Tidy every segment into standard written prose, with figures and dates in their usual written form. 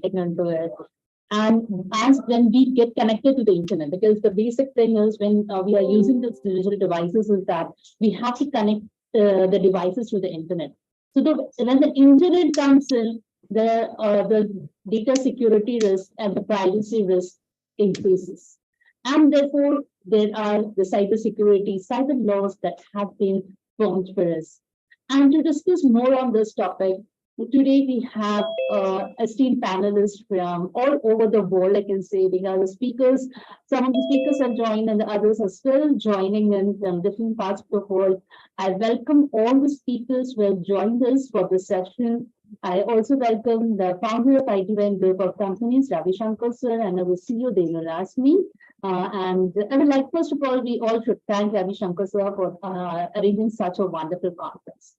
getting into it. And as when we get connected to the internet, because the basic thing is when we are using these digital devices is that we have to connect the devices to the internet. So when the internet comes in, the data security risk and the privacy risk increases. And therefore, there are the cyber laws that have been formed for us. And to discuss more on this topic, today we have esteemed panelists from all over the world. I can say we have the speakers. Some of the speakers have joined, and the others are still joining in from different parts of the world. I welcome all the speakers who have joined us for this session. I also welcome the founder of Idym Group of Companies, Ravi Shankar sir, and our CEO, Daniel Rasmi. And I would like, first of all, we all should thank Ravi Shankar sir for arranging such a wonderful conference.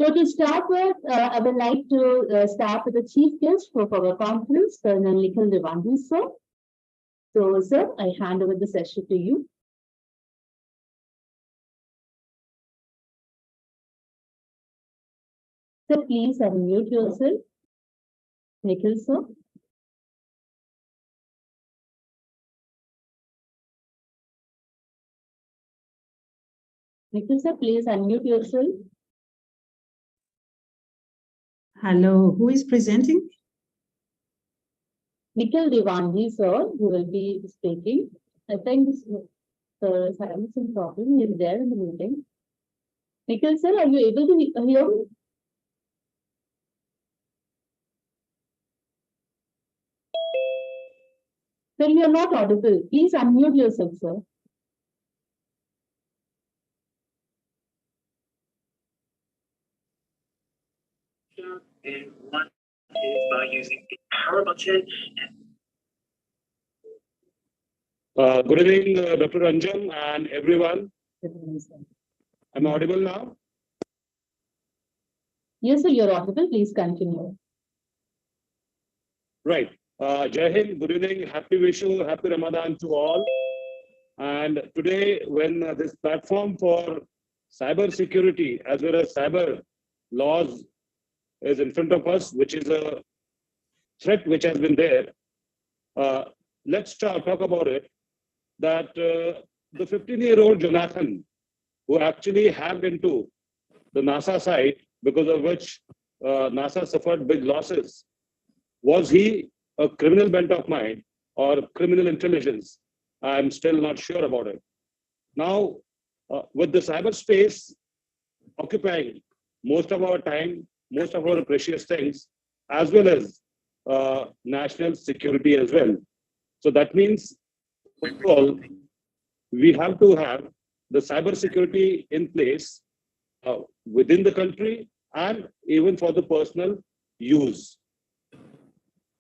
So to start with, I would like to start with the chief guest for our conference, Colonel Nikhil Devandi, sir. So, sir, I hand over the session to you. Sir, please unmute yourself. Nikhil, sir. Nikhil, sir, please unmute yourself. Hello, who is presenting? Nikhil Devandi, sir, who will be speaking. I think sir is having some problem. He is there in the meeting. Nikhil, sir, are you able to hear me? Sir, you are not audible. Please unmute yourself, sir. And one is by using the power button. Good evening, Dr. Ranjan and everyone. I'm audible now? Yes, sir, you're audible. Please continue. Right. Jai Hind, good evening, happy Vishu, happy Ramadan to all. And today, when this platform for cyber security as well as cyber laws is in front of us, which is a threat which has been there, let's talk about it. That the 15-year-old Jonathan, who actually hacked into the NASA site, because of which NASA suffered big losses, was he a criminal bent of mind or criminal intelligence? I'm still not sure about it. Now, with the cyberspace occupying most of our time, most of our precious things, as well as national security as well. So that means, first of all, we have to have the cybersecurity in place within the country and even for the personal use.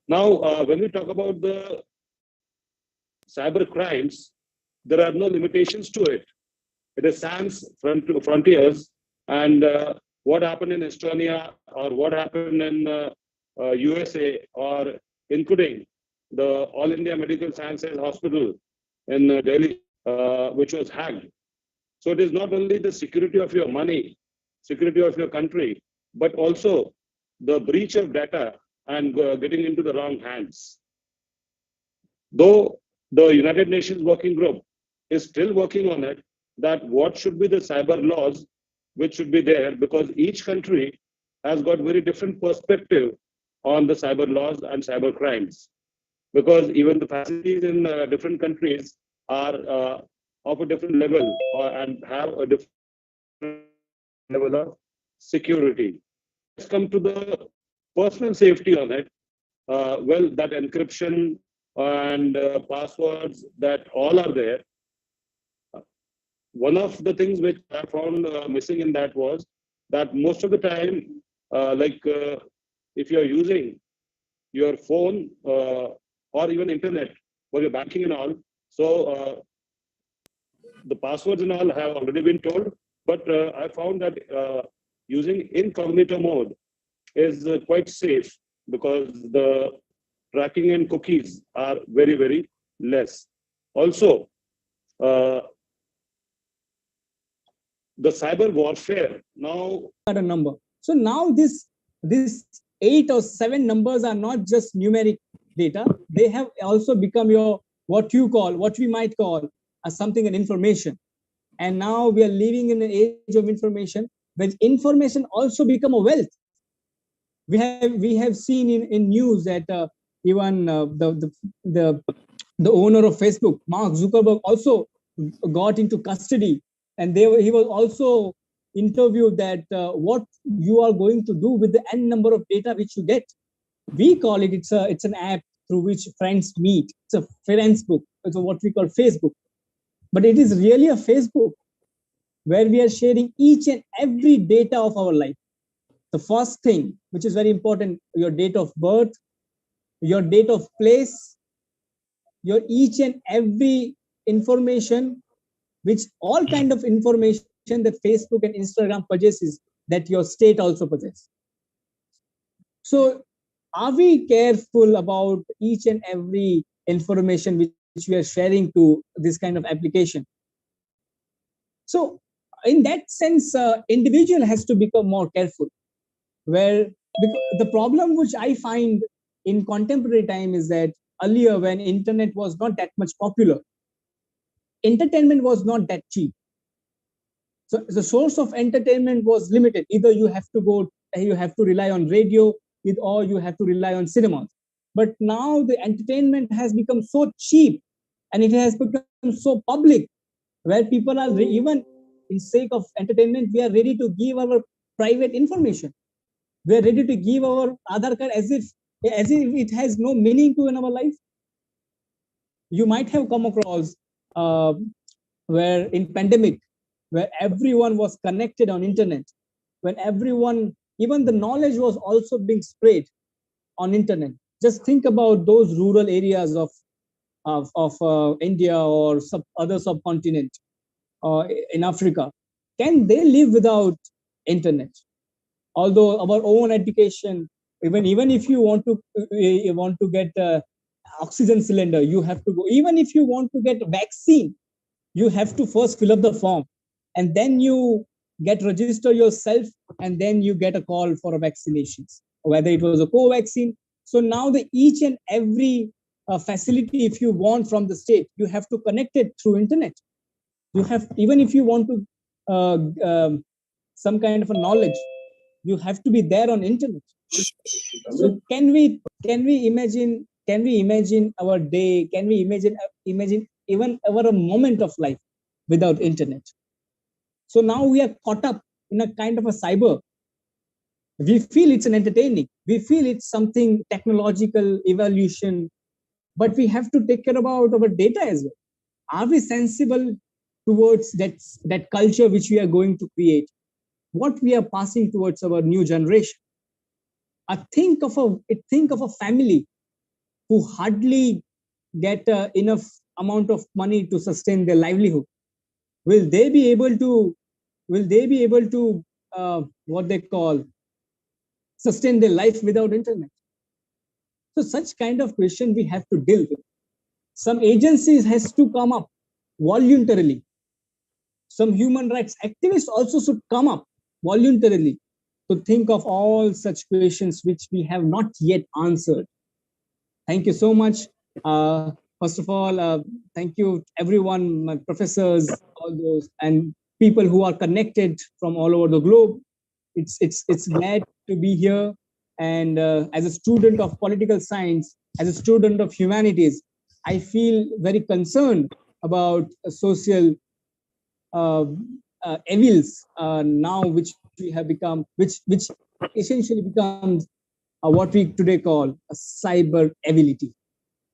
Now, when we talk about the cyber crimes, there are no limitations to it. It is sans frontiers, and what happened in Estonia or what happened in USA, or including the All India Medical Sciences Hospital in Delhi, which was hacked. So it is not only the security of your money, security of your country, but also the breach of data and getting into the wrong hands. Though the United Nations Working Group is still working on it, that what should be the cyber laws which should be there, because each country has got very different perspective on the cyber laws and cyber crimes. Because even the facilities in different countries are of a different level and have a different level of security. Let's come to the personal safety on it. Well, that encryption and passwords, that all are there. One of the things which I found missing in that was that most of the time, if you're using your phone or even internet for your banking and all, so the passwords and all have already been told, but I found that using incognito mode is quite safe, because the tracking and cookies are very, very less. Also, the cyber warfare now a number. So now this 8 or 7 numbers are not just numeric data. They have also become your, what we might call something, an information. And now we are living in an age of information, where information also become a wealth. We have seen in news that even the owner of Facebook, Mark Zuckerberg, also got into custody, and he was also interviewed that what you are going to do with the n number of data which you get. We call it, it's an app through which friends meet. It's a friends book. It's what we call Facebook, but it is really a Facebook where we are sharing each and every data of our life. The first thing, which is very important, your date of birth, your date of place, your each and every information, which all kind of information that Facebook and Instagram possesses, that your state also possesses. So are we careful about each and every information which we are sharing to this kind of application? So in that sense, individual has to become more careful, where the problem which I find in contemporary time is that earlier, when internet was not that much popular, entertainment was not that cheap. So the source of entertainment was limited. Either you have to rely on radio, or you have to rely on cinemas. But now the entertainment has become so cheap, and it has become so public, where people are even in sake of entertainment, we are ready to give our private information. We are ready to give our Aadhaar card as if it has no meaning to in our life. You might have come across where in pandemic, where everyone was connected on internet, when everyone, even the knowledge was also being spread on internet. Just think about those rural areas of India or other subcontinent in Africa. Can they live without internet? Although our own education, even if you want to get oxygen cylinder, you have to go. Even if you want to get vaccine, you have to first fill up the form, and then you register yourself, and then you get a call for a vaccinations, whether it was a co-vaccine. So now the each and every facility, if you want from the state, you have to connect it through internet. You have, even if you want to some kind of a knowledge, you have to be there on internet. So can we imagine our day? Can we imagine even our moment of life without internet? So now we are caught up in a kind of a cyber. We feel it's an entertaining. We feel it's something technological evolution, but we have to take care about our data as well. Are we sensible towards that culture which we are going to create? What we are passing towards our new generation? I think of a family who hardly get enough amount of money to sustain their livelihood. Will they be able to what they call sustain their life without internet? So such kind of question we have to deal with. Some agencies has to come up voluntarily. Some human rights activists also should come up voluntarily to think of all such questions which we have not yet answered. Thank you so much. First of all, thank you everyone, my professors, all those, and people who are connected from all over the globe. It's glad to be here. And as a student of political science, as a student of humanities, I feel very concerned about social evils now, which we have become, which essentially becomes what we today call a cyber evility.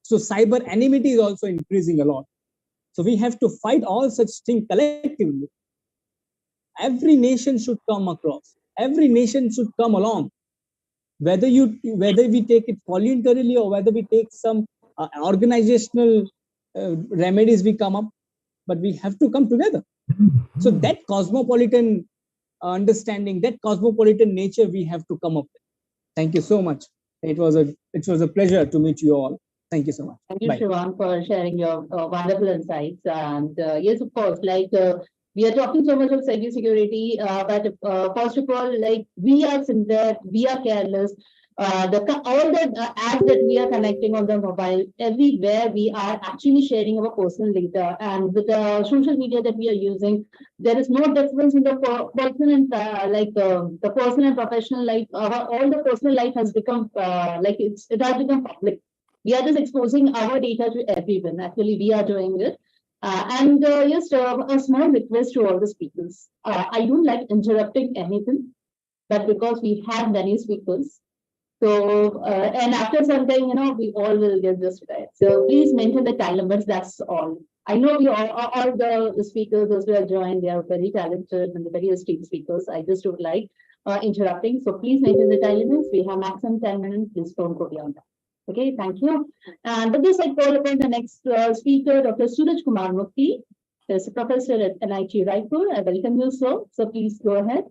So cyber enmity is also increasing a lot. So we have to fight all such things collectively. Every nation should come across. Every nation should come along. Whether we take it voluntarily or whether we take some organizational remedies we come up, but we have to come together. So that cosmopolitan understanding, that cosmopolitan nature, we have to come up with. Thank you so much. It was a pleasure to meet you all. Thank you so much. Thank you, Bye. Shivan, for sharing your wonderful insights. And yes, of course, we are talking so much of cybersecurity, but first of all, we are simple, we are careless. All the apps that we are connecting on the mobile, everywhere we are actually sharing our personal data. And with the social media that we are using, there is no difference in the personal and the personal and professional life. All the personal life has become it has become public. We are just exposing our data to everyone. Actually, we are doing it. And just a small request to all the speakers. I don't like interrupting anything, but because we have many speakers, so, and after some time, we all will get disconnected. So please maintain the time limits. That's all. I know we all the speakers, those who are joined, they are very talented and the very esteemed speakers. I just don't like interrupting. So please maintain the time limits. We have maximum 10 minutes. Please don't go beyond that. Okay, thank you. And with this, I call upon the next speaker, Dr. Suraj Kumar Mukti. He's a professor at NIT Raipur. I welcome you, sir. So please go ahead.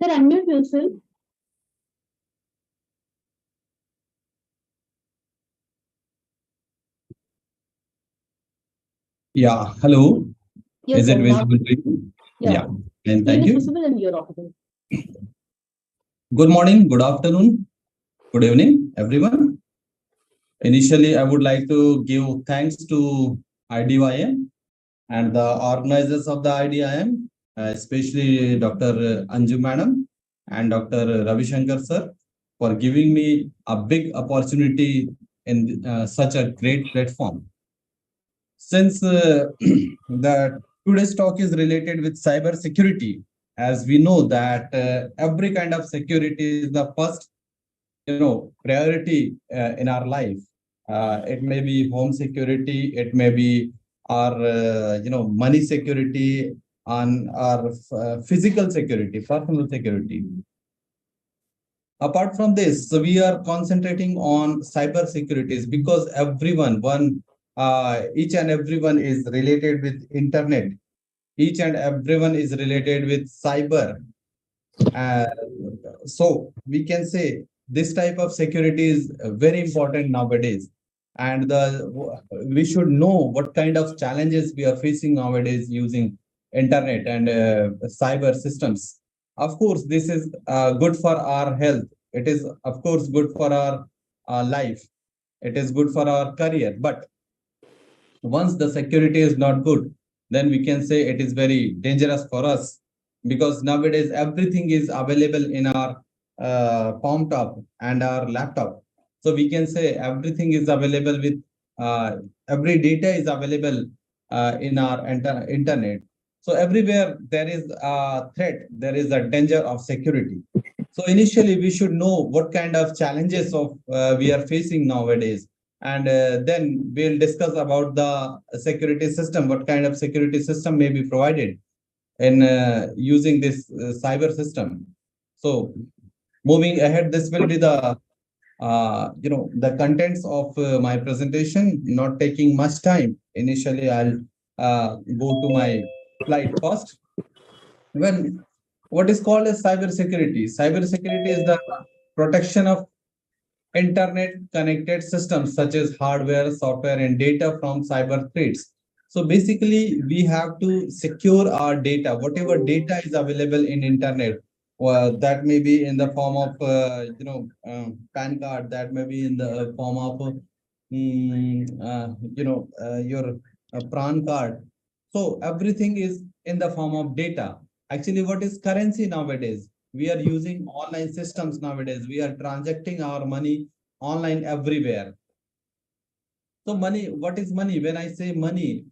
Sir, unmute yourself. Yeah, hello. Yes, Is it sir. Now, visible to you? yeah. And Screen thank is you. visible and you're audible. Good morning, good afternoon, good evening, everyone. Initially, I would like to give thanks to IDYM and the organizers of the IDIM, especially Dr. Anju Madam and Dr. Ravi Shankar sir, for giving me a big opportunity in such a great platform. Since the today's talk is related with cyber security, as we know that every kind of security is the first, priority in our life. It may be home security, it may be our, money security, on our physical security, personal security. Apart from this, so we are concentrating on cyber securities because each and everyone is related with internet. Each and everyone is related with cyber. Uh, so we can say this type of security is very important nowadays. And we should know what kind of challenges we are facing nowadays using internet and cyber systems. Of course, this is good for our health. It is, of course, good for our life. It is good for our career. But once the security is not good, then we can say it is very dangerous for us, because nowadays everything is available in our palm top and our laptop. So we can say everything is available with every data is available in our internet. So everywhere there is a threat, there is a danger of security. So initially we should know what kind of challenges of we are facing nowadays, and then we'll discuss about the security system, what kind of security system may be provided in using this cyber system. So moving ahead, this will be the contents of my presentation, not taking much time. Initially, I'll go to my slide first. When what is called as cyber security? Cyber security is the protection of internet connected systems such as hardware, software, and data from cyber threats. So basically, we have to secure our data, whatever data is available in internet. That may be in the form of PAN card, that may be in the form of your PRAN card. So everything is in the form of data. Actually, what is currency nowadays? We are using online systems nowadays. We are transacting our money online everywhere. So money, what is money? When I say money,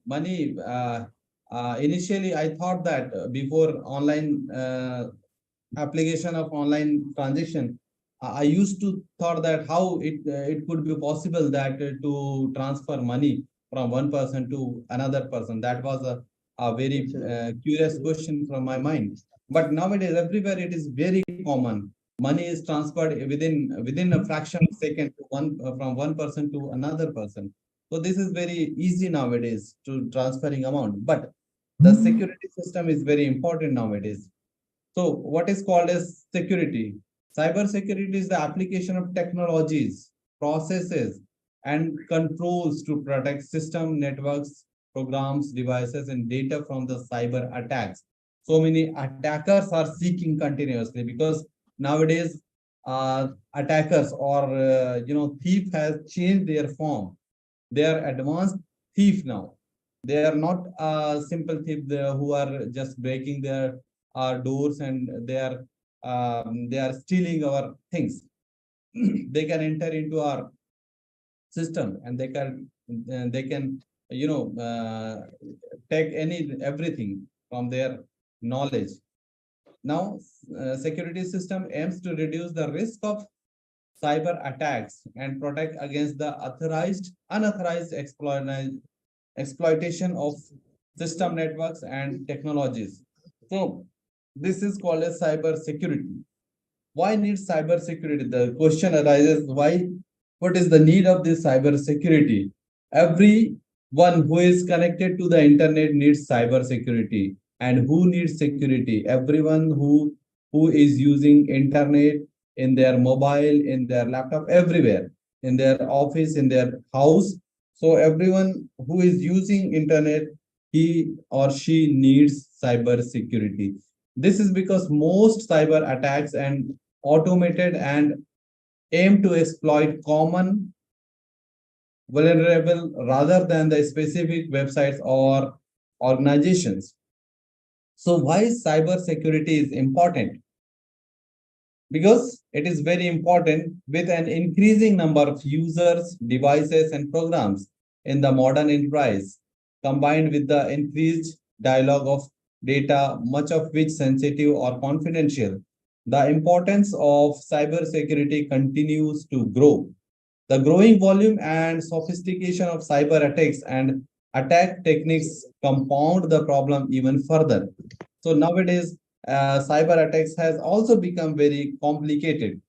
initially I thought that before online application of online transaction, I used to thought that how it could be possible that to transfer money from one person to another person. That was a very curious question from my mind. But nowadays, everywhere it is very common. Money is transferred within a fraction of second to from one person to another person. So this is very easy nowadays to transferring amount, but the security system is very important nowadays. So what is called as security? Cyber security is the application of technologies, processes, and controls to protect system, networks, programs, devices, and data from the cyber attacks. So many attackers are seeking continuously because nowadays attackers or thief has changed their form. They are advanced thief now. They are not simple thief who are just breaking their doors and they are stealing our things. They can enter into our system and they can take everything from their knowledge. Now, security system aims to reduce the risk of cyber attacks and protect against the unauthorized exploitation of system networks and technologies. So this is called as cyber security. Why need cyber security? The question arises, why, what is the need of this cyber security? Everyone who is connected to the internet needs cyber security. And who needs security? Everyone who is using internet in their mobile, in their laptop, everywhere, in their office, in their house. So everyone who is using internet, he or she needs cyber security. This is because most cyber attacks and automated and aim to exploit common vulnerable rather than the specific websites or organizations. So why cyber security is important? Because it is very important with an increasing number of users, devices, and programs in the modern enterprise, combined with the increased dialogue of data, much of which sensitive or confidential. The importance of cybersecurity continues to grow. The growing volume and sophistication of cyber attacks and attack techniques compound the problem even further. So nowadays, cyber attacks has also become very complicated.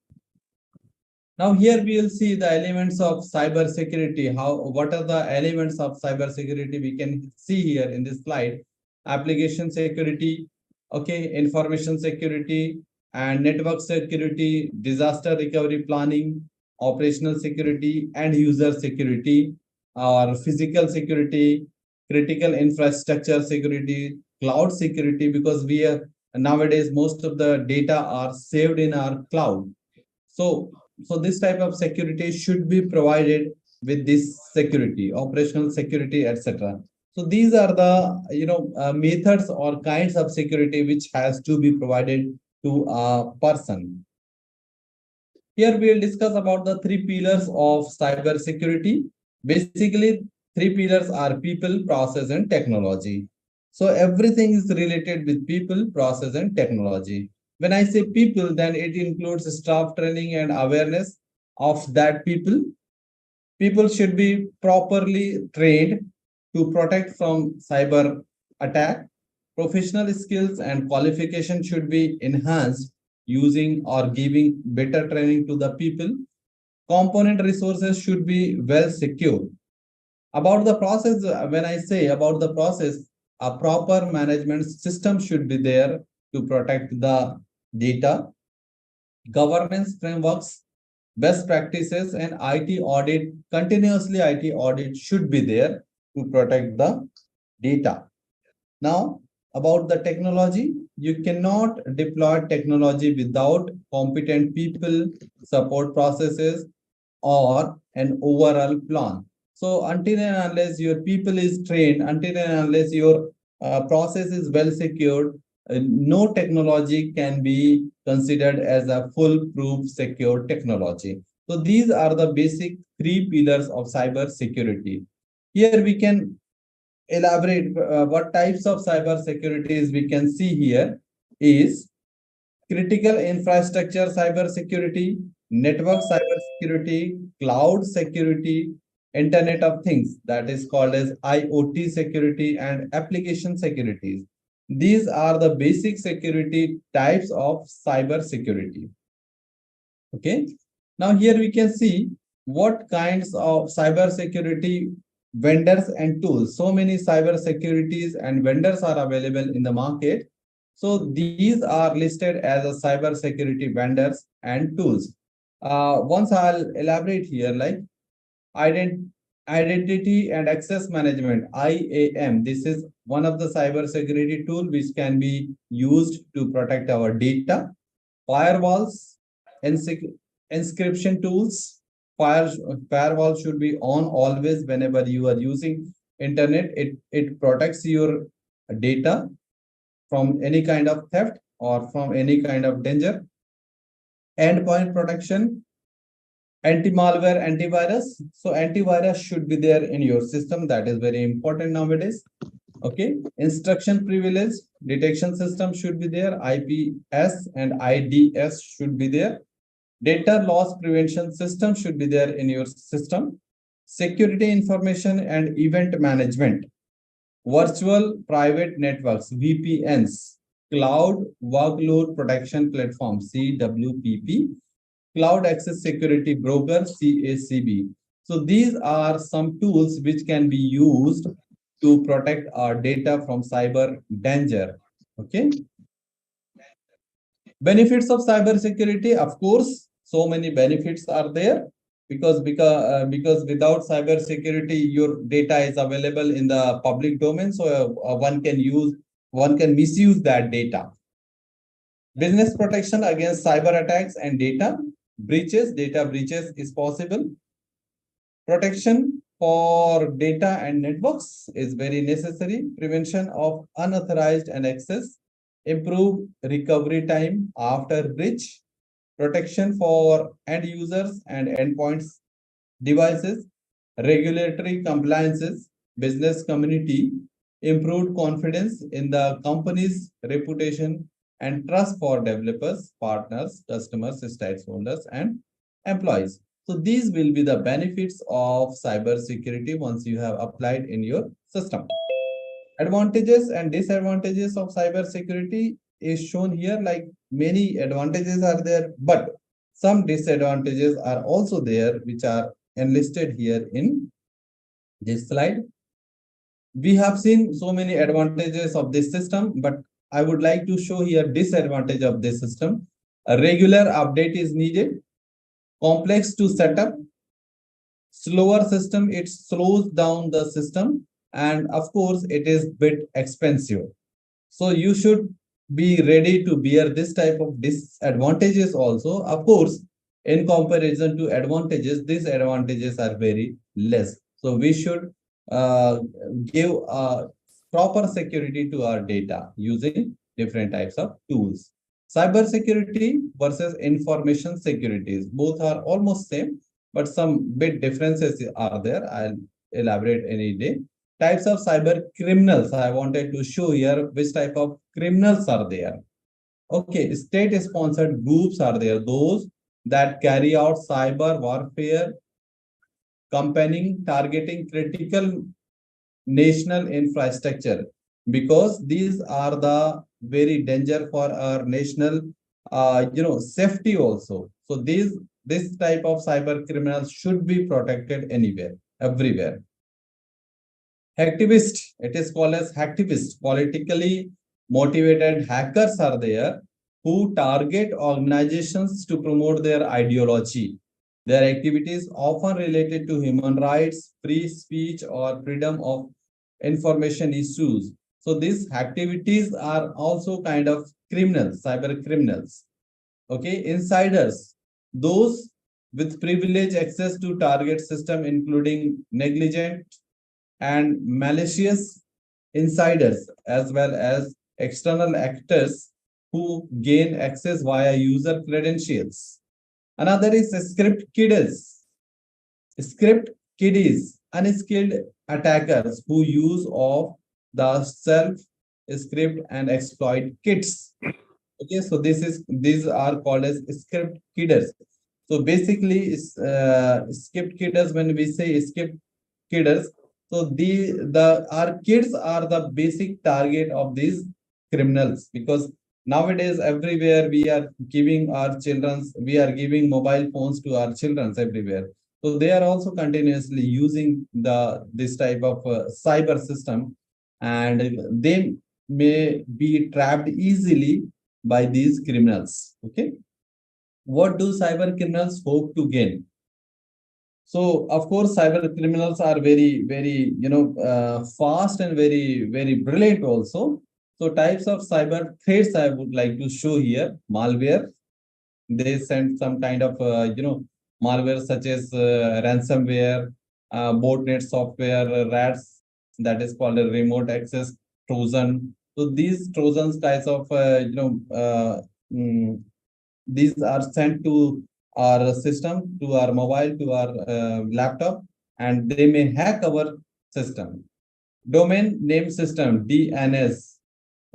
Now here we will see the elements of cyber security. What are the elements of cyber security? We can see here in this slide: application security, okay, information security, and network security, disaster recovery planning, operational security, and user security, or physical security, critical infrastructure security, cloud security, because we are nowadays most of the data are saved in our cloud. So this type of security should be provided with this security, operational security, etc. So these are the methods or kinds of security which has to be provided to a person. Here we will discuss about the three pillars of cyber security. Basically, three pillars are people, process, and technology. So everything is related with people, process, and technology. When I say people, then it includes staff training and awareness of that people. People should be properly trained to protect from cyber attack. Professional skills and qualification should be enhanced using or giving better training to the people. Component resources should be well secured. About the process, when I say about the process, a proper management system should be there to protect the data. Governance frameworks, best practices, and IT audit, continuously IT audit should be there to protect the data. Now, about the technology, you cannot deploy technology without competent people, support processes, or an overall plan. So until and unless your people is trained, until and unless your process is well secured, no technology can be considered as a foolproof secure technology. So these are the basic three pillars of cyber security. Here we can elaborate what types of cyber securities we can see here is critical infrastructure cyber security, network cyber security, cloud security, internet of things, that is called as IoT security, and application securities. These are the basic security types of cyber security. Okay, now here we can see what kinds of cyber security vendors and tools. So many cyber securities and vendors are available in the market. So these are listed as a cyber security vendors and tools. Once I'll elaborate here, like ident identity and access management, IAM. This is one of the cyber security tool which can be used to protect our data. Firewalls, encryption tools. Firewall should be on always whenever you are using internet. It protects your data from any kind of theft or from any kind of danger. Endpoint protection, anti-malware, antivirus. So antivirus should be there in your system. That is very important nowadays. Okay. Instruction privilege detection system should be there. IPS and IDS should be there. Data loss prevention system should be there in your system. Security information and event management. Virtual private networks, VPNs. Cloud workload protection platform, CWPP. Cloud access security broker, CACB. So these are some tools which can be used to protect our data from cyber danger. Okay. Benefits of cyber security, of course, so many benefits are there because without cyber security, your data is available in the public domain, so one can misuse that data. Business protection against cyber attacks and data breaches is possible. Protection for data and networks is very necessary. Prevention of unauthorized and access, improve recovery time after breach, protection for end users and endpoints devices, regulatory compliances, business community, improved confidence in the company's reputation and trust for developers, partners, customers, stakeholders, and employees. So these will be the benefits of cybersecurity once you have applied in your system. Advantages and disadvantages of cybersecurity is shown here. Like many advantages are there, but some disadvantages are also there, which are enlisted here in this slide. We have seen so many advantages of this system, but I would like to show here disadvantage of this system. A regular update is needed, complex to set up, slower system, it slows down the system, and of course, it is bit expensive. So you should be ready to bear this type of disadvantages also. Of course, in comparison to advantages, disadvantages are very less. So we should give proper security to our data using different types of tools. Cyber security versus information securities, both are almost same, but some bit differences are there. I'll elaborate any day. Types of cyber criminals. I wanted to show here which type of criminals are there. Okay, state-sponsored groups are there, those that carry out cyber warfare, campaigning, targeting critical national infrastructure, because these are the very danger for our national safety also. So this type of cyber criminals should be protected anywhere, everywhere. Hacktivist, it is called as hacktivist. Politically motivated hackers are there who target organizations to promote their ideology. Their activities often related to human rights, free speech, or freedom of information issues. So these activities are also kind of criminals, cyber criminals. Okay, insiders, those with privileged access to target system, including negligent and malicious insiders, as well as external actors who gain access via user credentials. Another is script kiddies. Script kiddies, unskilled attackers who use of the self script and exploit kits. Okay, so these are called as script kidders. So basically, script kidders. When we say script kidders, so our kids are the basic target of these criminals, because nowadays everywhere we are giving mobile phones to our children everywhere. So they are also continuously using this type of cyber system, and they may be trapped easily by these criminals. Okay, what do cyber criminals hope to gain? So of course, cyber criminals are very, very, fast and very, very brilliant also. So types of cyber threats I would like to show here: malware. They send some kind of, malware such as ransomware, botnet software, rats, that is called a remote access Trojan. So these Trojans types of, these are sent to our system, to our mobile, to our laptop, and they may hack our system. Domain name system, DNS,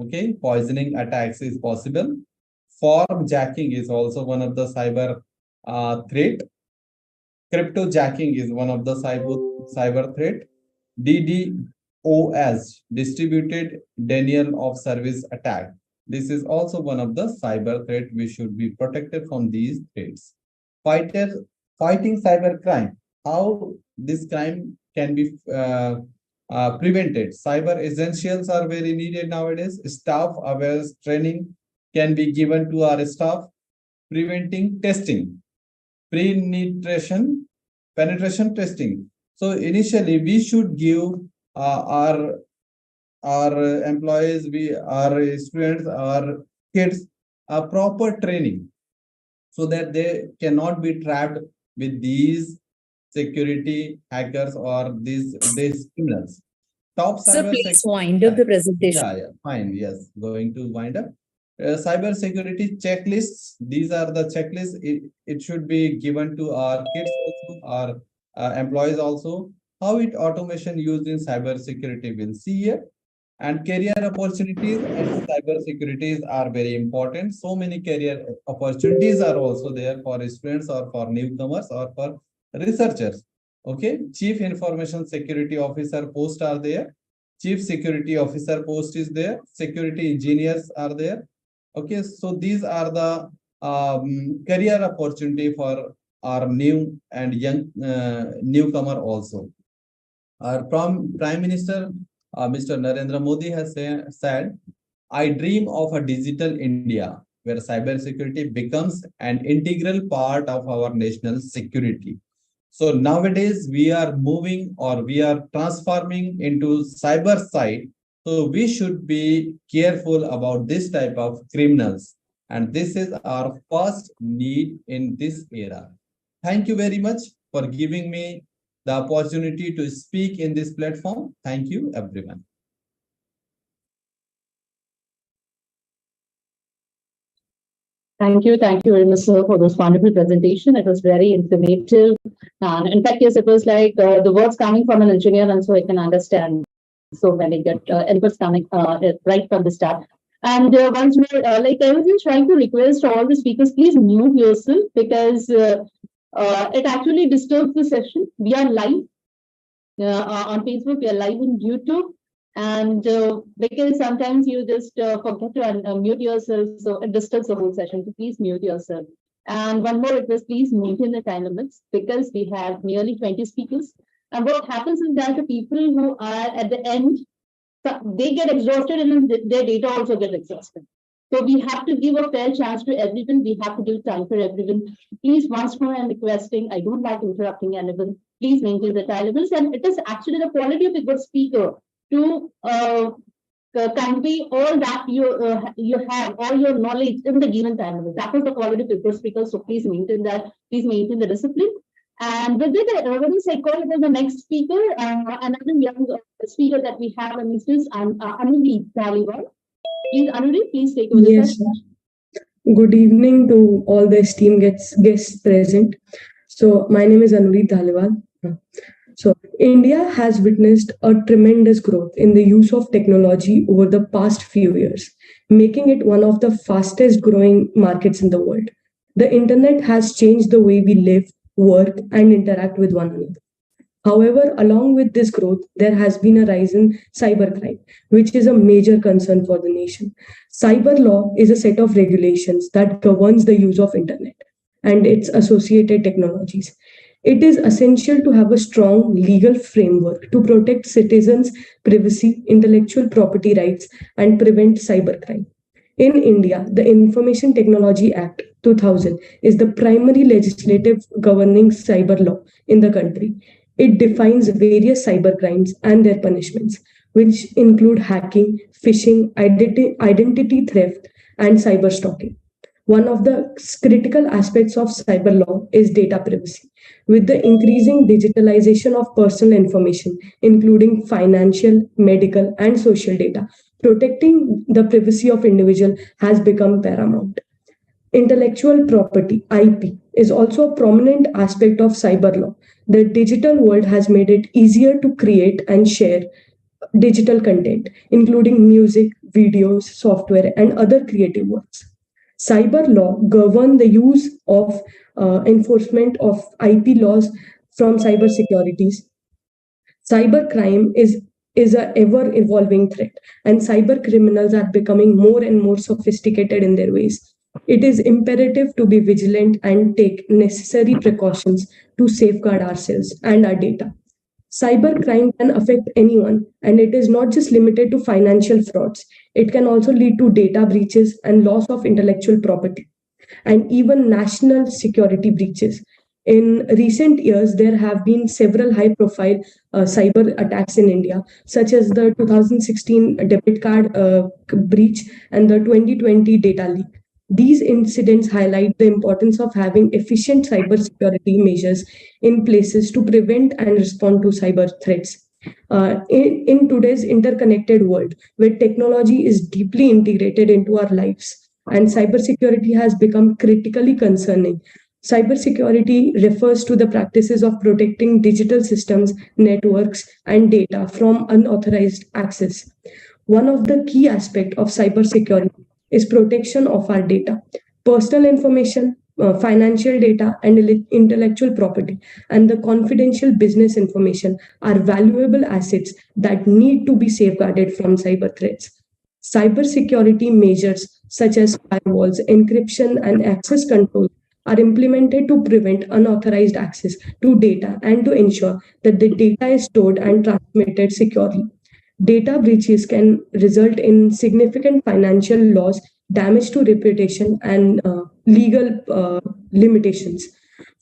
okay, poisoning attacks is possible. Form jacking is also one of the cyber threat. Crypto jacking is one of the cyber threat. DDoS, distributed denial of service attack. This is also one of the cyber threat. We should be protected from these threats. Fighting cyber crime. How this crime can be prevented? Cyber essentials are very needed nowadays. Staff awareness training can be given to our staff. Preventing testing, penetration testing. So initially, we should give our employees, our students, our kids a proper training, so that they cannot be trapped with these security hackers or these criminals. Top Sir, cyber please security. wind up the presentation. Yeah, fine. Yes, going to wind up. Cyber security checklists. These are the checklists. It should be given to our kids also, our employees also. How it automation used in cyber security, we'll see here. And career opportunities and cyber securities are very important. So many career opportunities are also there for students or for newcomers or for researchers. Okay, chief information security officer posts are there. Chief security officer post is there. Security engineers are there. Okay, so these are the career opportunity for our new and young newcomer also. Our Prime Minister, Mr. Narendra Modi has said, I dream of a digital India where cybersecurity becomes an integral part of our national security. So nowadays we are moving, or we are transforming into cyber side. So we should be careful about this type of criminals. And this is our first need in this era. Thank you very much for giving me the opportunity to speak in this platform. Thank you, everyone. Thank you very much, sir, for this wonderful presentation. It was very informative. And in fact, yes, it was like the words coming from an engineer, and so I can understand so many good inputs coming right from the start. And once more, like I was just trying to request all the speakers, please mute yourself, because it actually disturbs the session. We are live on Facebook, we are live on YouTube. And because sometimes you just forget to unmute yourself, so it disturbs the whole session. So please mute yourself. And one more request, please maintain the time limits, because we have nearly 20 speakers. And what happens is that the people who are at the end, they get exhausted, and their data also get exhausted. So we have to give a fair chance to everyone. We have to give time for everyone. Please, once more, I'm requesting, I don't like interrupting anyone. Please maintain the time limits. And it is actually the quality of a good speaker to convey all that you have, all your knowledge in the given time limit. That is the quality of a good speaker. So please maintain that. Please maintain the discipline. And with it, I call it as the next speaker, another young speaker that we have, and this is Anuri Dhaliwal. Please, Anuri, please take over the session. Good evening to all the esteemed guests present. So my name is Anuri Dhaliwal. So India has witnessed a tremendous growth in the use of technology over the past few years, making it one of the fastest growing markets in the world. The internet has changed the way we live, work, and interact with one another. However, along with this growth, there has been a rise in cybercrime, which is a major concern for the nation. Cyber law is a set of regulations that governs the use of internet and its associated technologies. It is essential to have a strong legal framework to protect citizens' privacy, intellectual property rights, and prevent cybercrime. In India, the Information Technology Act 2000 is the primary legislative governing cyber law in the country. It defines various cyber crimes and their punishments, which include hacking, phishing, identity theft, and cyber stalking. One of the critical aspects of cyber law is data privacy. With the increasing digitalization of personal information, including financial, medical, and social data, protecting the privacy of individual has become paramount. Intellectual property, IP, is also a prominent aspect of cyber law. The digital world has made it easier to create and share digital content, including music, videos, software, and other creative works. Cyber law govern the use of enforcement of IP laws from cyber securities. Cybercrime is a ever evolving threat, and cyber criminals are becoming more and more sophisticated in their ways. It is imperative to be vigilant and take necessary precautions to safeguard ourselves and our data. Cybercrime can affect anyone, and it is not just limited to financial frauds. It can also lead to data breaches and loss of intellectual property, and even national security breaches. In recent years, there have been several high profile cyber attacks in India, such as the 2016 debit card breach and the 2020 data leak. These incidents highlight the importance of having efficient cybersecurity measures in places to prevent and respond to cyber threats. In today's interconnected world, where technology is deeply integrated into our lives and cybersecurity has become critically concerning, cybersecurity refers to the practices of protecting digital systems, networks, and data from unauthorized access. One of the key aspects of cybersecurity is protection of our data, personal information, financial data, and intellectual property, and the confidential business information are valuable assets that need to be safeguarded from cyber threats. Cybersecurity measures such as firewalls, encryption, and access control are implemented to prevent unauthorized access to data and to ensure that the data is stored and transmitted securely. Data breaches can result in significant financial loss, damage to reputation, and legal limitations.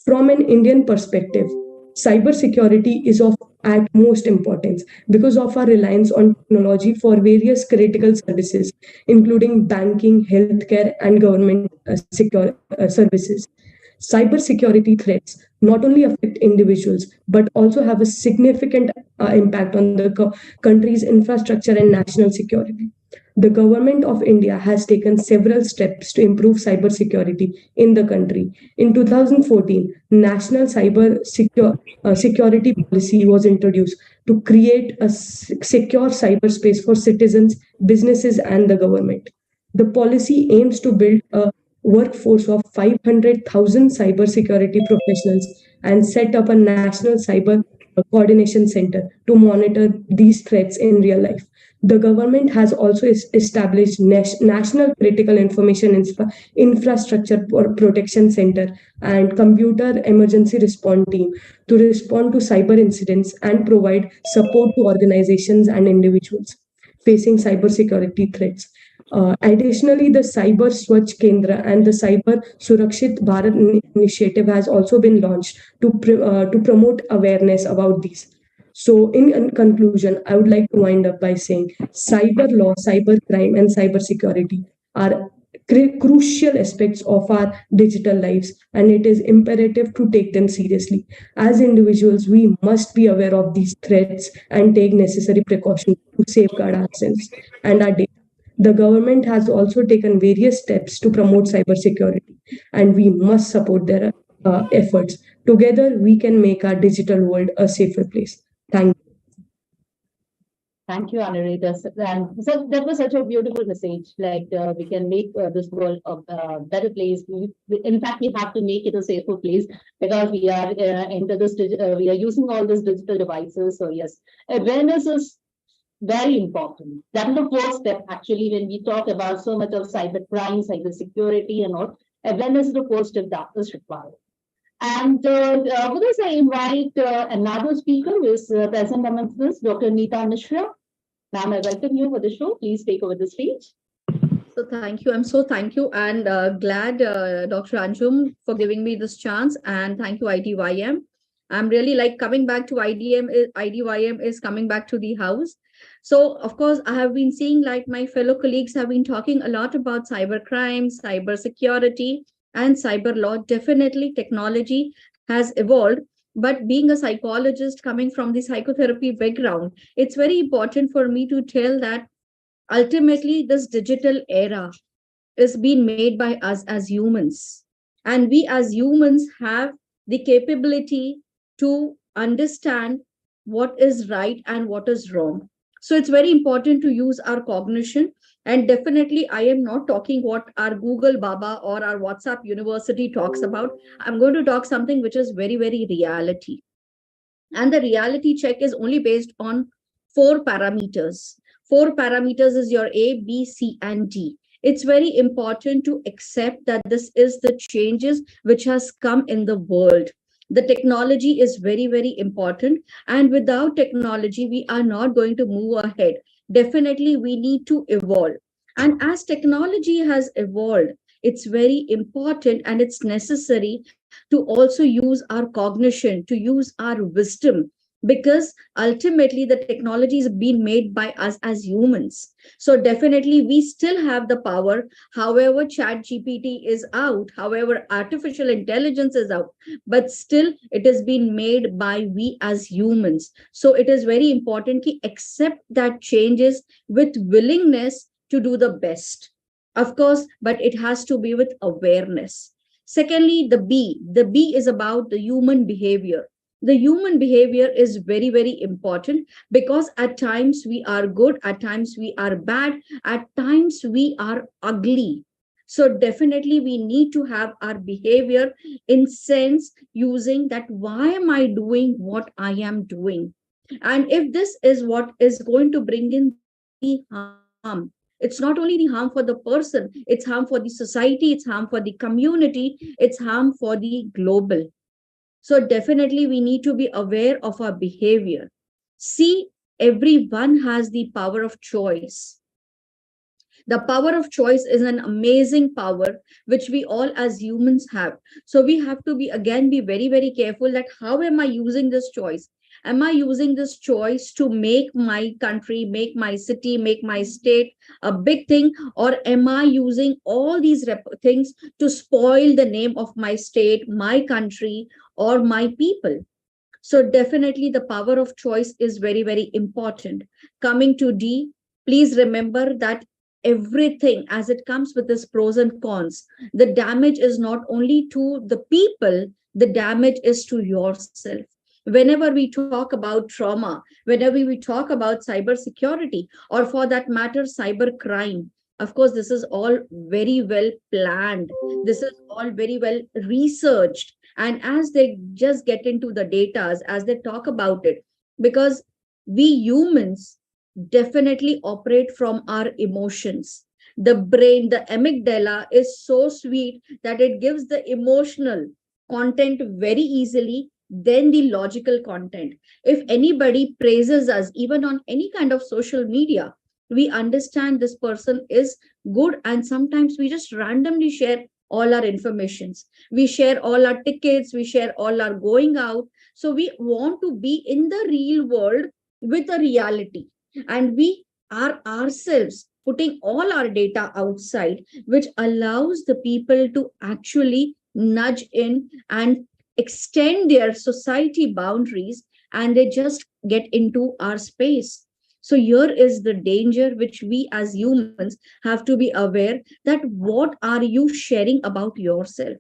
From an Indian perspective, cybersecurity is of utmost importance because of our reliance on technology for various critical services, including banking, healthcare, and government services. Cybersecurity threats not only affect individuals but also have a significant impact on the country's infrastructure and national security. The government of India has taken several steps to improve cybersecurity in the country. In 2014, National Security Policy was introduced to create a secure cyberspace for citizens, businesses, and the government. The policy aims to build a workforce of 500,000 cybersecurity professionals and set up a national cyber coordination center to monitor these threats in real life. The government has also established National Critical Information Infrastructure Protection Center and Computer Emergency Response Team to respond to cyber incidents and provide support to organizations and individuals facing cybersecurity threats. Additionally, the Cyber Swachh Kendra and the Cyber Surakshit Bharat initiative has also been launched to promote awareness about these. So, in conclusion, I would like to wind up by saying cyber law, cyber crime, and cyber security are crucial aspects of our digital lives, and it is imperative to take them seriously. As individuals, we must be aware of these threats and take necessary precautions to safeguard ourselves and our data. The government has also taken various steps to promote cybersecurity, and we must support their efforts. Together, we can make our digital world a safer place. Thank you. Thank you, Anurita. And so that was such a beautiful message. Like we can make this world a better place. In fact, we have to make it a safer place because we are into this. We are using all these digital devices. So yes, awareness is very important. That is the first step. Actually, when we talk about so much of cyber crime, cyber security, and all, awareness is the first step that is required. And with this, I invite another speaker who is present amongst us, Dr. Neeta Mishra. Ma'am, I welcome you for the show. Please take over the stage. So thank you. I'm so thank you and glad, Dr. Anjum, for giving me this chance. And thank you, IDYM. I'm really like coming back to IDYM is coming back to the house. So of course, I have been seeing like my fellow colleagues have been talking a lot about cyber crime, cyber security, and cyber law. Definitely, technology has evolved. But being a psychologist coming from the psychotherapy background, it's very important for me to tell that ultimately this digital era is being made by us as humans, and we as humans have the capability to understand what is right and what is wrong. So it's very important to use our cognition. And definitely I am not talking what our Google Baba or our WhatsApp University talks about. I'm going to talk something which is very, very reality. And the reality check is only based on four parameters. Four parameters is your A, B, C, and D. It's very important to accept that this is the changes which has come in the world. The technology is very, very important, and without technology we are not going to move ahead. Definitely we need to evolve, and as technology has evolved, it's very important and it's necessary to also use our cognition, to use our wisdom, because ultimately the technology is being made by us as humans. So definitely we still have the power. However, chat GPT is out, however artificial intelligence is out, but still it is being made by we as humans. So it is very important to accept that changes with willingness to do the best, of course, but it has to be with awareness. Secondly, the B is about the human behavior. The human behavior is very, very important, because at times we are good, at times we are bad, at times we are ugly. So definitely we need to have our behavior in sense using that why am I doing what I am doing? And if this is what is going to bring in the harm, it's not only the harm for the person, it's harm for the society, it's harm for the community, it's harm for the global. So definitely we need to be aware of our behavior. See, everyone has the power of choice. The power of choice is an amazing power which we all as humans have. So we have to be again be very, very careful that how am I using this choice? Am I using this choice to make my country, make my city, make my state a big thing? Or am I using all these things to spoil the name of my state, my country, or my people? So definitely the power of choice is very, very important. Coming to D, please remember that everything as it comes with its pros and cons, the damage is not only to the people, the damage is to yourself. Whenever we talk about trauma, whenever we talk about cyber security, or for that matter, cyber crime, of course, this is all very well planned. This is all very well researched. And as they just get into the data, as they talk about it, because we humans definitely operate from our emotions. The brain, the amygdala is so sweet that it gives the emotional content very easily than the logical content. If anybody praises us, even on any kind of social media, we understand this person is good, and sometimes we just randomly share all our informations. We share all our tickets, we share all our going out. So we want to be in the real world with a reality, and we are ourselves putting all our data outside, which allows the people to actually nudge in and extend their society boundaries, and they just get into our space. So here is the danger which we as humans have to be aware, that what are you sharing about yourself?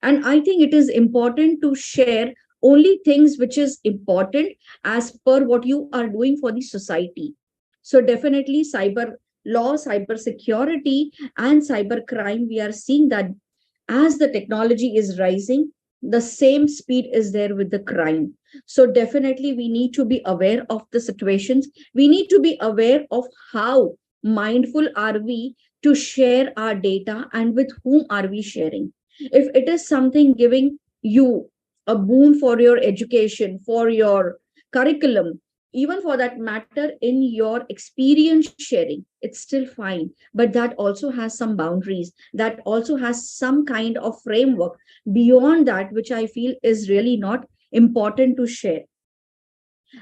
And I think it is important to share only things which is important as per what you are doing for the society. So definitely cyber law, cyber security, and cyber crime, we are seeing that as the technology is rising, the same speed is there with the crime. So definitely we need to be aware of the situations. We need to be aware of how mindful are we to share our data, and with whom are we sharing. If it is something giving you a boon for your education, for your curriculum, even for that matter, in your experience sharing, it's still fine. But that also has some boundaries, that also has some kind of framework beyond that, which I feel is really not important to share.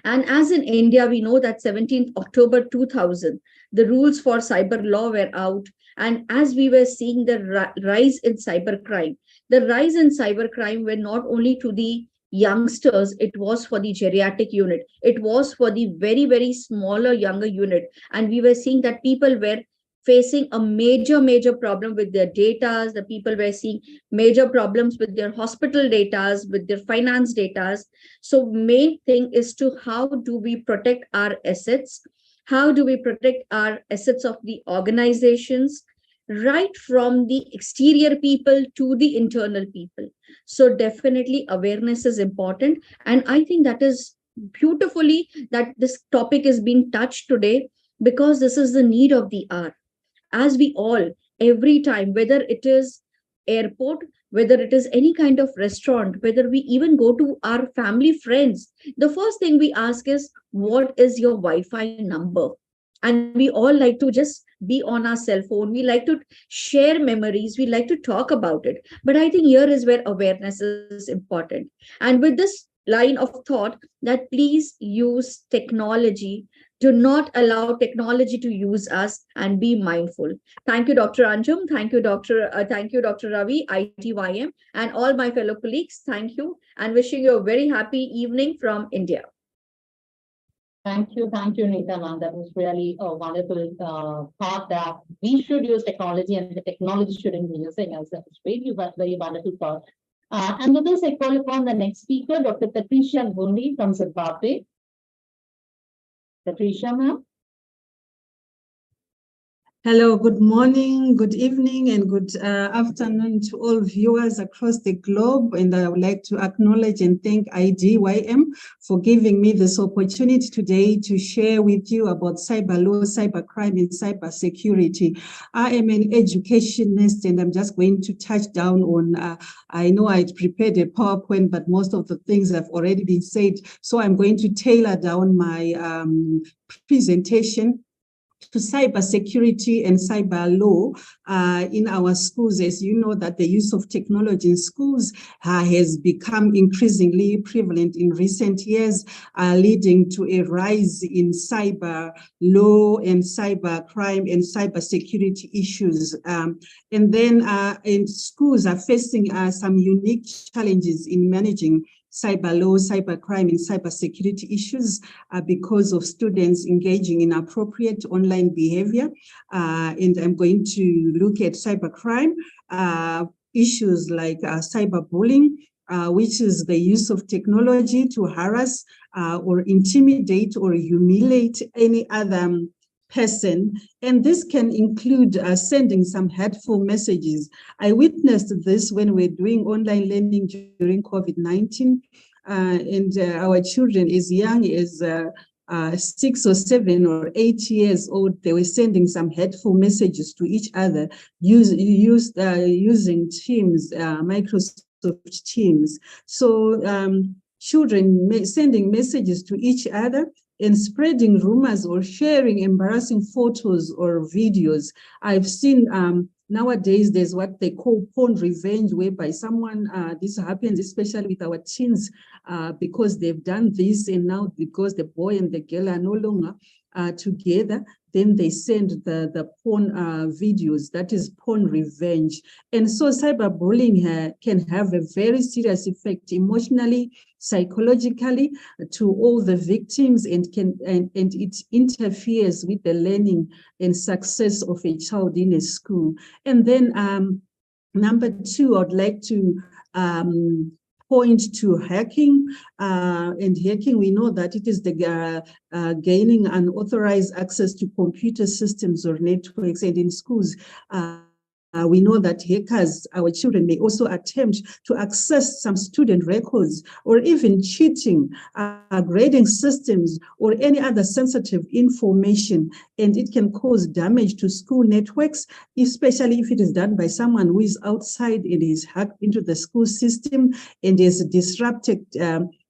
And as in India, we know that 17th October 2000, the rules for cyber law were out. And as we were seeing the rise in cybercrime, the rise in cybercrime were not only to the youngsters, it was for the geriatric unit. It was for the very, very smaller, younger unit. And we were seeing that people were facing a major problem with their data. The people were seeing major problems with their hospital data, with their finance data. So main thing is to how do we protect our assets? How do we protect our assets of the organizations, right from the exterior people to the internal people? So definitely awareness is important. And I think that is beautifully that this topic is being touched today, because this is the need of the hour. As we all, every time, whether it is airport, whether it is any kind of restaurant, whether we even go to our family friends, the first thing we ask is, what is your Wi-Fi number? And we all like to just be on our cell phone. We like to share memories. We like to talk about it. But I think here is where awareness is important. And with this line of thought, that please use technology, do not allow technology to use us, and be mindful. Thank you, Dr. Anjum. Thank you, Dr. Ravi, ITYM, and all my fellow colleagues. Thank you, and wishing you a very happy evening from India. Thank you, Neeta, ma'am. That was really a wonderful thought that we should use technology and the technology shouldn't be using us. That was really very wonderful thought. And with this, I call upon the next speaker, Dr. Patricia Gundi from Zimbabwe. Patricia, ma'am. Hello, good morning, good evening, and good afternoon to all viewers across the globe. And I would like to acknowledge and thank IDYM for giving me this opportunity today to share with you about cyber law, cybercrime, and cybersecurity. I am an educationist, and I'm just going to touch down on, I know I'd prepared a PowerPoint, but most of the things have already been said. So I'm going to tailor down my presentation to cybersecurity and cyber law in our schools. As you know, that the use of technology in schools has become increasingly prevalent in recent years, leading to a rise in cyber law and cyber crime and cybersecurity issues. And then schools are facing some unique challenges in managing cyber law, cyber crime, and cybersecurity issues because of students engaging in appropriate online behavior. And I'm going to look at cyber crime issues like cyberbullying, which is the use of technology to harass or intimidate or humiliate any other person, and this can include sending some hurtful messages. I witnessed this when we're doing online learning during COVID-19, and our children as young as 6 or 7 or 8 years old, they were sending some hurtful messages to each other using Teams, Microsoft Teams. So children sending messages to each other and spreading rumors or sharing embarrassing photos or videos. I've seen nowadays there's what they call porn revenge, whereby someone, this happens especially with our teens, because they've done this, and now because the boy and the girl are no longer together, then they send the porn videos. That is porn revenge. And so cyberbullying can have a very serious effect emotionally, psychologically to all the victims, and it interferes with the learning and success of a child in a school. And then number 2, I'd like to point to hacking. And hacking, we know that it is the gaining unauthorized access to computer systems or networks. And in schools, We know that hackers, our children, may also attempt to access some student records or even cheating, grading systems, or any other sensitive information, and it can cause damage to school networks, especially if it is done by someone who is outside and is hacked into the school system and is disrupted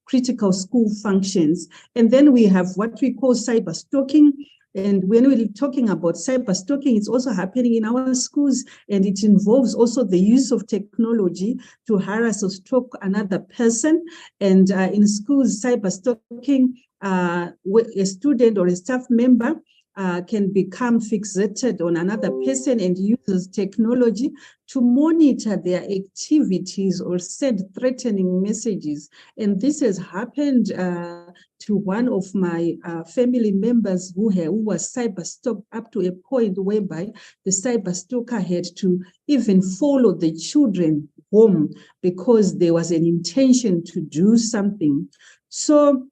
critical school functions. And then we have what we call cyber stalking. And when we're talking about cyber stalking, it's also happening in our schools, and it involves also the use of technology to harass or stalk another person. And in schools, cyber stalking, a student or a staff member can become fixated on another person and uses technology to monitor their activities or send threatening messages. And this has happened to one of my family members who was cyber stalked up to a point whereby the cyber stalker had to even follow the children home because there was an intention to do something. So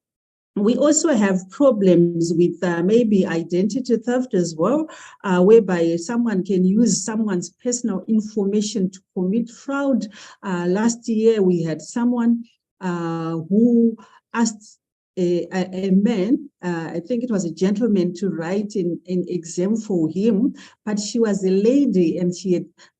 we also have problems with maybe identity theft as well, whereby someone can use someone's personal information to commit fraud. Last year, we had someone who asked a man, I think it was a gentleman, to write an exam for him, but she was a lady, and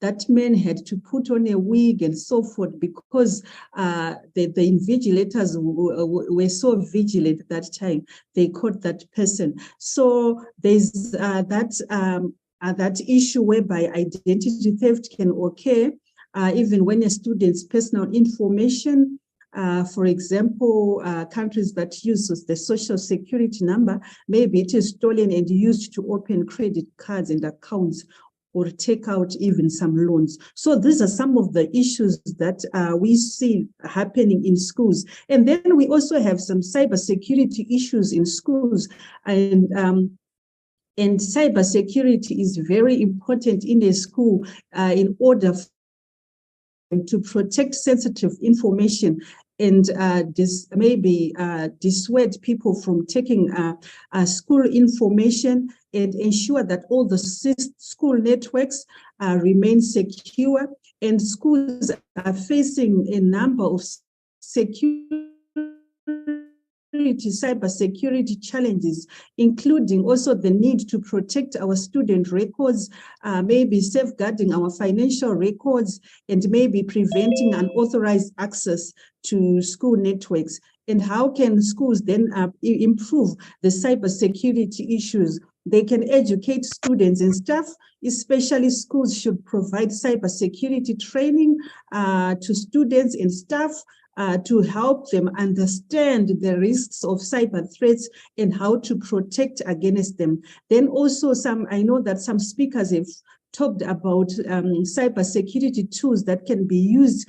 that man had to put on a wig and so forth because the invigilators were so vigilant at that time. They caught that person. So there's that issue whereby identity theft can occur, even when a student's personal information, for example, countries that use the social security number, maybe it is stolen and used to open credit cards and accounts or take out even some loans. So these are some of the issues that we see happening in schools. And then we also have some cybersecurity issues in schools. And cybersecurity is very important in a school in order to protect sensitive information and dissuade people from taking school information and ensure that all the school networks remain secure. And schools are facing a number of cybersecurity challenges, including also the need to protect our student records, maybe safeguarding our financial records, and maybe preventing unauthorized access to school networks. And how can schools then improve the cybersecurity issues? They can educate students and staff, especially schools should provide cybersecurity training to students and staff to help them understand the risks of cyber threats and how to protect against them. Then also I know that some speakers have talked about cybersecurity tools that can be used.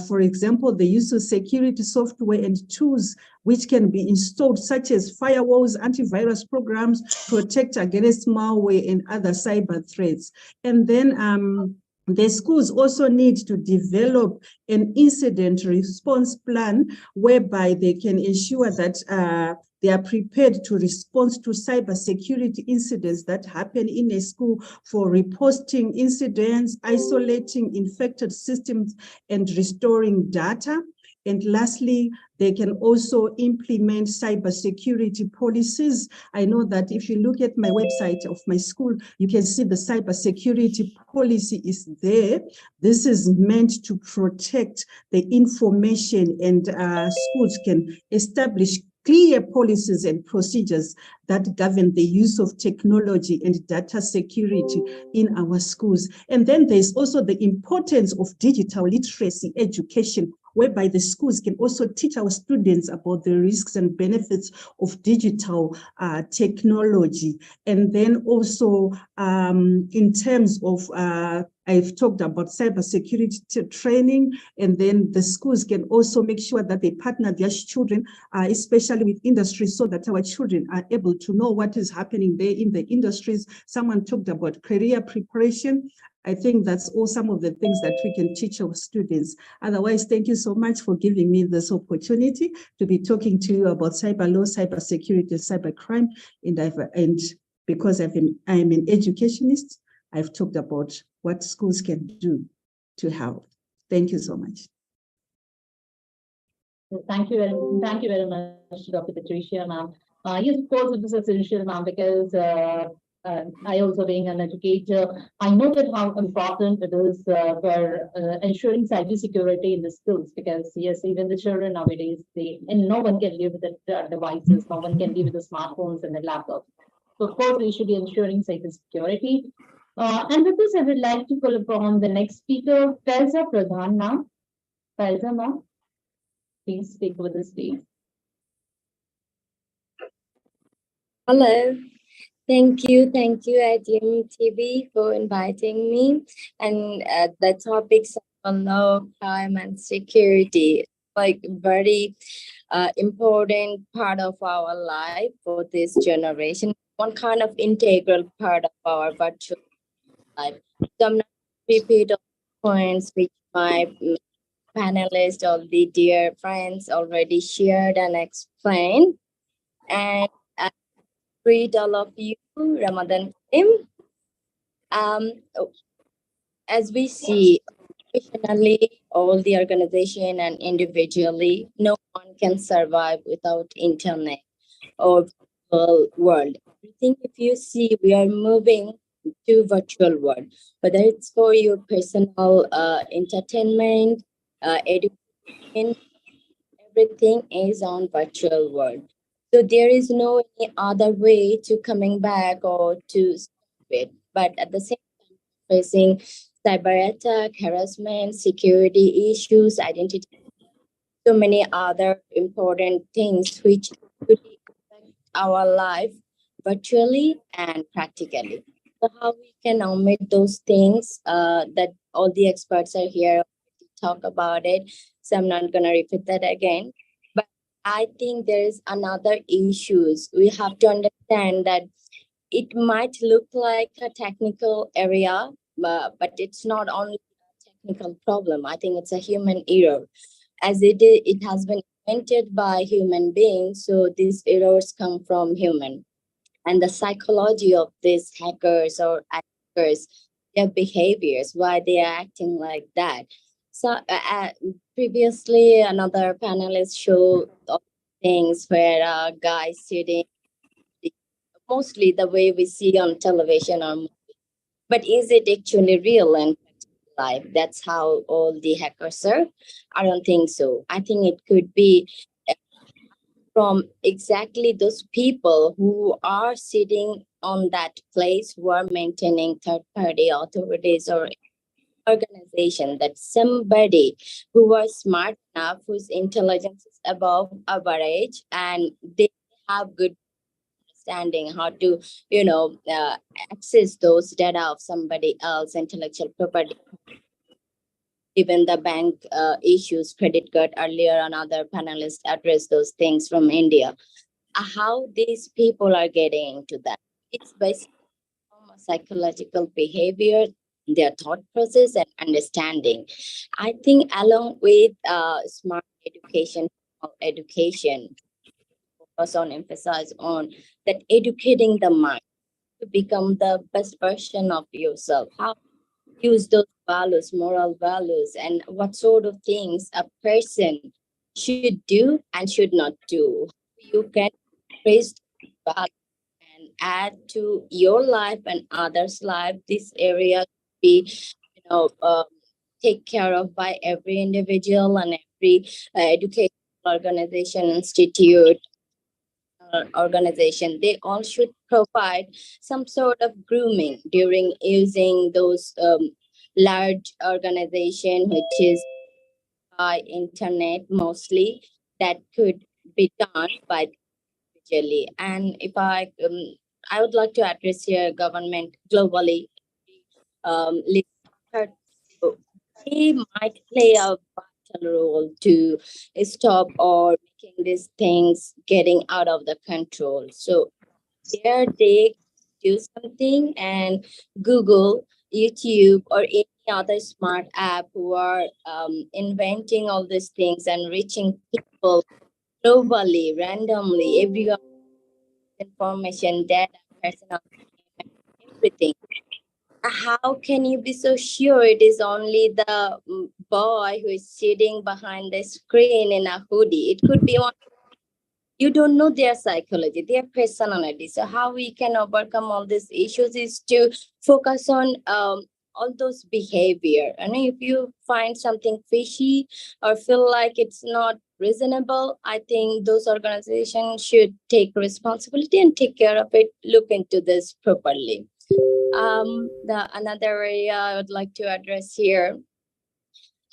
For example, the use of security software and tools which can be installed, such as firewalls, antivirus programs, protect against malware and other cyber threats. And then the schools also need to develop an incident response plan whereby they can ensure that they are prepared to respond to cybersecurity incidents that happen in a school, for reposting incidents, isolating infected systems, and restoring data. And lastly, they can also implement cybersecurity policies. I know that if you look at my website of my school, you can see the cybersecurity policy is there. This is meant to protect the information, and schools can establish clear policies and procedures that govern the use of technology and data security in our schools. And then there's also the importance of digital literacy education, whereby the schools can also teach our students about the risks and benefits of digital technology. And then also in terms of I've talked about cybersecurity training, and then the schools can also make sure that they partner their children, especially with industry, so that our children are able to know what is happening there in the industries. Someone talked about career preparation. I think that's all some of the things that we can teach our students. Otherwise, thank you so much for giving me this opportunity to be talking to you about cyber law, cybersecurity, cybercrime, and because I'm an educationist, I've talked about what schools can do to help. Thank you so much. Thank you very much, Dr. Patricia, ma'am. Yes, of course, it is essential, ma'am, because I also being an educator, I know that how important it is for ensuring cybersecurity in the schools. Because yes, even the children nowadays, and no one can live with the devices, no one can live with the smartphones and the laptops. So of course, we should be ensuring cybersecurity. And with this, I would like to call upon the next speaker, Faiza Pradhan, ma'am. Faiza, ma'am. Please speak with us, please. Hello. Thank you, Idym TV, for inviting me. And the topics on law, crime, and security, like very important part of our life for this generation. One kind of integral part of our virtual life. So I'm not repeat all the points which my panelists, all the dear friends already shared and explained. And I greet all of you, Ramadan Kareem. Um, as we see, professionally, all the organization and individually, no one can survive without internet or virtual world. I think if you see, we are moving to virtual world, whether it's for your personal entertainment, education, everything is on virtual world. So there is no any other way to coming back or to stop it. But at the same time, facing cyber attack, harassment, security issues, identity, so many other important things which really affect our life virtually and practically. So how we can omit those things that all the experts are here to talk about it. So I'm not gonna repeat that again. But I think there is another issues. We have to understand that it might look like a technical area, but it's not only a technical problem. I think it's a human error, as it has been invented by human beings. So these errors come from human, and the psychology of these hackers or actors, their behaviors, why they are acting like that. So previously, another panelist showed all things where a guy sitting, mostly the way we see on television or but is it actually real and life? That's how all the hackers are. I don't think so. I think it could be from exactly those people who are sitting on that place, who are maintaining third party authorities or organization, that somebody who was smart enough, whose intelligence is above average, and they have good understanding how to, access those data of somebody else intellectual property. Even the bank issues, credit card, earlier another panelist addressed those things from India. How these people are getting into that, it's basically from a psychological behavior, their thought process and understanding. I think along with smart education, focus on, emphasize on that, educating the mind to become the best version of yourself. How use those values, moral values, and what sort of things a person should do and should not do. You can praise value and add to your life and others' life. This area be, you know, um, take care of by every individual and every educational organization, institute, organization. They all should provide some sort of grooming during using those large organization, which is by internet mostly, that could be done by individually. And if I would like to address here government globally, listener, so they might play a vital role to stop or making these things getting out of the control. So there they do something, and Google, YouTube, or any other smart app who are inventing all these things and reaching people globally, randomly, everyone information, data, personal, everything. how can you be so sure it is only the boy who is sitting behind the screen in a hoodie? It could be on. You don't know their psychology, their personality. So how we can overcome all these issues is to focus on all those behavior. And if you find something fishy or feel like it's not reasonable, I think those organizations should take responsibility and take care of it, look into this properly. The another area I would like to address here,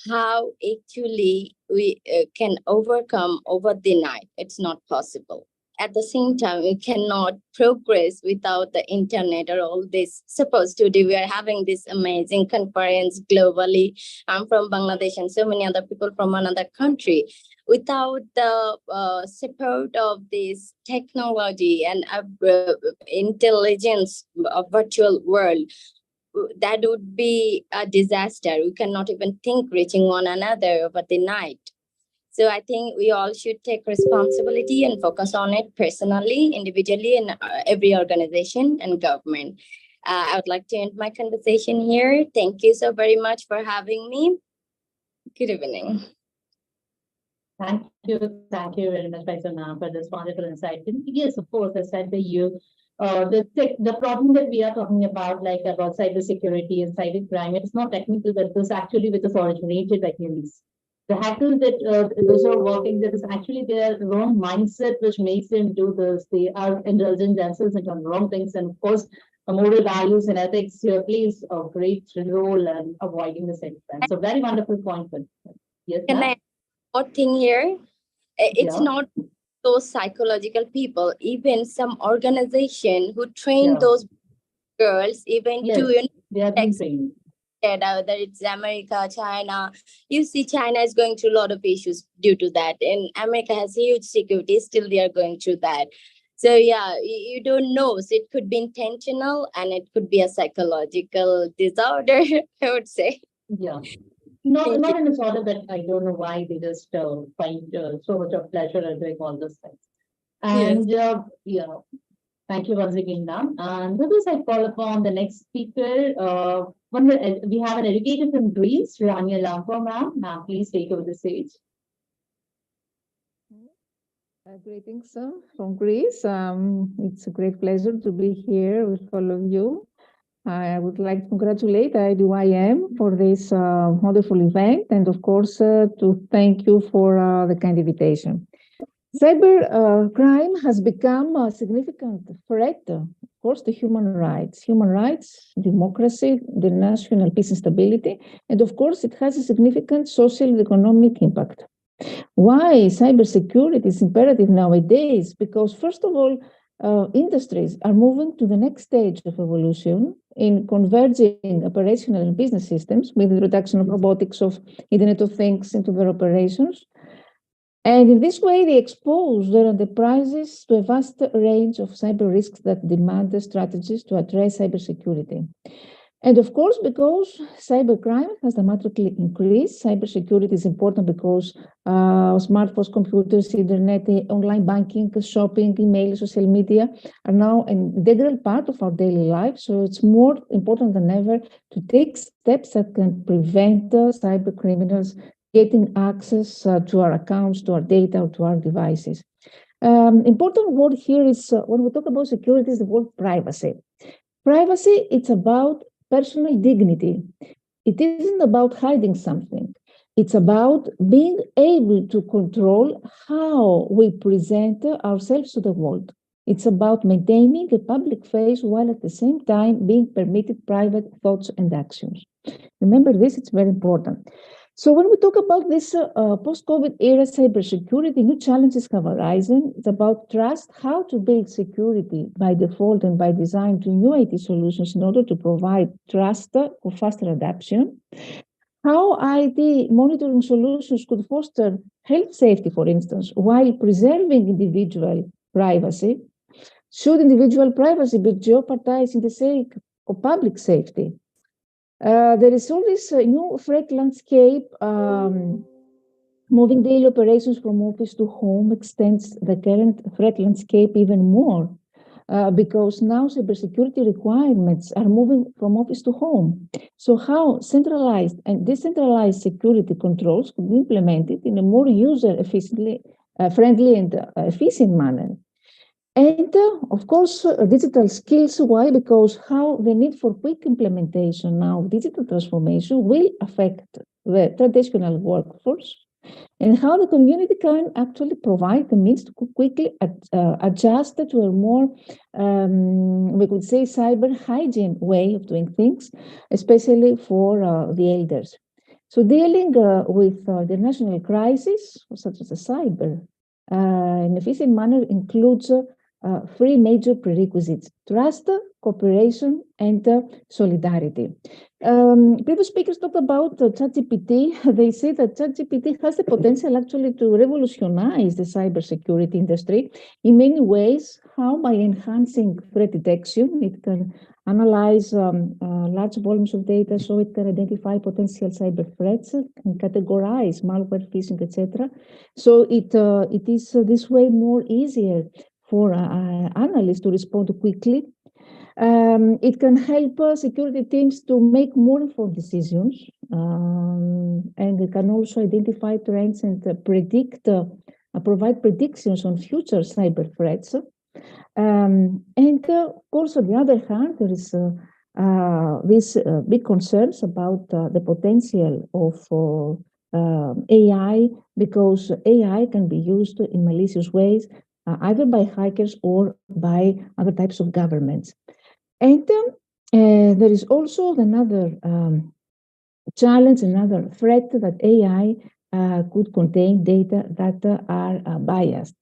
how actually we can overcome over the night. It's not possible. At the same time, we cannot progress without the internet or all this. Suppose today we are having this amazing conference globally. I'm from Bangladesh and so many other people from another country. Without the support of this technology and intelligence of virtual world, that would be a disaster. We cannot even think reaching one another over the night. So I think we all should take responsibility and focus on it personally, individually, in every organization and government. I would like to end my conversation here. Thank you so very much for having me. Good evening. Thank you very much, Paisana, for this wonderful insight. Yes, of course, I said to you, the problem that we are talking about, like about cybersecurity and cybercrime, it is not technical, but it was actually which is originated by humans. The hackers that those who are working, that is actually their wrong mindset which makes them do this. They are indulging themselves into wrong things, and of course, moral values and ethics here plays a great role in avoiding the same crime. So, very wonderful point. Yes, Can I add one thing here? It's Yeah. not those psychological people, even some organization who train Yeah. those girls, even Yes, to they are being trained. whether it's America, China. You see, China is going through a lot of issues due to that, and America has huge security. Still, they are going through that. So yeah, you don't know. So it could be intentional, and it could be a psychological disorder. I would say. Yeah. Not in a sort of that I don't know why they just find so much of pleasure in doing all those things. And yeah, thank you once again, ma'am. And with this, I call upon the next speaker. We have an educator from Greece, Rania Lampo, ma'am. Ma'am, please take over the stage. Greetings from Greece. It's a great pleasure to be here with all of you. I would like to congratulate IDYM for this wonderful event, and of course to thank you for the kind invitation. Cyber crime has become a significant threat, of course, to human rights, democracy, the national peace and stability, and of course it has a significant social and economic impact. Why cybersecurity is imperative nowadays? Because first of all, industries are moving to the next stage of evolution in converging operational and business systems with the introduction of robotics, of Internet of Things into their operations. And in this way, they expose their enterprises to a vast range of cyber risks that demand the strategies to address cybersecurity. And of course, because cybercrime has dramatically increased, cybersecurity is important because smartphones, computers, internet, online banking, shopping, email, social media are now an integral part of our daily life. So it's more important than ever to take steps that can prevent cyber criminals getting access to our accounts, to our data, or to our devices. Important word here is when we talk about security is the word privacy. Privacy, it's about personal dignity. It isn't about hiding something. It's about being able to control how we present ourselves to the world. It's about maintaining a public face while at the same time being permitted private thoughts and actions. Remember this, it's very important. So when we talk about this post-COVID era cybersecurity, new challenges have arisen. It's about trust, how to build security by default and by design to new IT solutions in order to provide trust for faster adoption. How IT monitoring solutions could foster health safety, for instance, while preserving individual privacy. Should individual privacy be jeopardized in the sake of public safety? There is always a new threat landscape. Moving daily operations from office to home extends the current threat landscape even more. because now cybersecurity requirements are moving from office to home. So how centralized and decentralized security controls could be implemented in a more user-efficiently friendly and efficient manner? And of course, digital skills. Why? Because how the need for quick implementation now of digital transformation will affect the traditional workforce, and how the community can actually provide the means to quickly adjust to a more, we could say, cyber hygiene way of doing things, especially for the elders. So dealing with the national crisis, such as a cyber, in efficient manner includes three major prerequisites: trust, cooperation, and solidarity. Previous speakers talked about ChatGPT. They say that ChatGPT has the potential actually to revolutionize the cybersecurity industry in many ways. How? By enhancing threat detection. It can analyze large volumes of data, so it can identify potential cyber threats and categorize malware, phishing, etc. So it is this way more easier for analysts to respond quickly. It can help security teams to make more informed decisions, and it can also identify trends and provide predictions on future cyber threats. And of course, on the other hand, there is these big concerns about the potential of AI, because AI can be used in malicious ways, either by hackers or by other types of governments. And there is also another challenge, another threat, that AI could contain data that are biased.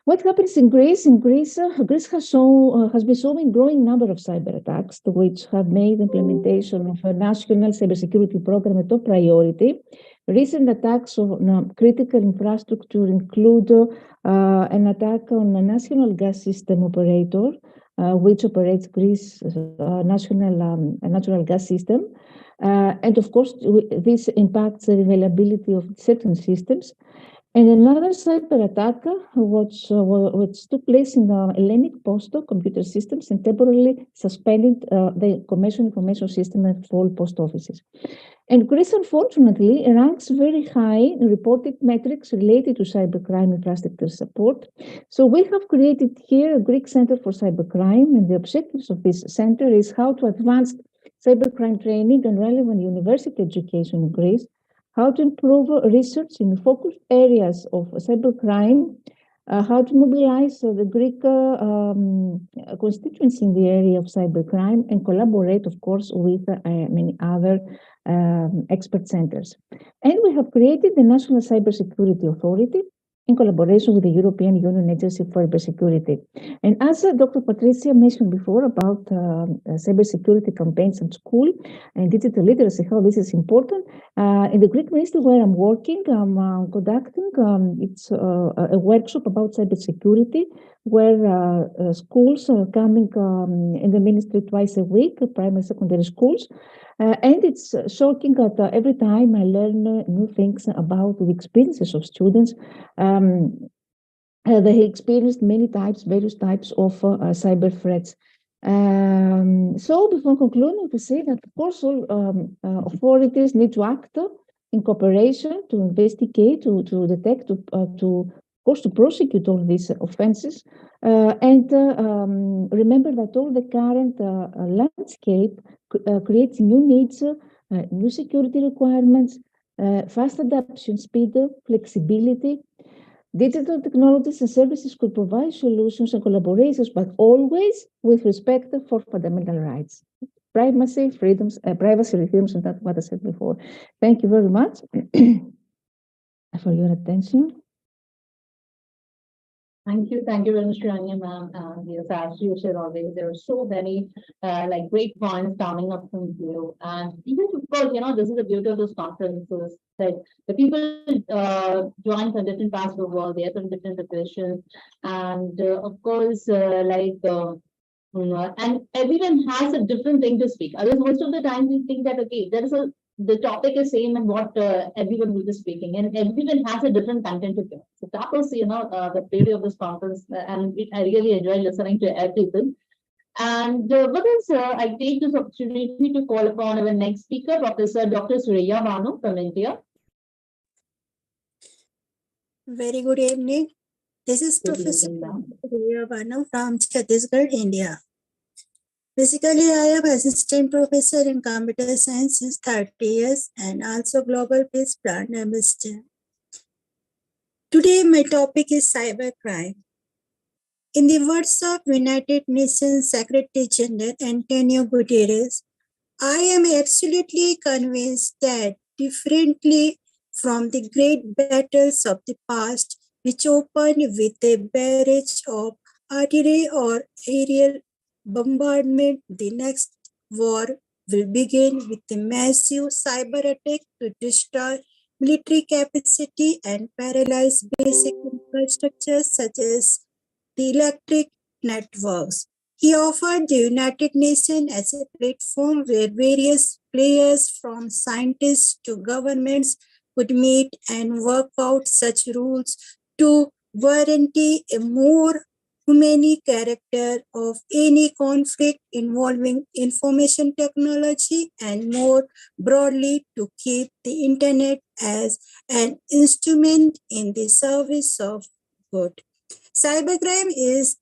What happens in Greece? In Greece, Greece has been showing growing number of cyber attacks, which have made implementation of a national cybersecurity program a top priority. Recent attacks on critical infrastructure include an attack on a national gas system operator, which operates Greece's national natural gas system. And of course, this impacts the availability of certain systems. And another cyber attack, which took place in the Hellenic Post computer systems and temporarily suspended the commercial information system at all post offices. And Greece, unfortunately, ranks very high in reported metrics related to cybercrime infrastructure support. So we have created here a Greek Center for Cybercrime, and the objectives of this center is how to advance cybercrime training and relevant university education in Greece, how to improve research in focused areas of cybercrime, how to mobilize the Greek constituency in the area of cybercrime, and collaborate, of course, with many other expert centers. And we have created the National Cybersecurity Authority in collaboration with the European Union Agency for Cybersecurity. And as Dr. Patricia mentioned before about cybersecurity campaigns at school and digital literacy, how this is important, in the Greek ministry where I'm working, I'm conducting it's a workshop about cybersecurity, where schools are coming in the ministry twice a week, primary, secondary schools. And it's shocking that every time I learn new things about the experiences of students. They experienced various types of cyber threats. So before concluding, to say that, of course, all authorities need to act in cooperation to investigate, to detect, of course, to prosecute all these offenses. And remember that all the current landscape creates new needs, new security requirements, fast adaptation speed, flexibility. Digital technologies and services could provide solutions and collaborations, but always with respect for fundamental rights, privacy, freedoms, and that's what I said before. Thank you very much for your attention. Thank you very much, Rania, ma'am. Yes, as you said always, there are so many like great points coming up from you. And even, of course, this is the beauty of those conferences, that the people join from different parts of the world, they are from different professions, and of course, and everyone has a different thing to speak. Otherwise, most of the time we think that, okay, there is a the topic is same and what everyone will be speaking, and everyone has a different content to give. So that was, the beauty of this conference, and I really enjoyed listening to everything. And with this, I take this opportunity to call upon our next speaker, Professor Dr. Surya Banu from India. Very good evening. This is Good Professor evening, ma'am. Surya Banu from Chhattisgarh, India. Basically, I am assistant professor in computer science since 30 years and also Global Peace Brand Ambassador. Today, my topic is cybercrime. In the words of United Nations Secretary General Antonio Guterres, I am absolutely convinced that differently from the great battles of the past, which opened with a barrage of artillery or aerial bombardment, the next war will begin with a massive cyber attack to destroy military capacity and paralyze basic infrastructure such as the electric networks. He offered the United Nations as a platform where various players from scientists to governments could meet and work out such rules to guarantee a more humane character of any conflict involving information technology and more broadly to keep the internet as an instrument in the service of good. Cybercrime is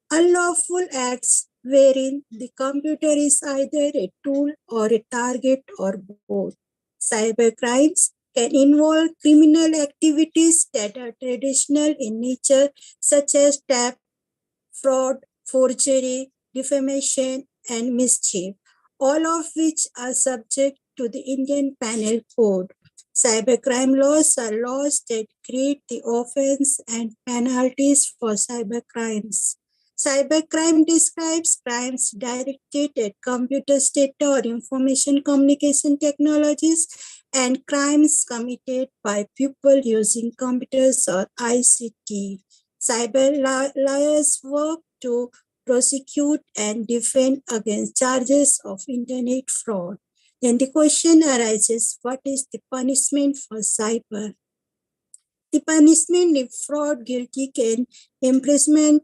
unlawful acts wherein the computer is either a tool or a target or both. Cybercrimes can involve criminal activities that are traditional in nature, such as theft, fraud, forgery, defamation, and mischief, all of which are subject to the Indian Penal Code. Cybercrime laws are laws that create the offense and penalties for cybercrimes. Cybercrime describes crimes directed at computer data or information communication technologies and crimes committed by people using computers or ICT. Cyber lawyers work to prosecute and defend against charges of internet fraud. Then the question arises, what is the punishment for cyber? The punishment if fraud guilty can imprisonment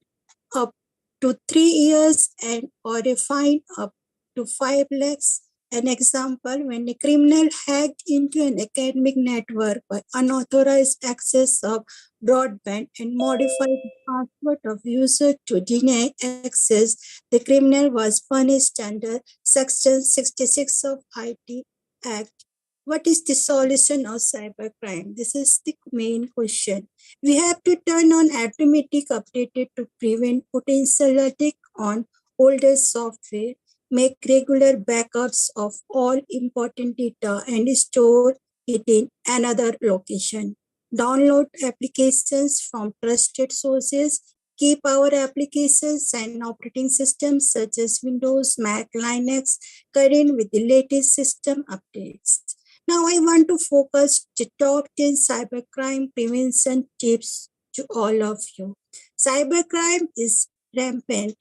up to 3 years and or a fine up to 5 lakhs. An example, when a criminal hacked into an academic network by unauthorized access of broadband and modified the password of user to deny access, the criminal was punished under Section 66 of IT Act. What is the solution of cybercrime? This is the main question. We have to turn on automatic updated to prevent potential attack on older software, make regular backups of all important data and store it in another location. Download applications from trusted sources. Keep our applications and operating systems such as Windows, Mac, Linux current with the latest system updates. Now I want to focus the top 10 cybercrime prevention tips to all of you. Cybercrime is rampant.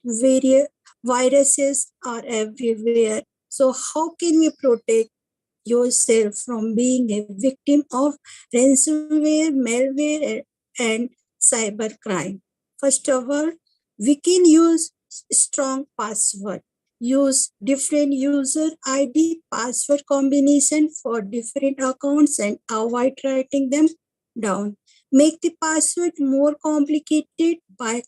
Viruses are everywhere. So how can we protect yourself from being a victim of ransomware, malware, and cybercrime? First of all, we can use strong password. Use different user ID password combination for different accounts and avoid writing them down. Make the password more complicated by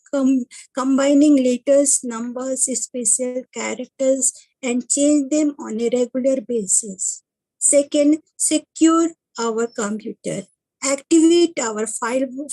combining letters, numbers, special characters, and change them on a regular basis. Second, secure our computer. Activate our firewall.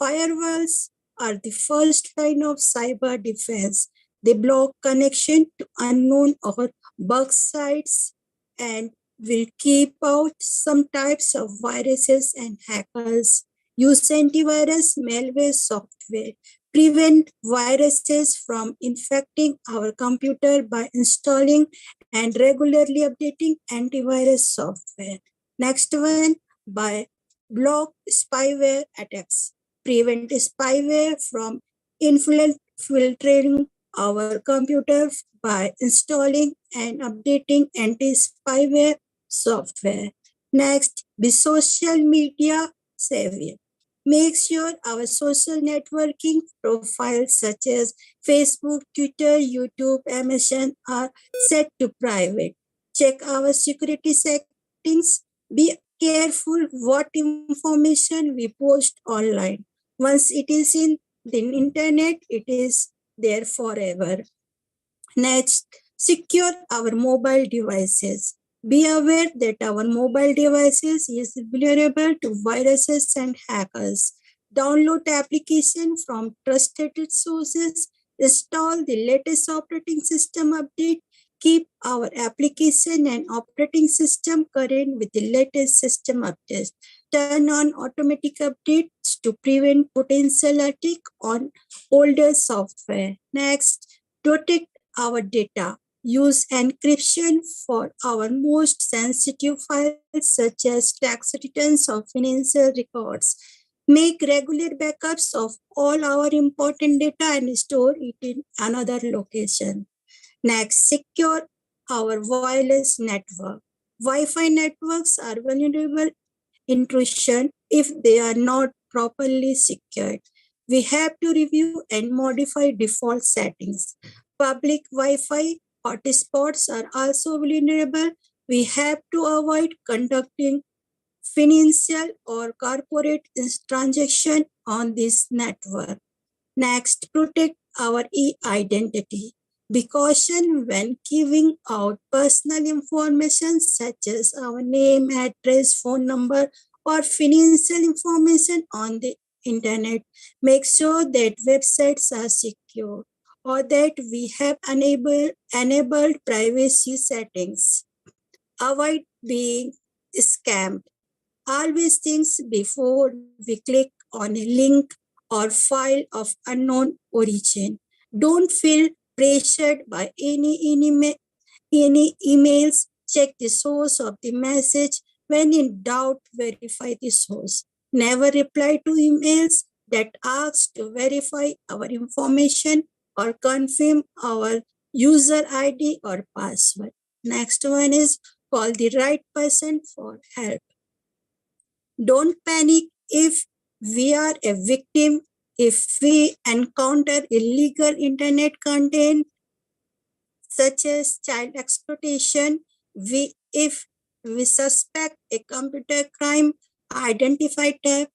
Firewalls are the first line of cyber defense. They block connection to unknown or bug sites and will keep out some types of viruses and hackers. Use antivirus malware software. Prevent viruses from infecting our computer by installing and regularly updating antivirus software. Next one, by block spyware attacks. Prevent spyware from infiltrating our computer by installing and updating anti-spyware software. Next, be social media savvy. Make sure our social networking profiles such as Facebook, Twitter, YouTube, Amazon are set to private. Check our security settings. Be careful what information we post online. Once it is in the internet, it is there forever. Next, secure our mobile devices. Be aware that our mobile devices is vulnerable to viruses and hackers. Download application from trusted sources. Install the latest operating system update. Keep our application and operating system current with the latest system updates. Turn on automatic updates to prevent potential attack on older software. Next, protect our data. Use encryption for our most sensitive files such as tax returns or financial records. Make regular backups of all our important data and store it in another location. Next, secure our wireless network. Wi-Fi networks are vulnerable intrusion if they are not properly secured. We have to review and modify default settings. Public Wi-Fi hotspots are also vulnerable. We have to avoid conducting financial or corporate transaction on this network. Next, protect our e-identity. Be cautious when giving out personal information such as our name, address, phone number, or financial information on the internet. Make sure that websites are secure or that we have enabled privacy settings. Avoid being scammed. Always think before we click on a link or file of unknown origin. Don't feel pressured by any emails. Check the source of the message. When in doubt, verify the source. Never reply to emails that ask to verify our information or confirm our user ID or password. Next one is call the right person for help. Don't panic if we are a victim. If we encounter illegal internet content such as child exploitation, if we suspect a computer crime, identify theft,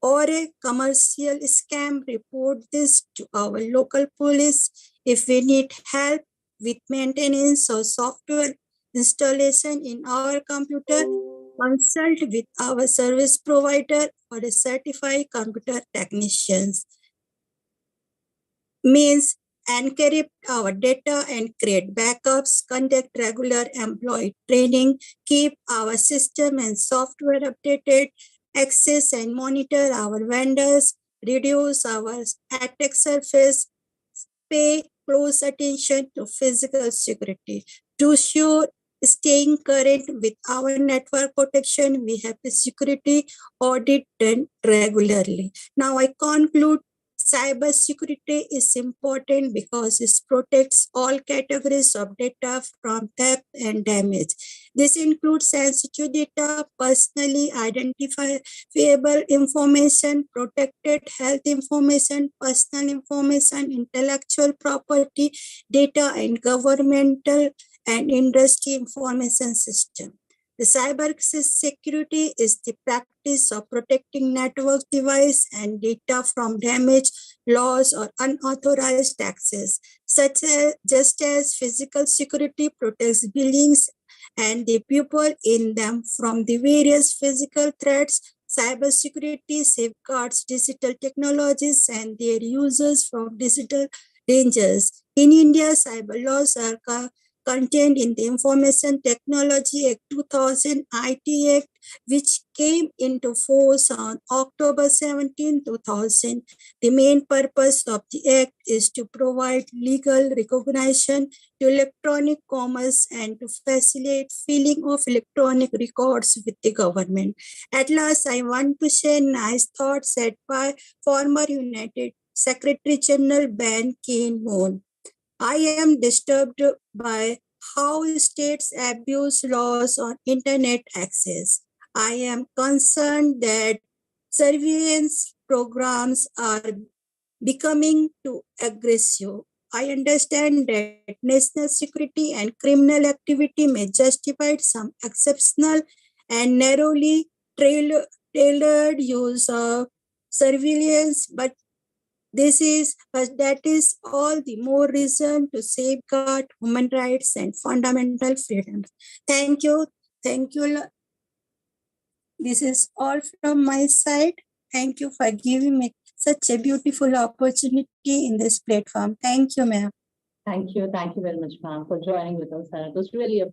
or a commercial scam, report this to our local police. If we need help with maintenance or software installation in our computer, consult with our service provider or a certified computer technicians. Means encrypt our data and create backups, conduct regular employee training, keep our system and software updated, access and monitor our vendors, reduce our attack surface, pay close attention to physical security. To sure staying current with our network protection, we have the security audit done regularly. Now I conclude. Cybersecurity is important because it protects all categories of data from theft and damage. This includes sensitive data, personally identifiable information, protected health information, personal information, intellectual property data, and governmental and industry information system. The cybersecurity is the practice of protecting network device and data from damage, loss, or unauthorized access, just as physical security protects buildings and the people in them from the various physical threats. Cybersecurity safeguards digital technologies and their users from digital dangers. In India, cyber laws are contained in the Information Technology Act 2000 IT Act, which came into force on October 17, 2000. The main purpose of the Act is to provide legal recognition to electronic commerce and to facilitate filling of electronic records with the government. At last, I want to share nice thoughts said by former United Secretary General Ban Ki-moon. I am disturbed by how states abuse laws on internet access. I am concerned that surveillance programs are becoming too aggressive. I understand that national security and criminal activity may justify some exceptional and narrowly tailored use of surveillance, but that is all the more reason to safeguard human rights and fundamental freedoms. Thank you. Thank you. This is all from my side. Thank you for giving me such a beautiful opportunity in this platform. Thank you, ma'am. Thank you. Thank you very much, ma'am, for joining with us. It was really a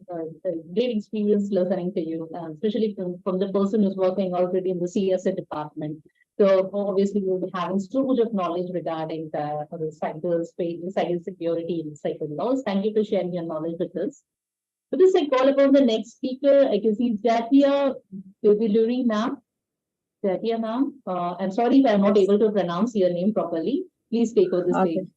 great experience listening to you, especially from the person who's working already in the CSA department. So obviously you'll be having so much of knowledge regarding the cyber space, cyber security and cyber laws. Thank you for sharing your knowledge with us. So this I call upon the next speaker. I can see Zatia Bibiluri, ma'am. Zatia, ma'am. I'm sorry if I'm not able to pronounce your name properly. Please take over the stage.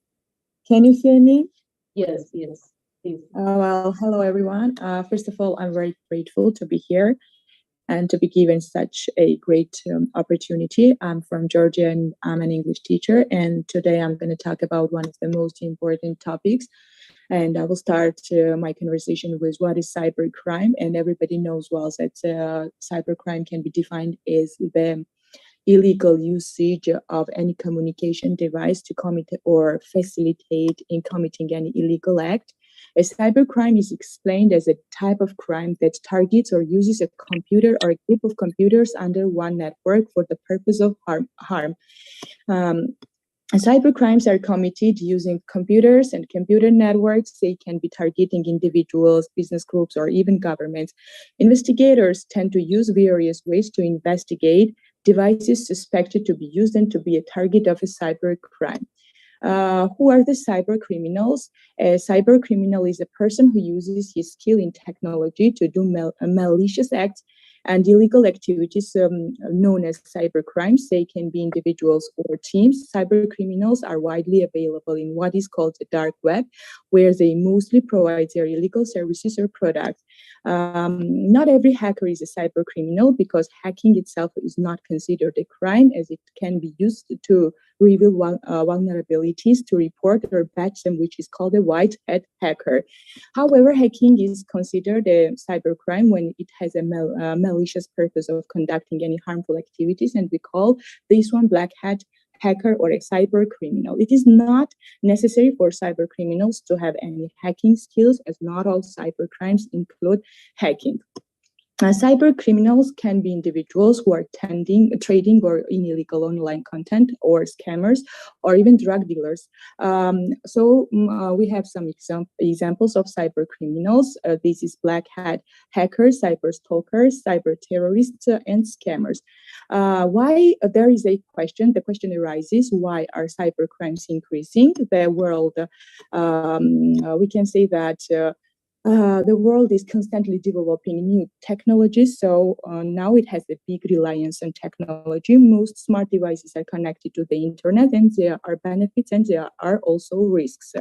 Can you hear me? Yes, yes. Please. Well, hello everyone. First of all, I'm very grateful to be here and to be given such a great opportunity. I'm from Georgia and I'm an English teacher. And today I'm going to talk about one of the most important topics. And I will start my conversation with what is cybercrime. And everybody knows well that cybercrime can be defined as the illegal usage of any communication device to commit or facilitate in committing any illegal act. A cybercrime is explained as a type of crime that targets or uses a computer or a group of computers under one network for the purpose of harm. Cybercrimes are committed using computers and computer networks. They can be targeting individuals, business groups, or even governments. Investigators tend to use various ways to investigate devices suspected to be used and to be a target of a cybercrime. Who are the cyber criminals? A cyber criminal is a person who uses his skill in technology to do malicious acts and illegal activities known as cyber crimes. They can be individuals or teams. Cyber criminals are widely available in what is called the dark web, where they mostly provide their illegal services or products. Not every hacker is a cyber criminal because hacking itself is not considered a crime, as it can be used to reveal vulnerabilities, to report or patch them, which is called a white hat hacker. However, hacking is considered a cybercrime when it has a malicious purpose of conducting any harmful activities, and we call this one black hat hacker or a cyber criminal. It is not necessary for cyber criminals to have any hacking skills, as not all cyber crimes include hacking. Cyber criminals can be individuals who are trading or in illegal online content, or scammers, or even drug dealers. We have some examples of cyber criminals. This is black hat hackers, cyber stalkers, cyber terrorists, and scammers. Why there is a question? The question arises: why are cyber crimes increasing? The world, we can say that. The world is constantly developing new technologies, so now it has a big reliance on technology. Most smart devices are connected to the internet, and there are benefits and there are also risks.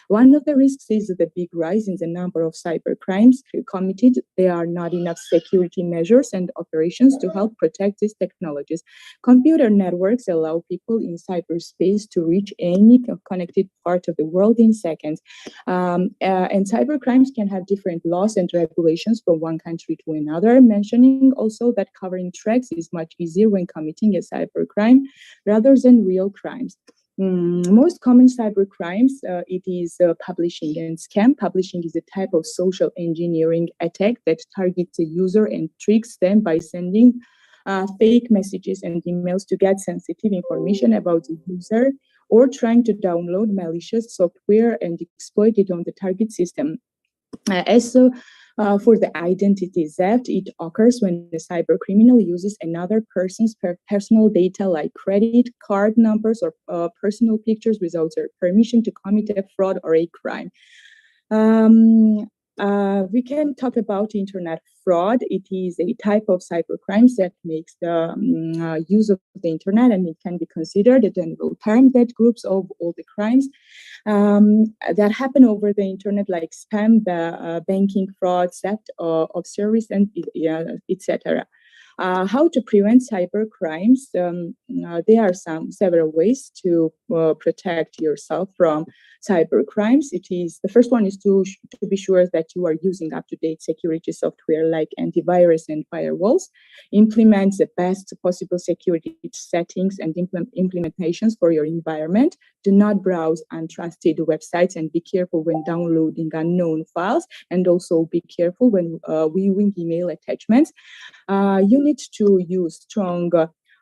One of the risks is the big rise in the number of cyber crimes committed. There are not enough security measures and operations to help protect these technologies. Computer networks allow people in cyberspace to reach any connected part of the world in seconds. And cyber crimes can have different laws and regulations from one country to another, mentioning also that covering tracks is much easier when committing a cyber crime rather than real crimes. Most common cyber crimes, it is publishing and scam. Publishing is a type of social engineering attack that targets a user and tricks them by sending fake messages and emails to get sensitive information about the user, or trying to download malicious software and exploit it on the target system. For the identity theft, it occurs when the cyber criminal uses another person's personal data like credit card numbers or personal pictures without their permission to commit a fraud or a crime. We can talk about internet fraud. It is a type of cybercrimes that makes the use of the internet, and it can be considered a general term that groups of all the crimes that happen over the internet, like spam, banking fraud, theft of service, and etc. How to prevent cyber crimes? There are several ways to protect yourself from cyber crimes. The first one is to be sure that you are using up-to-date security software like antivirus and firewalls. Implement the best possible security settings and implementations for your environment. Do not browse untrusted websites, and be careful when downloading unknown files, and also be careful when viewing email attachments. You need to use strong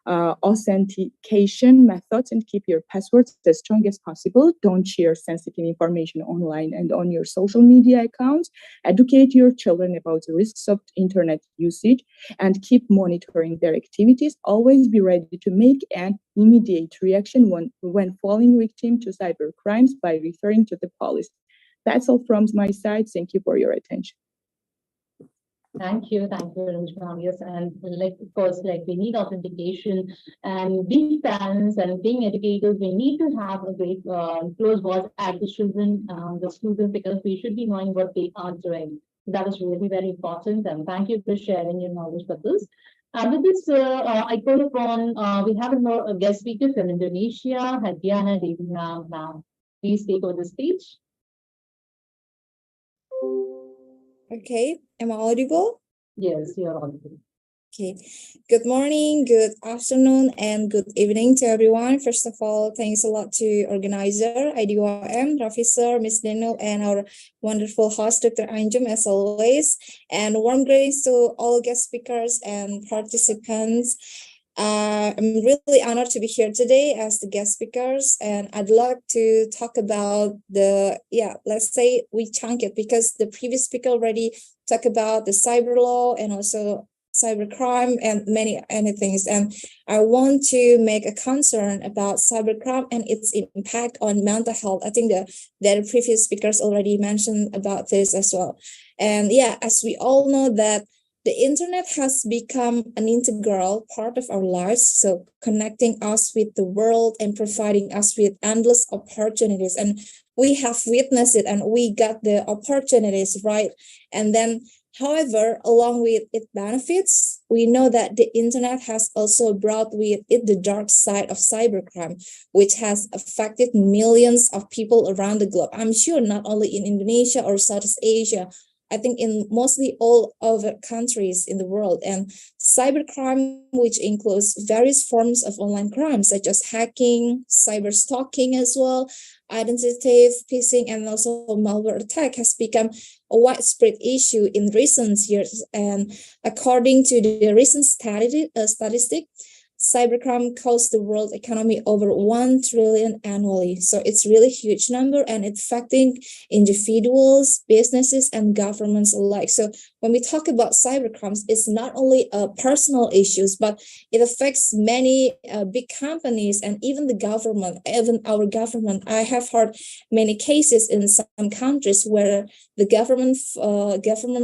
authentication methods and keep your passwords as strong as possible. Don't share sensitive information online and on your social media accounts. Educate your children about the risks of internet usage and keep monitoring their activities. Always be ready to make an immediate reaction when falling victim to cyber crimes by referring to the police. That's all from my side. Thank you for your attention. Thank you, Ranjana. Yes, and of course, we need authentication, and being parents and being educators, we need to have a great close watch at the children, the students, because we should be knowing what they are doing. That is really very important, and thank you for sharing your knowledge with us. With this, I call upon, we have a guest speaker from Indonesia, Hadiana Devina. Now, please take over the stage. Okay, am I audible? Yes, you're audible. Okay, good morning, good afternoon, and good evening to everyone. First of all, thanks a lot to organizer, IDYM, Rafi sir, Ms. Daniel, and our wonderful host, Dr. Anjum, as always. And warm greetings to all guest speakers and participants. I'm really honored to be here today as the guest speakers, and I'd like to talk about let's say we chunk it, because the previous speaker already talked about the cyber law and also cybercrime and many things. And I want to make a concern about cybercrime and its impact on mental health. I think the previous speakers already mentioned about this as well. And as we all know that the internet has become an integral part of our lives, so connecting us with the world and providing us with endless opportunities. And we have witnessed it, and we got the opportunities, right? And then, however, along with its benefits, we know that the internet has also brought with it the dark side of cybercrime, which has affected millions of people around the globe. I'm sure not only in Indonesia or Southeast Asia, I think in mostly all other countries in the world. And cybercrime, which includes various forms of online crime, such as hacking, cyber stalking as well, identity phishing, and also malware attack, has become a widespread issue in recent years. And according to the recent statistic, cybercrime costs the world economy over 1 trillion annually. So it's really huge number, and it's affecting individuals, businesses, and governments alike. So when we talk about cybercrimes, it's not only personal issues, but it affects many big companies and even the government, even our government. I have heard many cases in some countries where the government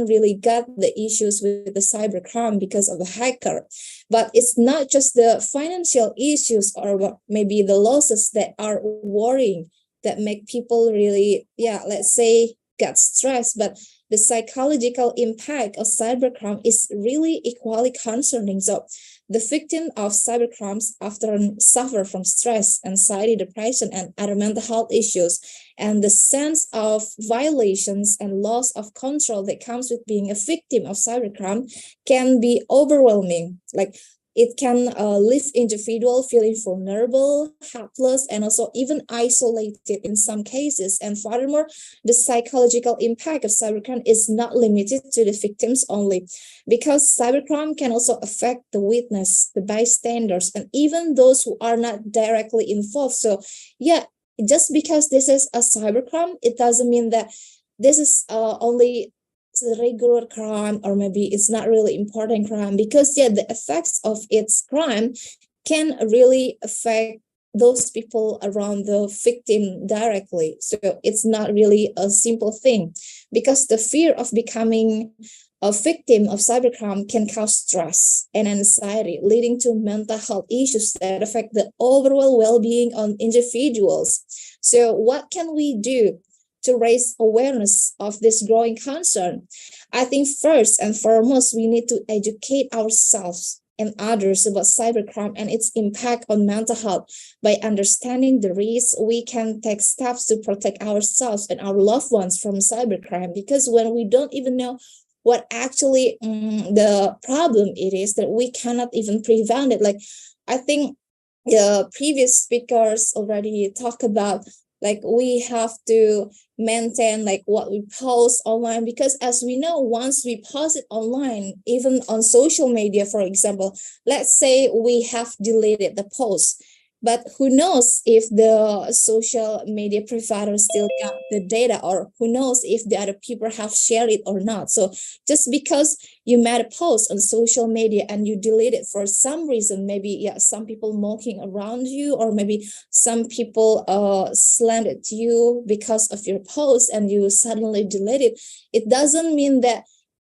really got the issues with the cybercrime because of a hacker. But it's not just the financial issues or maybe the losses that are worrying, that make people really, let's say, get stressed. But the psychological impact of cybercrime is really equally concerning. So the victim of cybercrimes often suffer from stress, anxiety, depression, and other mental health issues. And the sense of violations and loss of control that comes with being a victim of cybercrime can be overwhelming. Like, it can leave individual feeling vulnerable, helpless, and also even isolated in some cases. And furthermore, the psychological impact of cybercrime is not limited to the victims only, because cybercrime can also affect the witness, the bystanders, and even those who are not directly involved. So just because this is a cybercrime, it doesn't mean that this is only a regular crime, or maybe it's not really important crime, because the effects of its crime can really affect those people around the victim directly. So it's not really a simple thing, because the fear of becoming a victim of cybercrime can cause stress and anxiety, leading to mental health issues that affect the overall well-being of individuals. So what can we do to raise awareness of this growing concern? I think first and foremost, we need to educate ourselves and others about cybercrime and its impact on mental health. By understanding the risks, we can take steps to protect ourselves and our loved ones from cybercrime. Because when we don't even know what actually the problem it is, that we cannot even prevent it. Like, I think the previous speakers already talk about, like, we have to maintain like what we post online, because as we know, once we post it online, even on social media, for example, let's say we have deleted the post, but who knows if the social media provider still got the data, or who knows if the other people have shared it or not. So just because you made a post on social media and you delete it for some reason, maybe some people mocking around you, or maybe some people slandered you because of your post and you suddenly delete it, it doesn't mean that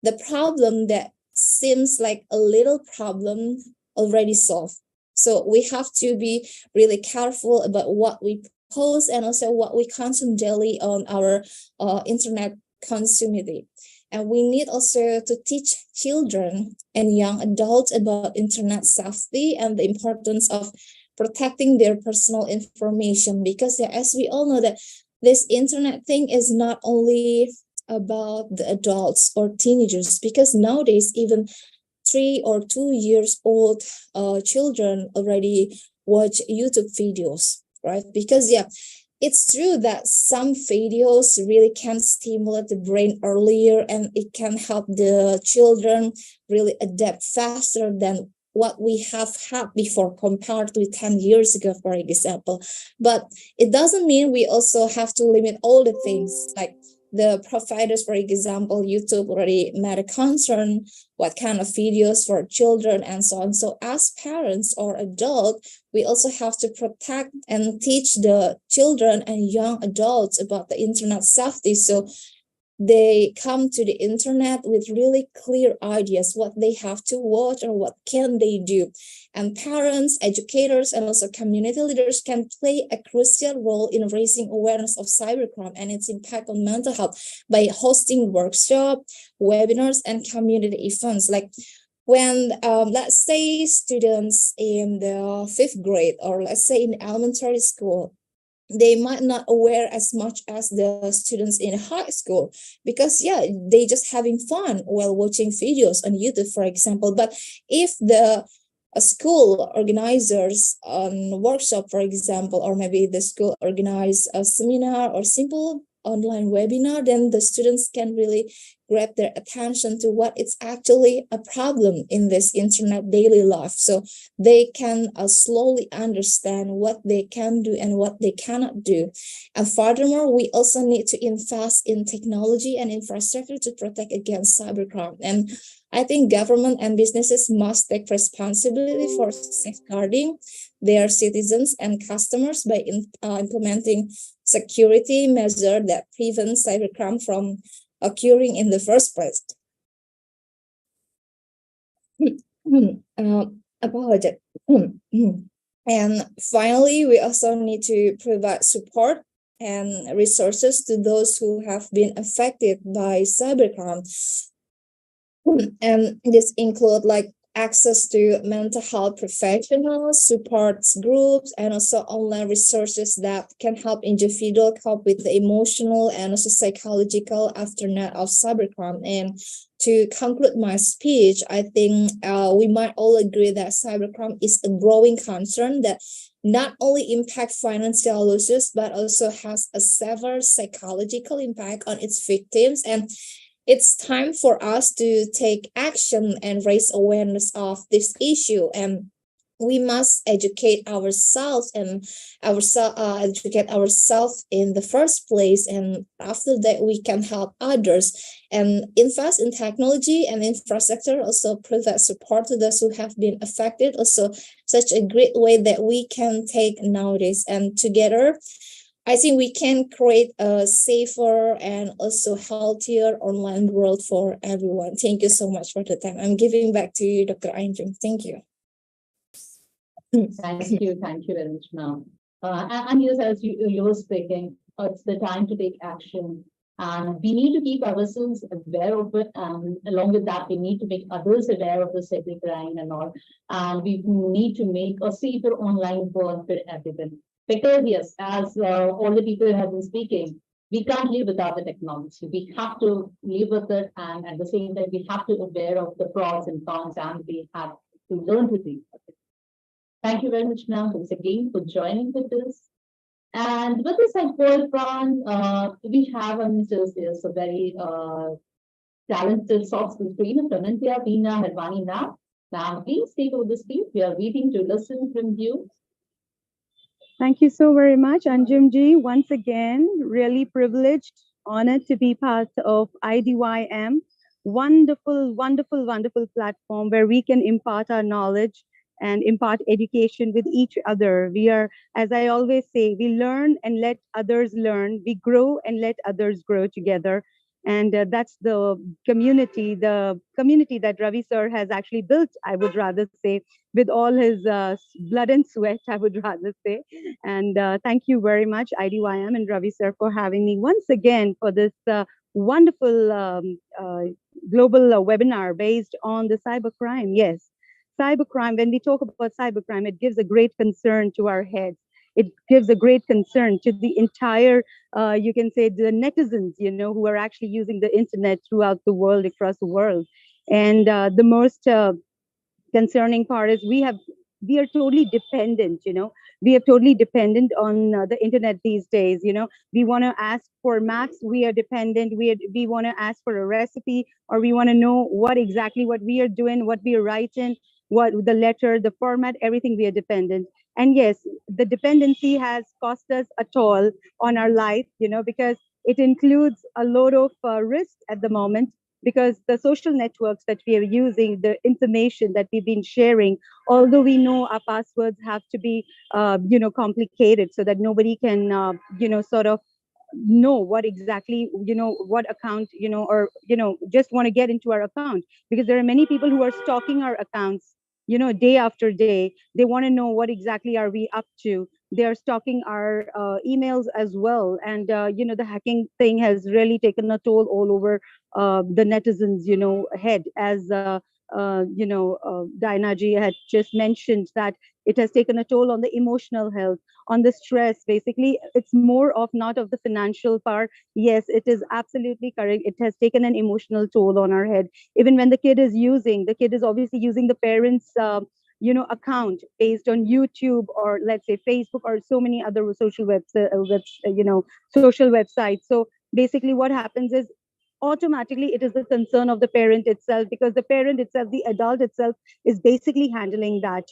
the problem that seems like a little problem already solved. So we have to be really careful about what we post and also what we consume daily on our internet community. And we need also to teach children and young adults about internet safety and the importance of protecting their personal information. Because as we all know, that this internet thing is not only about the adults or teenagers, because nowadays even 3 or 2 years old children already watch YouTube videos, right? Because it's true that some videos really can stimulate the brain earlier, and it can help the children really adapt faster than what we have had before compared to 10 years ago, for example. But it doesn't mean we also have to limit all the things. Like the providers, for example, YouTube already made a concern what kind of videos for children and so on. So as parents or adults, we also have to protect and teach the children and young adults about the internet safety, so they come to the internet with really clear ideas what they have to watch or what can they do. And parents, educators, and also community leaders can play a crucial role in raising awareness of cybercrime and its impact on mental health by hosting workshops, webinars, and community events. Like when, let's say, students in the 5th grade, or let's say in elementary school, they might not aware as much as the students in high school, because they just having fun while watching videos on YouTube, for example. But if the school organizers on workshop, for example, or maybe the school organize a seminar or simple online webinar, then the students can really grab their attention to what is actually a problem in this internet daily life, so they can slowly understand what they can do and what they cannot do. And furthermore, we also need to invest in technology and infrastructure to protect against cybercrime. And I think government and businesses must take responsibility for safeguarding their citizens and customers by implementing security measures that prevent cybercrime from occurring in the first place. Apologize. And finally, we also need to provide support and resources to those who have been affected by cybercrime. And this include like access to mental health professionals, support groups, and also online resources that can help individuals cope with the emotional and also psychological aftermath of cybercrime. And to conclude my speech, I think we might all agree that cybercrime is a growing concern that not only impact financial losses, but also has a severe psychological impact on its victims. And it's time for us to take action and raise awareness of this issue. And we must educate ourselves and educate ourselves in the first place, and after that we can help others and invest in technology and infrastructure, also provide support to those who have been affected. Also such a great way that we can take nowadays, and together I think we can create a safer and also healthier online world for everyone. Thank you so much for the time. I'm giving back to you, Dr. Idym. Thank you. Thank you very much, ma'am. And yes, as you were speaking, it's the time to take action. And we need to keep ourselves aware of it. And along with that, we need to make others aware of the cybercrime and all. And we need to make a safer online world for everyone. Because yes, as all the people have been speaking, we can't live without the technology. We have to live with it. And at the same time, we have to be aware of the pros and cons, and we have to learn to deal with it. Thank you very much, ma'am, once again for joining with us. And with this, I call upon, we have just a very talented soft skill trainer, Pranantya Veena Harvani now. Now, please take over the stage. We are waiting to listen from you. Thank you so very much, Anjumji. Once again, really privileged, honored to be part of IDYM. Wonderful, wonderful, wonderful platform where we can impart our knowledge and impart education with each other. We are, as I always say, we learn and let others learn. We grow and let others grow together. And that's the community that Ravi sir has actually built, I would rather say, with all his blood and sweat, I would rather say. And thank you very much, IDYM and Ravi sir, for having me once again for this wonderful global webinar based on the cybercrime. Yes, cybercrime, when we talk about cybercrime, it gives a great concern to our heads. It gives a great concern to the entire, you can say, the netizens, who are actually using the internet throughout the world, across the world. And the most concerning part is we are totally dependent. We are totally dependent on the internet these days. We want to ask for maps, we are dependent. We want to ask for a recipe, or we want to know what exactly what we are doing, what we are writing, what the letter, the format, everything, we are dependent. And yes, the dependency has cost us a toll on our life, because it includes a lot of risk at the moment, because the social networks that we are using, the information that we've been sharing, although we know our passwords have to be, complicated so that nobody can, sort of know what exactly, what account, or, just want to get into our account, because there are many people who are stalking our accounts, day after day. They want to know what exactly are we up to. They are stalking our emails as well. And, the hacking thing has really taken a toll all over the netizens, head, as, Diana ji had just mentioned, that it has taken a toll on the emotional health, on the stress. Basically, it's more of not of the financial part. Yes, it is absolutely correct. It has taken an emotional toll on our head. Even when the kid is obviously using the parents' account based on YouTube, or let's say Facebook, or so many other social social websites. So basically what happens is, automatically it is the concern of the parent itself, because the parent itself, the adult itself, is basically handling that.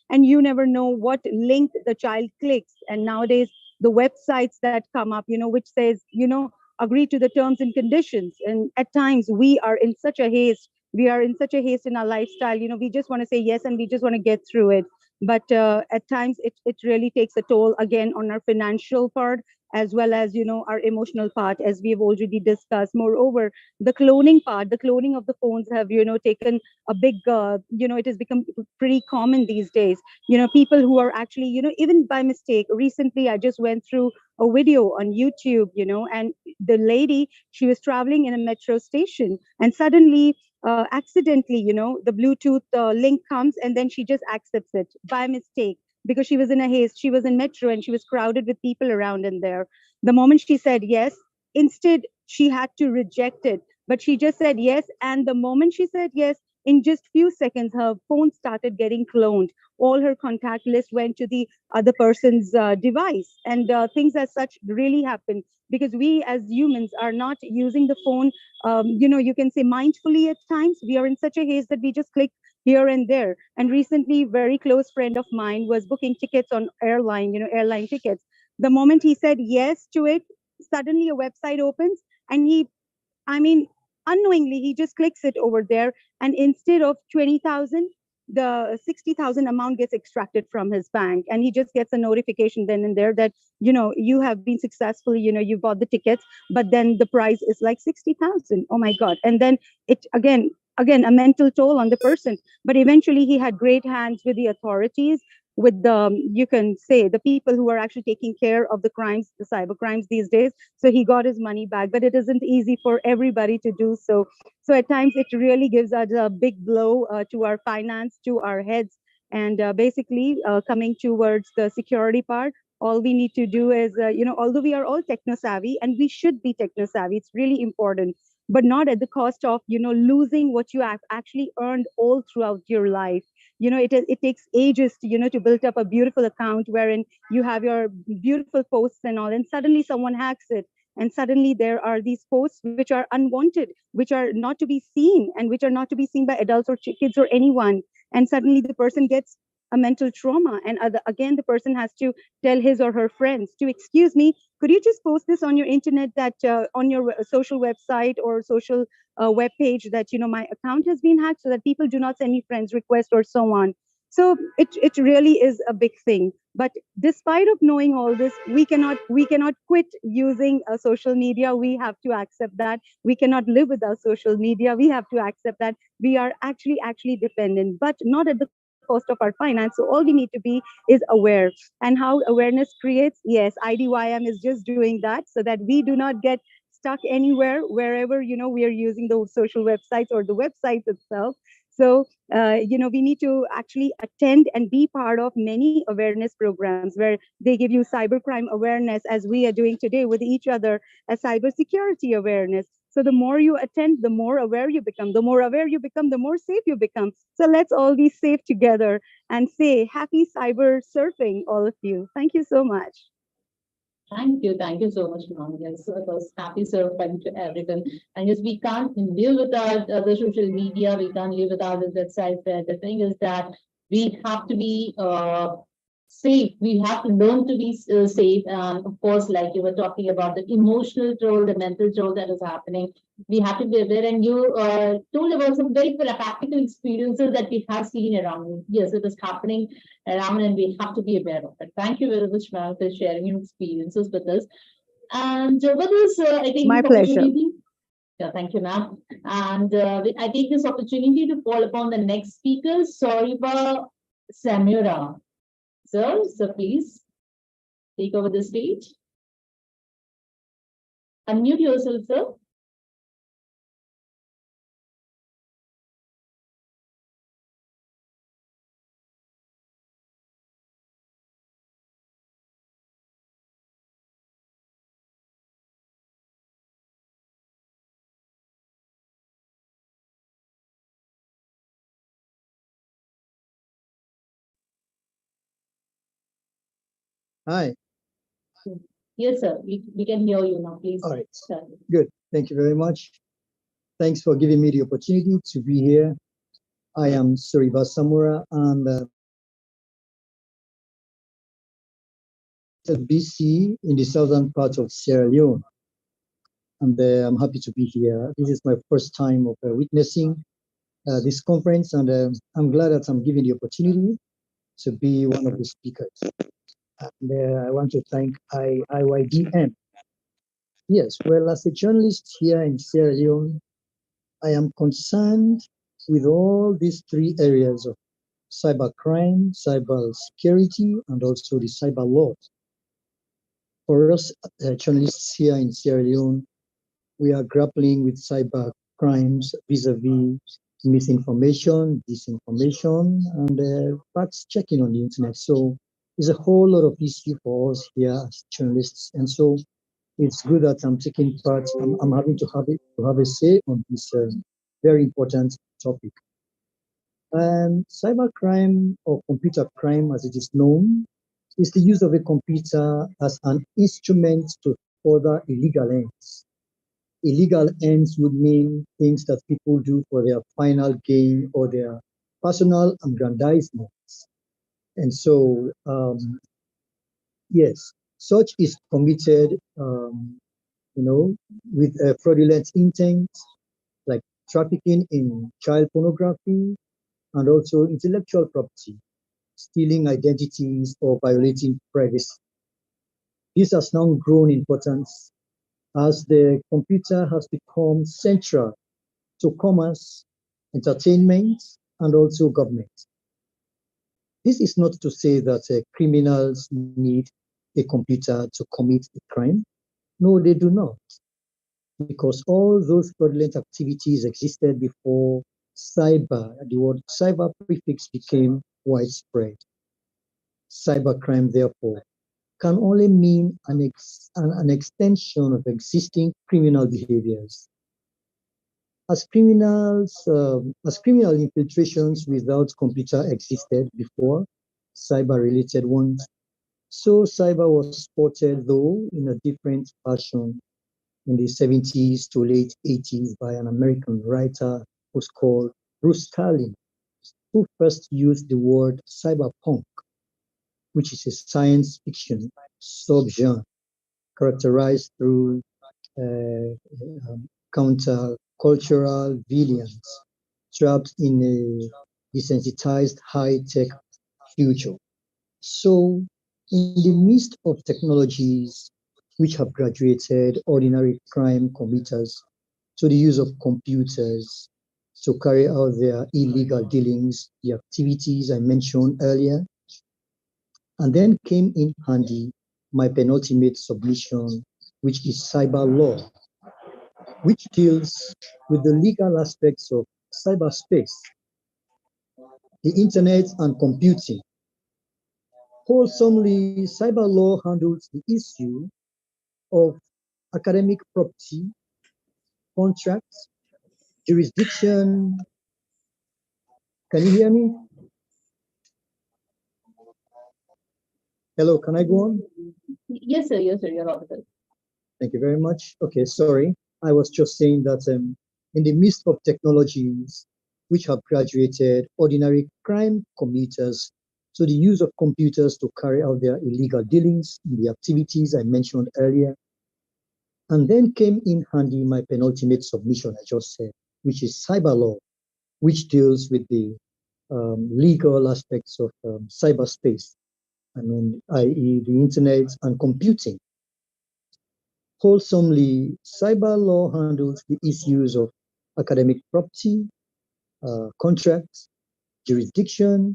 And you never know what link the child clicks. And nowadays the websites that come up, which says, agree to the terms and conditions. And at times we are in such a haste, in our lifestyle. We just want to say yes, and we just want to get through it. But at times it really takes a toll again on our financial part, as well as, our emotional part, as we have already discussed. Moreover, the cloning of the phones have, taken a big, it has become pretty common these days. People who are actually, even by mistake. Recently, I just went through a video on YouTube, and the lady, she was traveling in a metro station, and suddenly, accidentally, the Bluetooth link comes, and then she just accepts it by mistake, because she was in a haste. She was in metro and she was crowded with people around in there. The moment she said yes, instead she had to reject it, but she just said yes. And the moment she said yes, in just few seconds, her phone started getting cloned. All her contact list went to the other person's device, and things as such really happen, because we as humans are not using the phone, you can say, mindfully. At times we are in such a haste that we just click here and there. And recently, very close friend of mine was booking tickets on airline, airline tickets. The moment he said yes to it, suddenly a website opens and I mean, unknowingly, he just clicks it over there. And instead of 20,000, the 60,000 amount gets extracted from his bank. And he just gets a notification then and there that, you have been successful, you bought the tickets, but then the price is like 60,000. Oh my God. And then it again, a mental toll on the person. But eventually he had great hands with the authorities, with the, you can say, the people who are actually taking care of the crimes, the cyber crimes these days. So he got his money back, but it isn't easy for everybody to do so. So at times it really gives us a big blow to our finance, to our heads. And basically, coming towards the security part, all we need to do is, although we are all techno savvy and we should be techno savvy, it's really important, but not at the cost of, losing what you have actually earned all throughout your life. It takes ages to, to build up a beautiful account wherein you have your beautiful posts and all, and suddenly someone hacks it. And suddenly there are these posts which are unwanted, which are not to be seen, and which are not to be seen by adults or kids or anyone. And suddenly the person gets a mental trauma. And again, the person has to tell his or her friends to, excuse me, could you just post this on your internet, that on your social website or social web page, that my account has been hacked, so that people do not send me friends requests or so on. So it really is a big thing. But despite of knowing all this, we cannot quit using social media. We have to accept that we cannot live without social media. We have to accept that we are actually dependent, but not at the cost of our finance. So all we need to be is aware. And how awareness creates, yes, IDYM is just doing that, so that we do not get stuck anywhere, wherever we are using those social websites or the websites itself. So we need to actually attend and be part of many awareness programs where they give you cybercrime awareness, as we are doing today with each other, a cybersecurity awareness. So the more you attend, the more aware you become. The more aware you become, the more safe you become. So let's all be safe together and say happy cyber surfing, all of you. Thank you so much. Thank you so much, ma'am. Yes, it was happy surfing to everyone. And yes, we can't live without the social media. We can't live without the website. The thing is that we have to be safe. We have to learn to be safe. And of course, like you were talking about the emotional toll, the mental toll that is happening, we have to be aware. And you told about some very practical experiences that we have seen around. Yes, it is happening around, and we have to be aware of it. Thank you very much, ma'am, for sharing your experiences with us. And with this, I take My this pleasure. opportunity. Yeah, thank you, ma'am. And I take this opportunity to call upon the next speaker, Soriba Samura. So please take over the stage. Unmute yourself, sir. Hi. Yes, sir. We can hear you now. Please. All right. Start. Good. Thank you very much. Thanks for giving me the opportunity to be here. I am Soriba Samura, and at BC in the southern part of Sierra Leone. And I'm happy to be here. This is my first time of witnessing this conference, and I'm glad that I'm given the opportunity to be one of the speakers. And I want to thank IYDM. Yes, well, as a journalist here in Sierra Leone, I am concerned with all these three areas of cybercrime, cyber security, and also the cyber law. For us journalists here in Sierra Leone, we are grappling with cyber crimes vis-a-vis misinformation, disinformation, and facts checking on the internet. So there's a whole lot of issue for us here as journalists, and so it's good that I'm taking part. I'm having to have a say on this very important topic. Cybercrime, or computer crime as it is known, is the use of a computer as an instrument to further illegal ends. Illegal ends would mean things that people do for their final gain or their personal aggrandizement. And so, yes, such is committed, with fraudulent intent, like trafficking in child pornography and also intellectual property, stealing identities or violating privacy. This has now grown in importance as the computer has become central to commerce, entertainment, and also government. This is not to say that criminals need a computer to commit a crime. No, they do not, because all those fraudulent activities existed before cyber. The word cyber prefix became widespread. Cybercrime, therefore, can only mean an extension of existing criminal behaviors. As criminal infiltrations without computer existed before, cyber-related ones, so cyber was spotted, though in a different fashion, in the 70s to late 80s by an American writer who's called Bruce Sterling, who first used the word cyberpunk, which is a science fiction subgenre characterized through counter-cultural villains trapped in a desensitized high-tech future. So, in the midst of technologies which have graduated ordinary crime committers to the use of computers to carry out their illegal dealings, the activities I mentioned earlier, and then came in handy my penultimate submission, which is cyber law, which deals with the legal aspects of cyberspace, the internet, and computing. Wholesomely, cyber law handles the issue of academic property, contracts, jurisdiction. Can you hear me? Hello, can I go on? Yes, sir. Yes, sir. You're audible. Thank you very much. Okay, sorry. I was just saying that in the midst of technologies which have graduated ordinary crime committers to the use of computers to carry out their illegal dealings in the activities I mentioned earlier, and then came in handy my penultimate submission I just said, which is cyber law, which deals with the legal aspects of cyberspace, i.e. the internet and computing. Wholesomely, cyber law handles the issues of academic property, contracts, jurisdiction,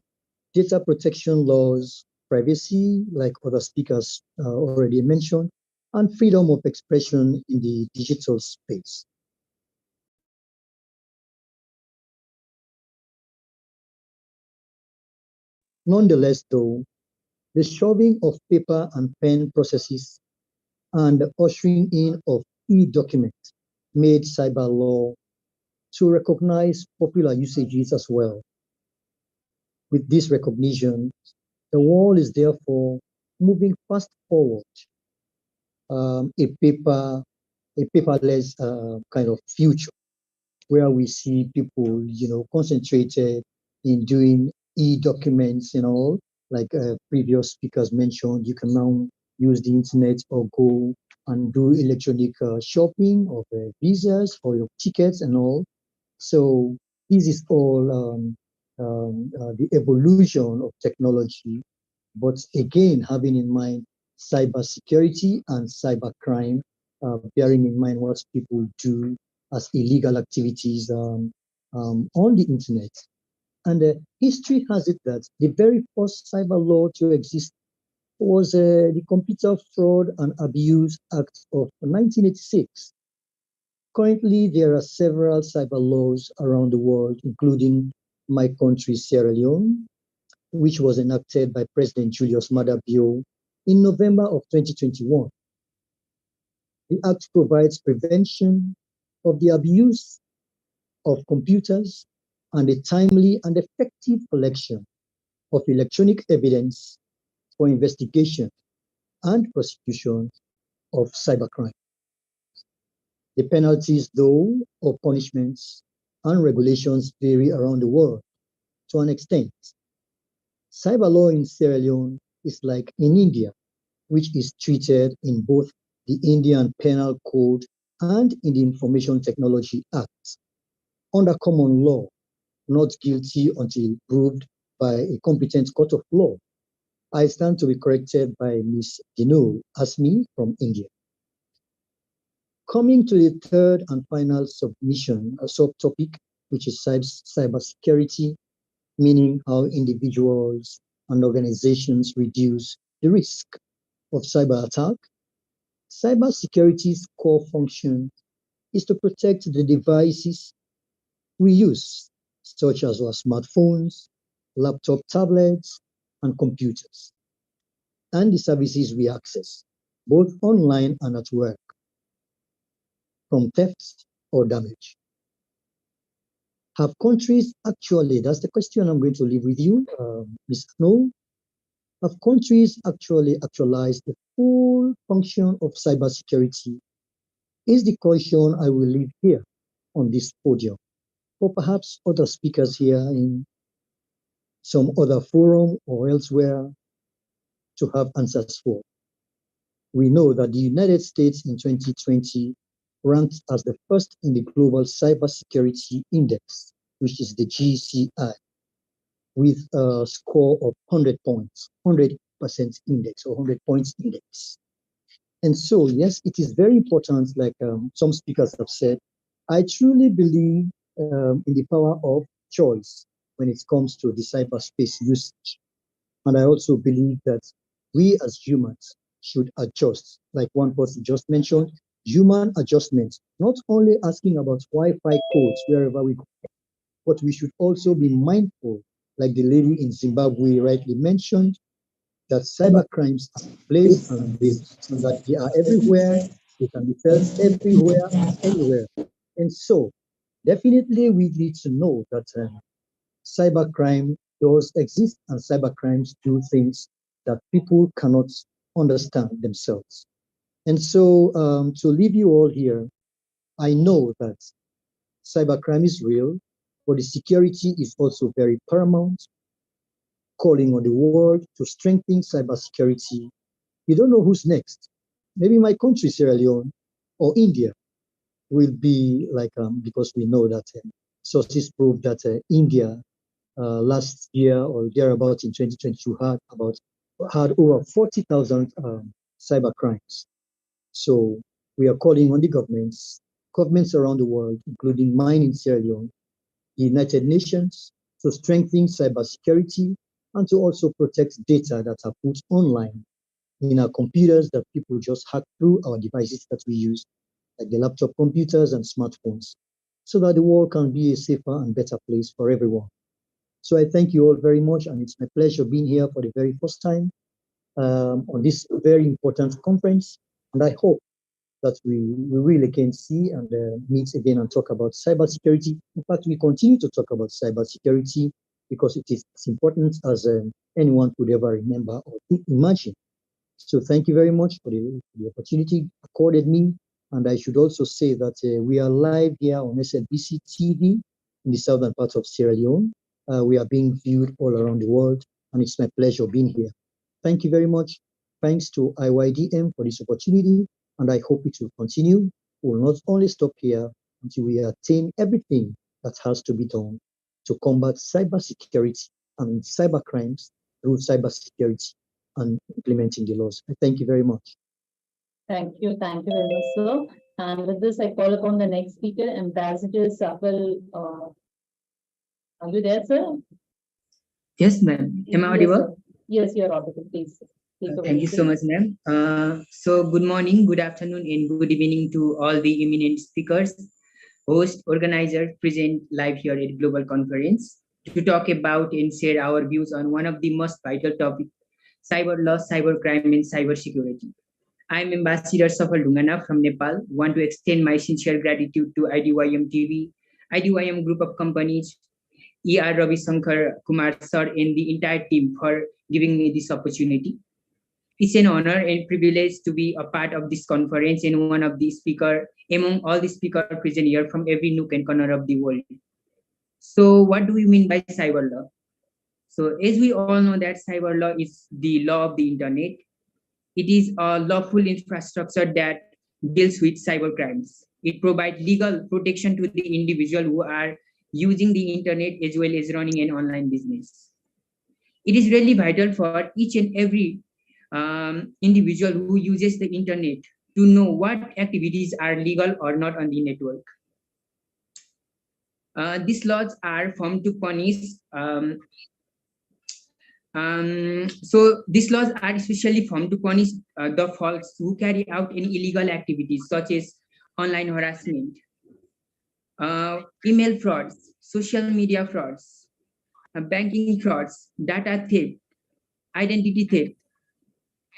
data protection laws, privacy, like other speakers already mentioned, and freedom of expression in the digital space. Nonetheless, though, the shoving of paper and pen processes and the ushering in of e-documents made cyber law to recognize popular usages as well. With this recognition, the world is therefore moving fast forward, a paperless kind of future, where we see people, concentrated in doing e-documents and all, like previous speakers mentioned. You can now use the internet or go and do electronic shopping of visas for your tickets and all. So this is all the evolution of technology, but again, having in mind cybersecurity and cybercrime, bearing in mind what people do as illegal activities on the internet. And history has it that the very first cyber law to exist was the Computer Fraud and Abuse Act of 1986. Currently, there are several cyber laws around the world, including my country, Sierra Leone, which was enacted by President Julius Maada Bio in November of 2021. The Act provides prevention of the abuse of computers and a timely and effective collection of electronic evidence for investigation and prosecution of cybercrime. The penalties, though, or punishments and regulations vary around the world. to an extent. Cyber law in Sierra Leone is like in India, which is treated in both the Indian Penal Code and in the Information Technology Act. Under common law, not guilty until proved by a competent court of law. I stand to be corrected by Ms. Dinu Asmi from India. Coming to the third and final subtopic, which is cybersecurity, meaning how individuals and organizations reduce the risk of cyber attack. Cybersecurity's core function is to protect the devices we use, such as our smartphones, laptop tablets, and computers, and the services we access, both online and at work, from theft or damage. Have countries actually, that's the question I'm going to leave with you, Ms. Snow, have countries actually actualized the full function of cybersecurity? Is the question I will leave here on this podium, or perhaps other speakers here in some other forum or elsewhere to have answers for. We know that the United States in 2020 ranked as the first in the Global Cybersecurity Index, which is the GCI, with a score of 100 points, 100% index or 100 points index. And so, yes, it is very important, like some speakers have said, I truly believe in the power of choice when it comes to the cyberspace usage. And I also believe that we as humans should adjust, like one person just mentioned, human adjustments, not only asking about Wi-Fi codes wherever we go, but we should also be mindful, like the lady in Zimbabwe rightly mentioned, that cyber crimes are placed and based, and that they are everywhere, they can be felt everywhere and anywhere. And so, definitely we need to know that cybercrime does exist, and cybercrimes do things that people cannot understand themselves. And so, to leave you all here, I know that cybercrime is real, but the security is also very paramount, calling on the world to strengthen cybersecurity. You don't know who's next. Maybe my country, Sierra Leone, or India, will be like, because we know that sources prove that India last year or thereabout in 2022 had over 40,000 cyber crimes. So we are calling on the governments around the world, including mine in Sierra Leone, the United Nations, to strengthen cybersecurity and to also protect data that are put online in our computers that people just hack through our devices that we use, like the laptop computers and smartphones, so that the world can be a safer and better place for everyone. So I thank you all very much, and it's my pleasure being here for the very first time on this very important conference. And I hope that we really can see and meet again and talk about cybersecurity. In fact, we continue to talk about cybersecurity because it is as important as anyone could ever remember or imagine. So thank you very much for the opportunity accorded me. And I should also say that we are live here on SLBC TV in the southern part of Sierra Leone. We are being viewed all around the world, and it's my pleasure being here. Thank you very much. Thanks to IYDM for this opportunity, and I hope it will continue. We will not only stop here until we attain everything that has to be done to combat cybersecurity and cybercrimes through cybersecurity and implementing the laws. I thank you very much. Thank you very much, sir. And with this, I call upon the next speaker, Ambassador Safal. Are you there, sir? Yes, ma'am. Am I audible? Yes, you're audible. Please. Thank you so much, ma'am. So good morning, good afternoon, and good evening to all the eminent speakers, hosts, organizers present live here at Global Conference to talk about and share our views on one of the most vital topics, cyber law, cybercrime, and cybersecurity. I'm Ambassador Safal Dungana from Nepal. Want to extend my sincere gratitude to IDYM TV, IDYM group of companies, ER Ravi Shankar Kumar sir, and the entire team for giving me this opportunity. It's an honor and privilege to be a part of this conference and one of the speakers among all the speakers present here from every nook and corner of the world. So what do we mean by cyber law? So as we all know that cyber law is the law of the internet. It is a lawful infrastructure that deals with cyber crimes. It provides legal protection to the individual who are using the internet as well as running an online business. It is really vital for each and every individual who uses the internet to know what activities are legal or not on the network. These laws are formed to punish. So these laws are especially formed to punish the folks who carry out any illegal activities such as online harassment, email frauds, social media frauds, banking frauds, data theft, identity theft,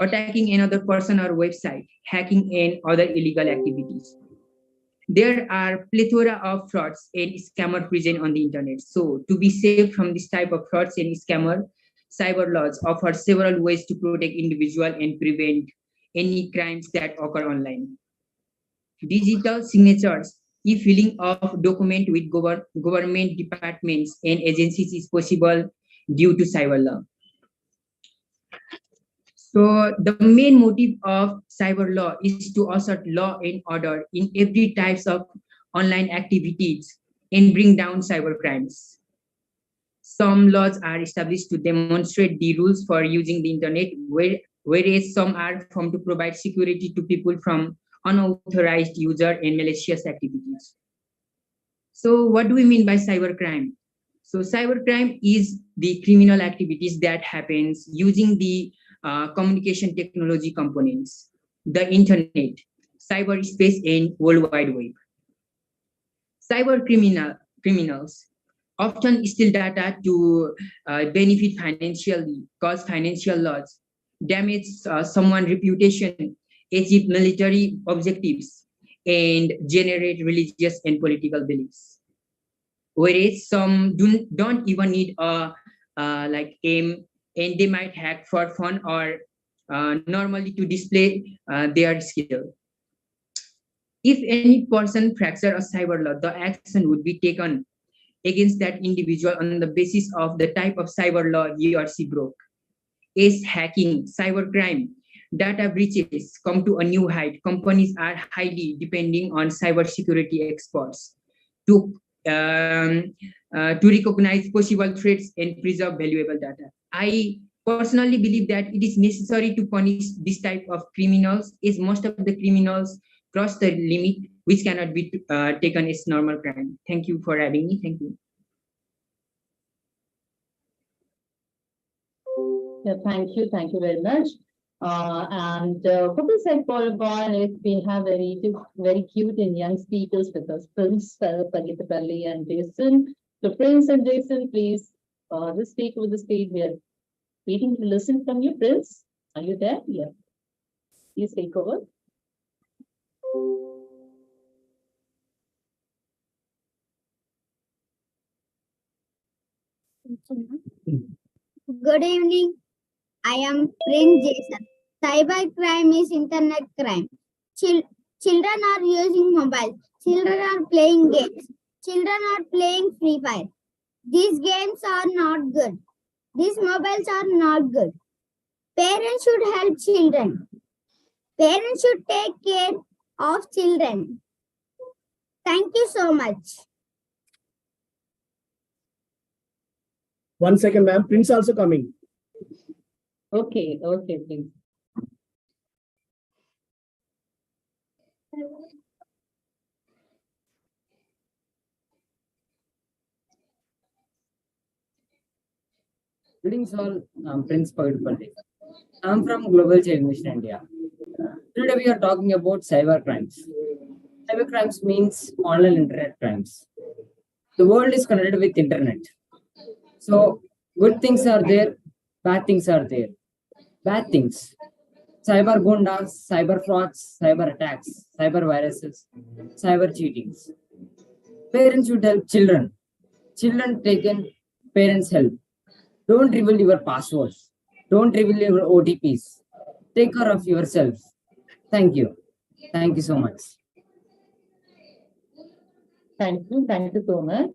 attacking another person or website, hacking, and other illegal activities. There are plethora of frauds and scammer present on the internet. So to be safe from this type of frauds and scammer, cyber laws offer several ways to protect individuals and prevent any crimes that occur online. Digital signatures, e-filing of document with government departments and agencies is possible due to cyber law. So the main motive of cyber law is to assert law and order in every types of online activities and bring down cyber crimes. Some laws are established to demonstrate the rules for using the internet, whereas some are formed to provide security to people from unauthorized user and malicious activities. So what do we mean by cybercrime? So cybercrime is the criminal activities that happens using the communication technology components, the internet, cyberspace, and World Wide Web. Cyber criminals often steal data to benefit financially, cause financial loss, damage someone's reputation, achieve military objectives, and generate religious and political beliefs. Whereas some don't even need a like aim, and they might hack for fun or normally to display their skill. If any person fracture a cyber law, the action would be taken against that individual on the basis of the type of cyber law he or she broke. Is hacking, cybercrime, data breaches come to a new height. Companies are highly depending on cybersecurity experts to recognize possible threats and preserve valuable data. I personally believe that it is necessary to punish this type of criminals, as most of the criminals cross the limit which cannot be taken as normal crime. Thank you for having me. Thank you. Yeah, thank you very much. For this if we have very cute and young speakers with us, Prince, Pagitapalli, and Jason. So Prince and Jason, please just take over the stage. We are waiting to listen from you. Prince, are you there? Yeah. Please take over. Good evening. I am Prince Jason. Cybercrime is internet crime. Children are using mobile. Children are playing games. Children are playing Free Fire. These games are not good. These mobiles are not good. Parents should help children. Parents should take care of children. Thank you so much. 1 second, ma'am. Prince also coming. Okay, please. Greetings all, I'm Prince Pagitapalli. I'm from Global Change Mission India. Today we are talking about cyber crimes. Cyber crimes means online internet crimes. The world is connected with internet. So good things are there, bad things are there. Bad things: cyber gundas, cyber frauds, cyber attacks, cyber viruses, cyber cheatings. Parents should help children. Children taken, parents help. Don't reveal your passwords. Don't reveal your OTPs. Take care of yourself. Thank you. Thank you so much. Thank you so much.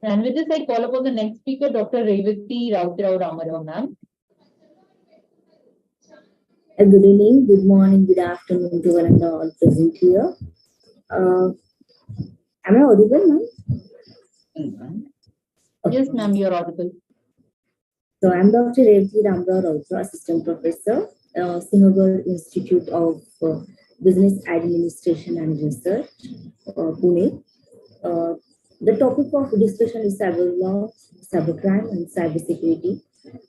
And with this, I call upon the next speaker, Dr. Revati Rautrao Ramarao, ma'am. Good evening, good morning, good afternoon to one and all present here. Am I audible, ma'am? Yes, ma'am, you're audible. So I'm Dr. Revati Ramrao Rautra, Assistant Professor, Singagar Institute of Business Administration and Research, Pune. The topic of discussion is cyber law, cybercrime, and cybersecurity.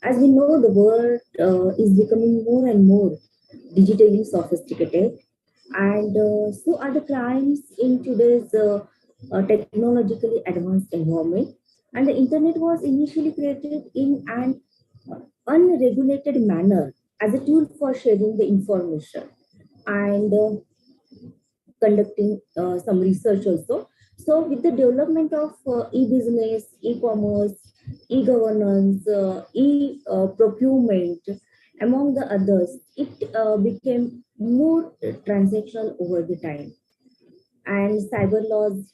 As we know, the world is becoming more and more digitally sophisticated, and so are the crimes in today's technologically advanced environment. And the internet was initially created in an unregulated manner as a tool for sharing the information and conducting some research also. So with the development of e-business, e-commerce, e-governance, e-procurement, among the others, it became more transactional over the time. And cyber laws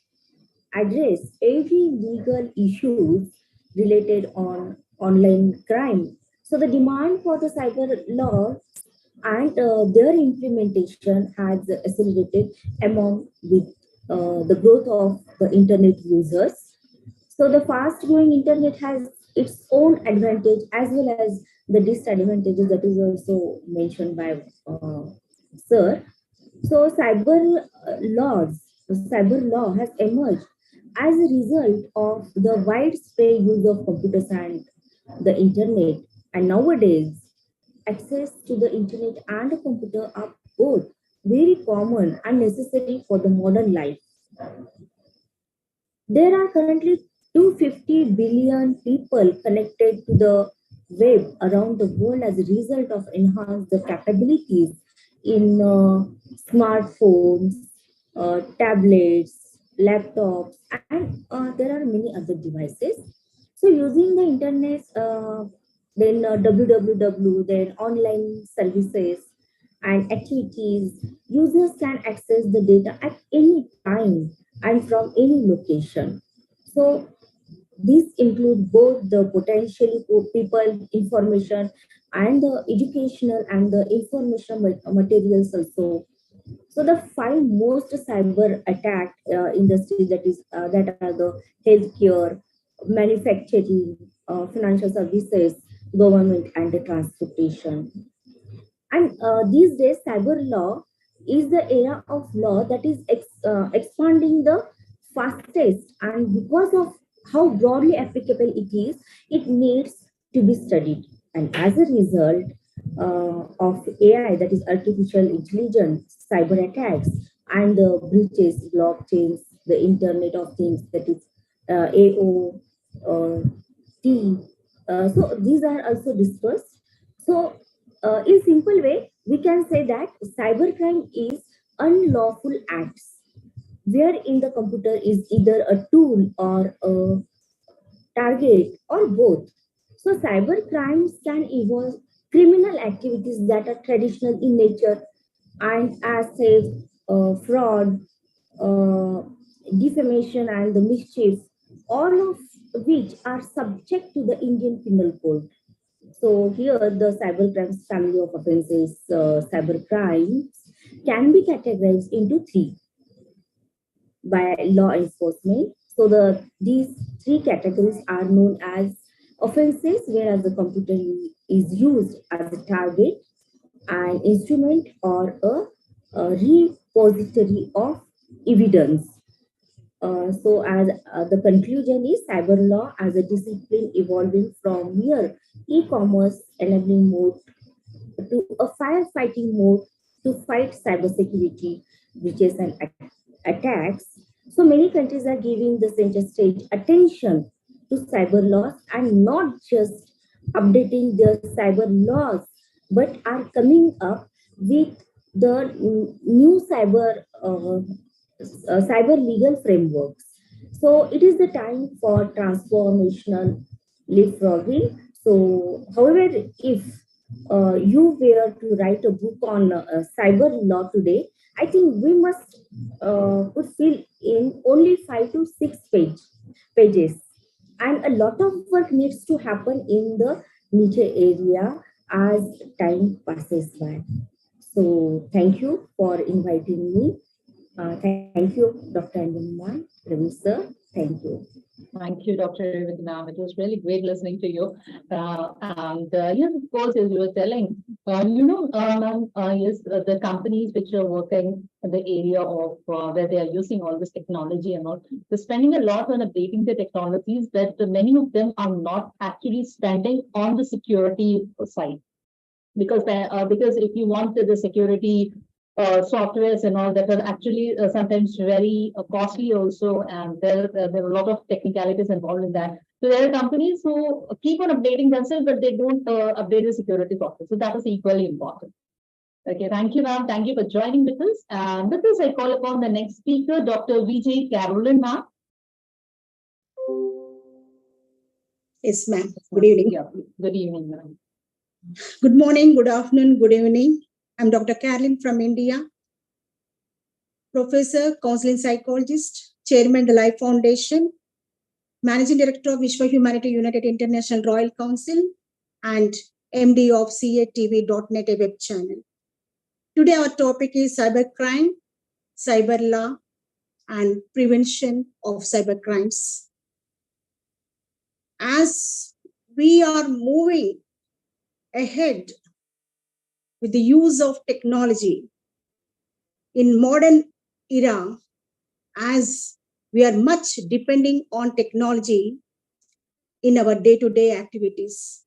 address every legal issues related on online crime. So the demand for the cyber law and their implementation has accelerated among with the growth of the internet users. So the fast growing internet has its own advantage as well as the disadvantages that is also mentioned by sir. So cyber law has emerged as a result of the widespread use of computers and the internet. And nowadays, access to the internet and a computer are both very common and necessary for the modern life. There are currently 250 billion people connected to the web around the world as a result of enhanced capabilities in smartphones, tablets, laptops, and there are many other devices. So using the internet, then www, then online services and activities, users can access the data at any time and from any location. So these include both the potentially poor people information and the educational and the information materials also. So the five most cyber attack industries that are the healthcare, manufacturing, financial services, government, and the transportation. And these days, cyber law is the era of law that is expanding the fastest, and because of how broadly applicable it is, it needs to be studied. And as a result of AI, that is artificial intelligence, cyber attacks, and the breaches, blockchains, the Internet of Things, that is AO, T. So these are also discussed. So in simple way, we can say that cybercrime is unlawful acts wherein the computer is either a tool or a target or both. So cyber crimes can involve criminal activities that are traditional in nature and as theft, fraud, uh, defamation, and the mischief, all of which are subject to the Indian Penal Code. So here the cybercrimes family of offenses, cybercrimes can be categorized into three by law enforcement. So these three categories are known as offenses, whereas the computer is used as a target, an instrument, or a repository of evidence. So as the conclusion is cyber law as a discipline evolving from mere e-commerce enabling mode to a firefighting mode to fight cybersecurity breaches and attacks. So many countries are giving the center stage attention to cyber laws and not just updating their cyber laws, but are coming up with the new cyber legal frameworks. So it is the time for transformational leapfrogging. So, however, if you were to write a book on cyber law today, I think we must could fill in only 5 to 6 pages. And a lot of work needs to happen in the niche area as time passes by. So thank you for inviting me. Thank you, Dr. Anjana, Ravi sir. Thank you. Thank you, Dr. Vidnam. It was really great listening to you. Yes, of course, as you were telling, yes, the companies which are working in the area of where they are using all this technology and all, they're spending a lot on updating the technologies, but many of them are not actually spending on the security side. Because if you want the security softwares and all that are actually sometimes very costly also, and there are a lot of technicalities involved in that. So there are companies who keep on updating themselves, but they don't update the security software. So that is equally important. Okay, thank you, ma'am. Thank you for joining with us. And with this, I call upon the next speaker, Dr. Vijay Carolyn, ma'am. Yes, ma'am. Good evening. Yeah, good evening, ma'am. Good morning, good afternoon, good evening. I'm Dr. Carolyn from India, Professor, Counseling Psychologist, Chairman, the Life Foundation, Managing Director of Vishwa Humanity United International Royal Council, and MD of CATV.net, a web channel. Today, our topic is cybercrime, cyber law, and prevention of cybercrimes. As we are moving ahead with the use of technology in modern era, as we are much depending on technology in our day-to-day activities.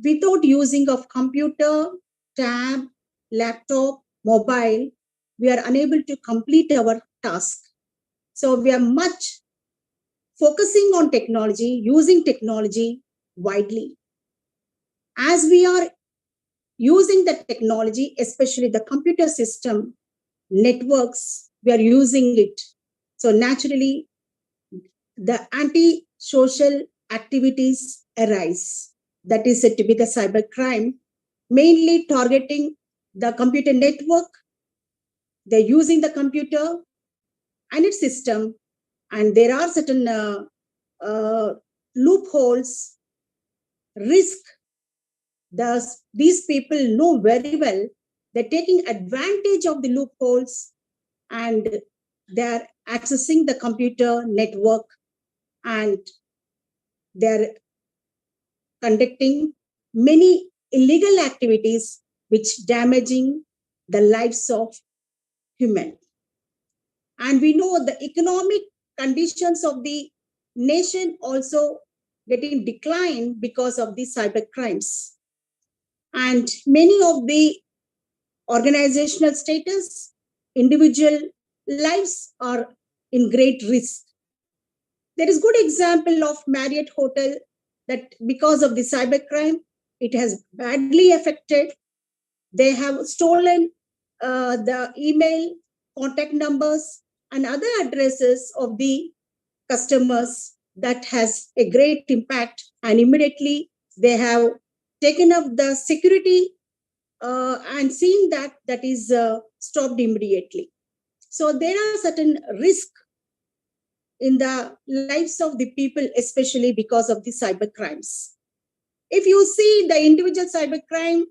Without using of computer, tab, laptop, mobile, we are unable to complete our task. So we are much focusing on technology, using technology widely. As we are using the technology, especially the computer system, networks, we are using it. So naturally, the anti-social activities arise. That is said to be the cybercrime, mainly targeting the computer network. They're using the computer and its system, and there are certain loopholes, risk. These people know very well they're taking advantage of the loopholes, and they're accessing the computer network, and they're conducting many illegal activities which damaging the lives of human. And we know the economic conditions of the nation also getting declined because of the cyber crimes. And many of the organizational status, individual lives are in great risk. There is good example of Marriott Hotel that because of the cybercrime, it has badly affected. They have stolen the email, contact numbers, and other addresses of the customers. That has a great impact, and immediately they have taken up the security and seen that is stopped immediately. So there are certain risks in the lives of the people, especially because of the cyber crimes. If you see the individual cyber crime,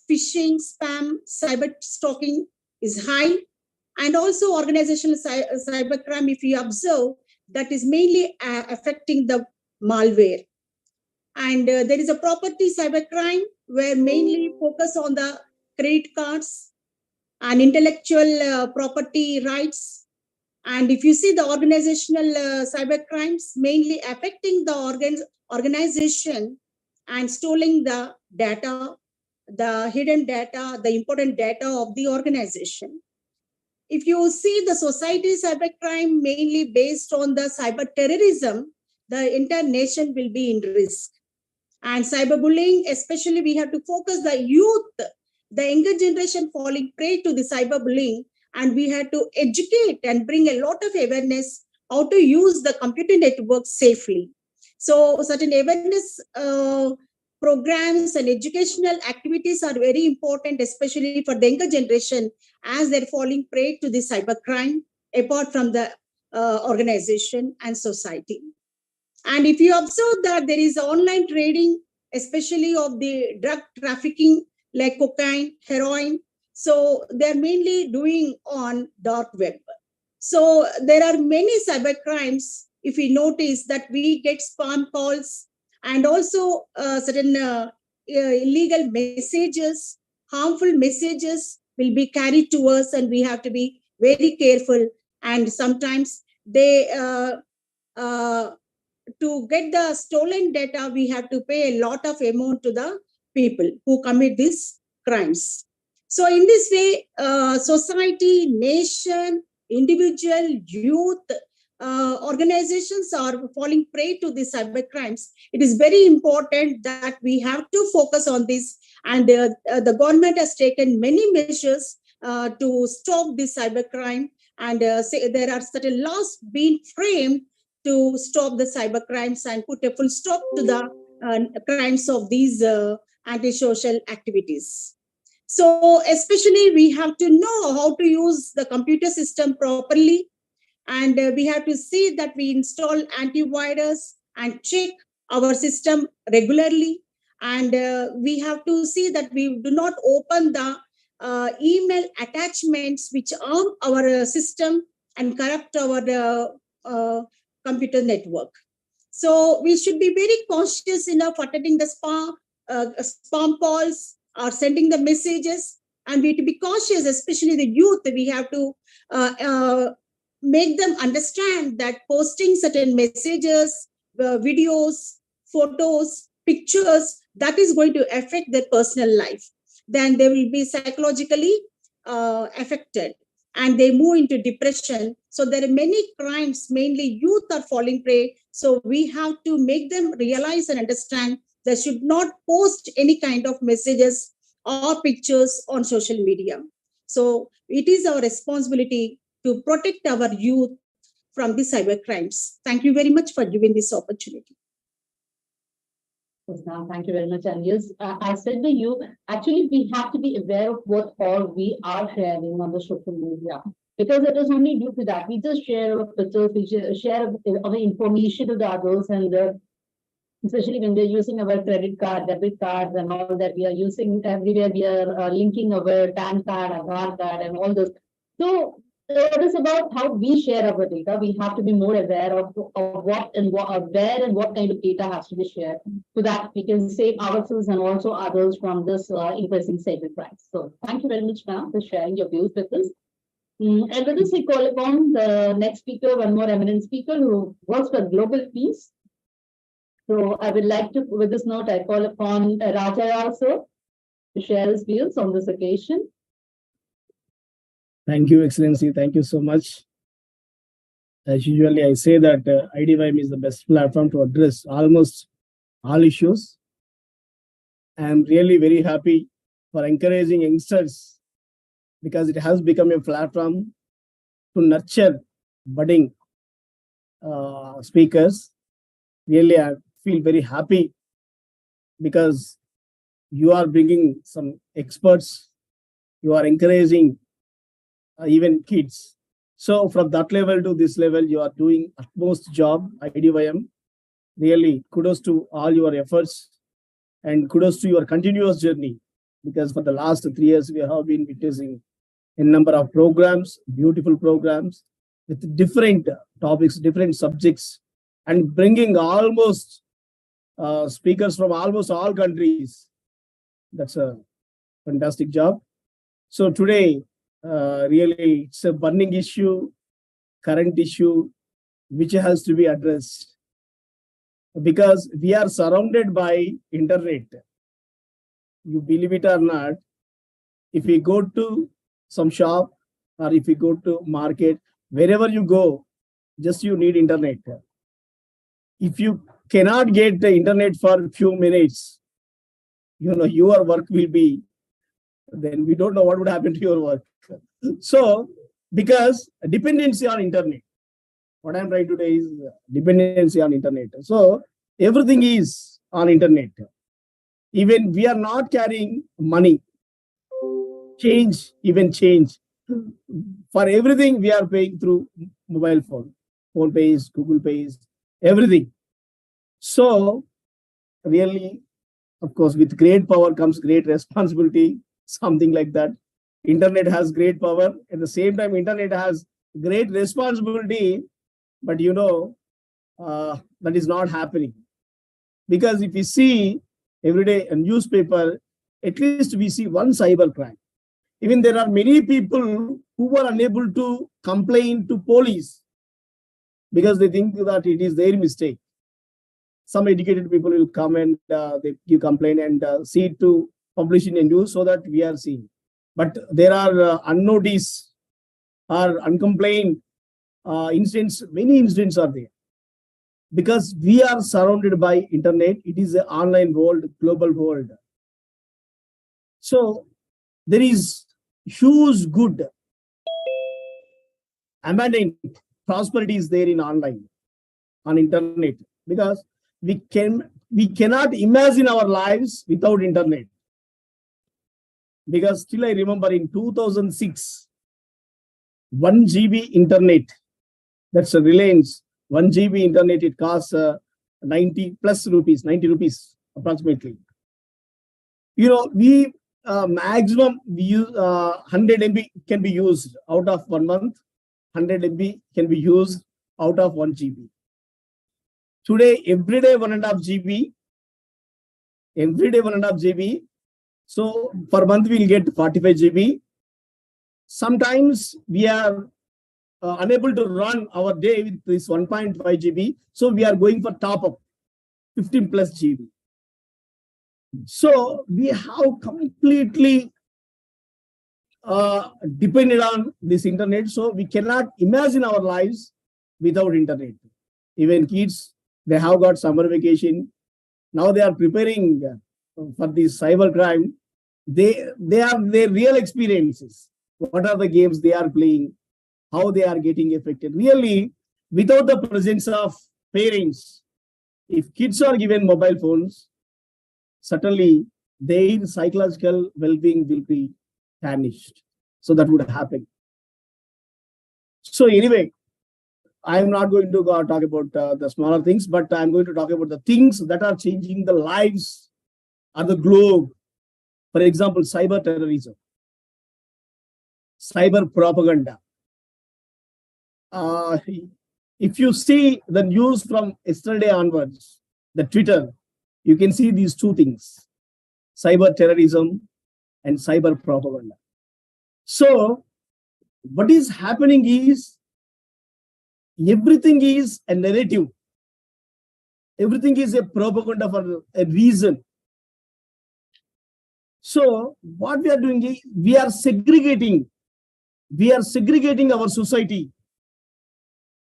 phishing, spam, cyber stalking is high, and also organizational cyber crime, if you observe, that is mainly affecting the malware. And there is a property cyber crime where mainly focus on the credit cards and intellectual property rights. And if you see the organizational cyber crimes, mainly affecting the organization and stealing the data, the hidden data, the important data of the organization. If you see the society cybercrime mainly based on the cyber terrorism, the entire nation will be in risk. And cyberbullying, especially we have to focus the youth, the younger generation falling prey to the cyberbullying, and we have to educate and bring a lot of awareness how to use the computer network safely. So certain awareness programs and educational activities are very important, especially for the younger generation, as they're falling prey to the cybercrime, apart from the organization and society. And if you observe that there is online trading, especially of the drug trafficking like cocaine, heroin, so they're mainly doing on dark web. So there are many cyber crimes. If we notice that we get spam calls and also certain illegal messages, harmful messages will be carried to us, and we have to be very careful. And sometimes they uh, to get the stolen data, we have to pay a lot of amount to the people who commit these crimes. So in this way, society, nation, individual, youth, organizations are falling prey to these cyber crimes. It is very important that we have to focus on this, and the government has taken many measures to stop this cyber crime, and there are certain laws being framed to stop the cyber crimes and put a full stop to the crimes of these antisocial activities. So especially we have to know how to use the computer system properly, and we have to see that we install antivirus and check our system regularly, and we have to see that we do not open the email attachments which harm our system and corrupt our computer network. So we should be very cautious enough attending the spam calls or sending the messages, and we have to be cautious, especially the youth. We have to make them understand that posting certain messages, videos, photos, pictures, that is going to affect their personal life. Then they will be psychologically affected, and they move into depression. So there are many crimes, mainly youth are falling prey. So we have to make them realize and understand they should not post any kind of messages or pictures on social media. So it is our responsibility to protect our youth from the cyber crimes. Thank you very much for giving this opportunity. Yes, ma'am. Thank you very much. And yes, I said to you, actually, we have to be aware of what all we are sharing on the social media, because it is only due to that. We just share our pictures, we share our information to the others, and especially when we're using our credit card, debit cards, and all that, we are using everywhere. We are linking our PAN card, Aadhaar card, and all those. So it is about how we share our data. We have to be more aware of what and where and what kind of data has to be shared, so that we can save ourselves and also others from this increasing cyber crimes. So thank you very much, ma'am, for sharing your views with us. And with this, we call upon the next speaker, one more eminent speaker who works for global peace. So I would like to, with this note, I call upon Raja also to share his views on this occasion. Thank you, Excellency. Thank you so much. As usually, I say that IDYM is the best platform to address almost all issues. I am really very happy for encouraging youngsters, because it has become a platform to nurture budding speakers. Really, I feel very happy because you are bringing some experts, you are encouraging even kids. So from that level to this level, you are doing utmost job, IDYM. Really, kudos to all your efforts, and kudos to your continuous journey, because for the last 3 years, we have been witnessing a number of programs, beautiful programs with different topics, different subjects, and bringing almost speakers from almost all countries. That's a fantastic job. So today, really, it's a burning issue, current issue, which has to be addressed, because we are surrounded by internet. You believe it or not, if we go to some shop or if you go to market, wherever you go, just you need internet. If you cannot get the internet for a few minutes, your work will be, then we don't know what would happen to your work. So, because dependency on internet, what I'm trying to say is dependency on internet. So everything is on internet. Even we are not carrying money, change. For everything we are paying through mobile phone pays, Google pays, everything. So really, of course, with great power comes great responsibility, something like that. Internet has great power. At the same time, internet has great responsibility, but that is not happening. Because if you see every day a newspaper, at least we see one cyber crime. Even there are many people who are unable to complain to police because they think that it is their mistake. Some educated people will come and they give complaint and see to publish in a news so that we are seeing. But there are unnoticed or uncomplained incidents. Many incidents are there because we are surrounded by internet. It is an online world, global world. So there is huge good, abundant prosperity is there in online, on internet, because we cannot imagine our lives without internet. Because still I remember in 2006, 1 GB internet, that's a Reliance, 1 GB internet, it costs 90 plus rupees, 90 rupees approximately. We maximum we use 100 MB can be used out of 1 month, 100 MB can be used out of 1 GB. Today, every day 1.5 GB, every day 1.5 GB. So per month we'll get 45 GB. Sometimes we are unable to run our day with this 1.5 GB. So we are going for top up 15 plus GB. So we have completely depended on this internet. So we cannot imagine our lives without internet. Even kids, they have got summer vacation. Now they are preparing for this cyber crime. They have their real experiences. What are the games they are playing? How they are getting affected? Really, without the presence of parents, if kids are given mobile phones, certainly their psychological well-being will be tarnished. So that would happen. So anyway, I'm not going to talk about the smaller things, but I'm going to talk about the things that are changing the lives of the globe. For example, cyber terrorism, cyber propaganda. If you see the news from yesterday onwards, the Twitter, you can see these two things, cyber terrorism and cyber propaganda. So what is happening is everything is a narrative. Everything is a propaganda for a reason. So what we are doing is we are segregating our society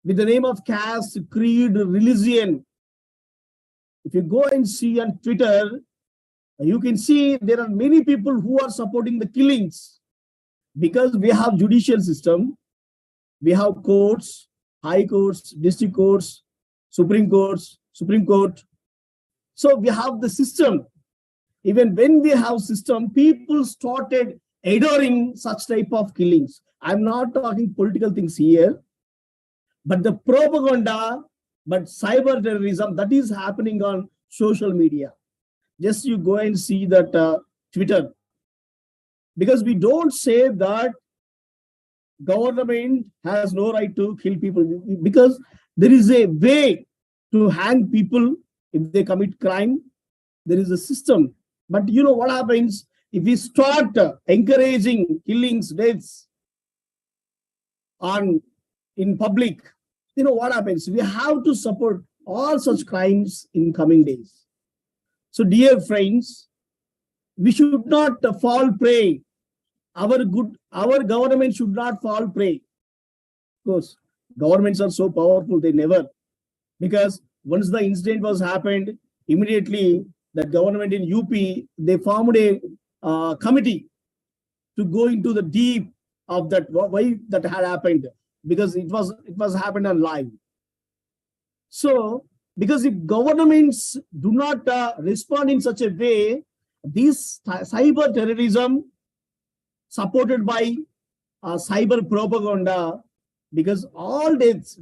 with the name of caste, creed, religion. If you go and see on Twitter, you can see there are many people who are supporting the killings because we have judicial system, we have courts, high courts, district courts, Supreme Court. So we have the system. Even when we have system, people started adoring such type of killings. I'm not talking political things here, but the propaganda, but cyber terrorism that is happening on social media. Just you go and see that Twitter, because we don't say that government has no right to kill people, because there is a way to hang people if they commit crime. There is a system. But you know what happens if we start encouraging killings, deaths in public? You know what happens? We have to support all such crimes in coming days. So dear friends, we should not fall prey. Our government should not fall prey. Of course, governments are so powerful, they never. Because once the incident was happened, immediately the government in UP, they formed a committee to go into the deep of that, why that had happened, because it was happened on live. So, because if governments do not respond in such a way, this cyber terrorism supported by cyber propaganda, because all deaths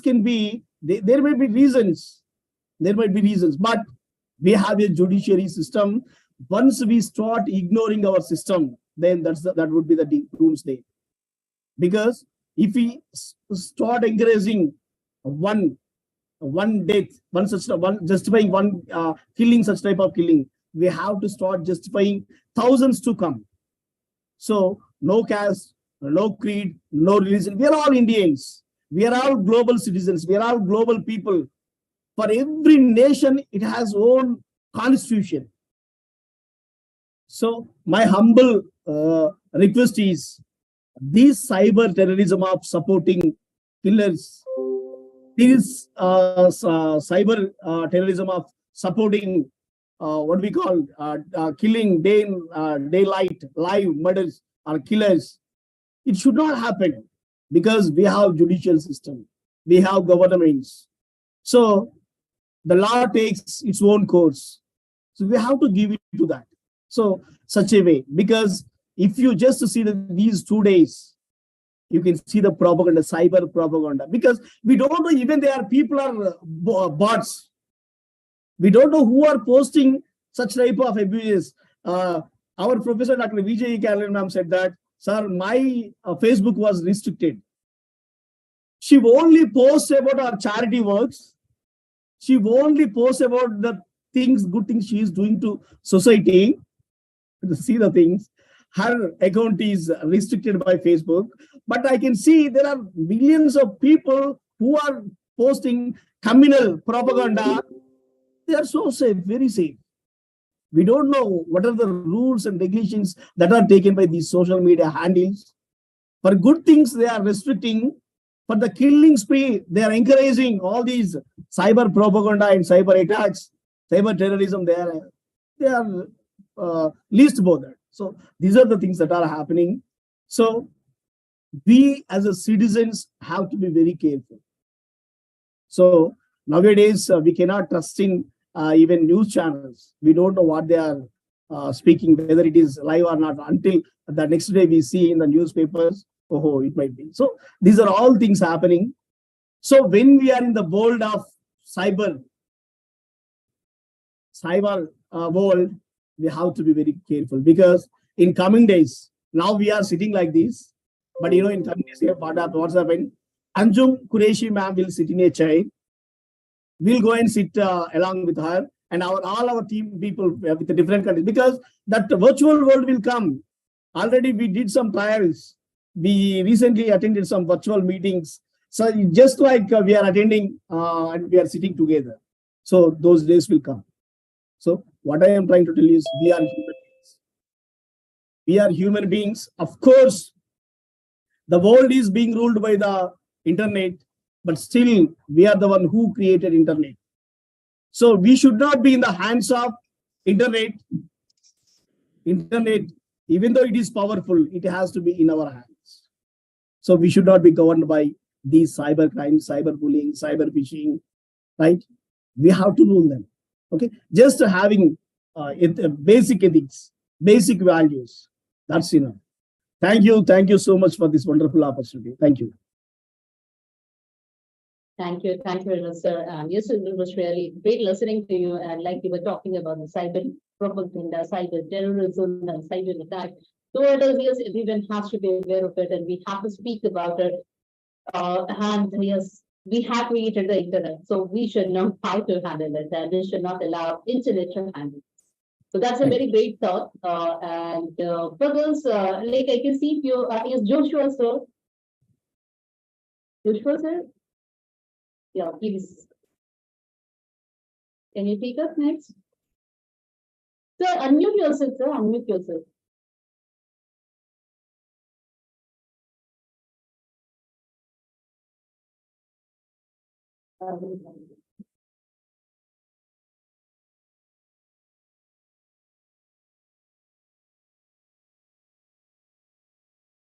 can be, there may be reasons. There might be reasons, but we have a judiciary system. Once we start ignoring our system, then that would be the doomsday. Because if we start encouraging one death, justifying one killing, such type of killing, we have to start justifying thousands to come. So no caste, no creed, no religion. We are all Indians. We are all global citizens. We are all global people. For every nation, it has own constitution. So my humble request is, this cyber terrorism of supporting killers, this cyber terrorism of supporting what we call killing daylight, live murders or killers, it should not happen, because we have judicial system, we have governments. So the law takes its own course. So we have to give it to that. So such a way, because if you just see these 2 days, you can see the propaganda, cyber propaganda, because we don't know even people are bots. We don't know who are posting such type of abuses. Our professor, Dr. Vijay Kalyan ma'am, said that, sir, my Facebook was restricted. She only posts about our charity works. She only posts about the things, good things she is doing to society. To see the things. Her account is restricted by Facebook. But I can see there are millions of people who are posting communal propaganda. They are so safe, very safe. We don't know what are the rules and regulations that are taken by these social media handles. For good things, they are restricting. For the killing spree, they are encouraging all these cyber propaganda and cyber attacks, cyber terrorism. They are least bothered. So these are the things that are happening. So we as a citizens have to be very careful. So nowadays we cannot trust in even news channels. We don't know what they are speaking, whether it is live or not, until the next day we see in the newspapers, oh, it might be. So these are all things happening. So when we are in the world of cyber world, we have to be very careful, because in coming days, now we are sitting like this, but in coming days, what's happened? Anjum Qureshi ma'am will sit in a chair. We'll go and sit along with her and all our team people with the different countries, because that virtual world will come. Already we did some trials. We recently attended some virtual meetings. So just like we are attending and we are sitting together. So those days will come. So what I am trying to tell you is, we are human beings. We are human beings. Of course, the world is being ruled by the internet, but still we are the one who created internet. So we should not be in the hands of internet. Internet, even though it is powerful, it has to be in our hands. So we should not be governed by these cyber crimes, cyber bullying, cyber phishing, right? We have to rule them. Okay, just having basic ethics, basic values, that's enough. Thank you so much for this wonderful opportunity. Thank you. Thank you very much, sir. Yes, it was really great listening to you. And like you were talking about the cyber propaganda, cyber terrorism, and cyber attack. So it is, yes, everyone has to be aware of it, and we have to speak about it. And yes, we have created the internet, so we should know how to handle it, and we should not allow internet to handle it. So that's a very great thought. And for those, like I can see you, yes, Joshua, sir. Joshua, sir. Yeah, please. Can you take us next? Sir, unmute yourself, sir. Unmute yourself.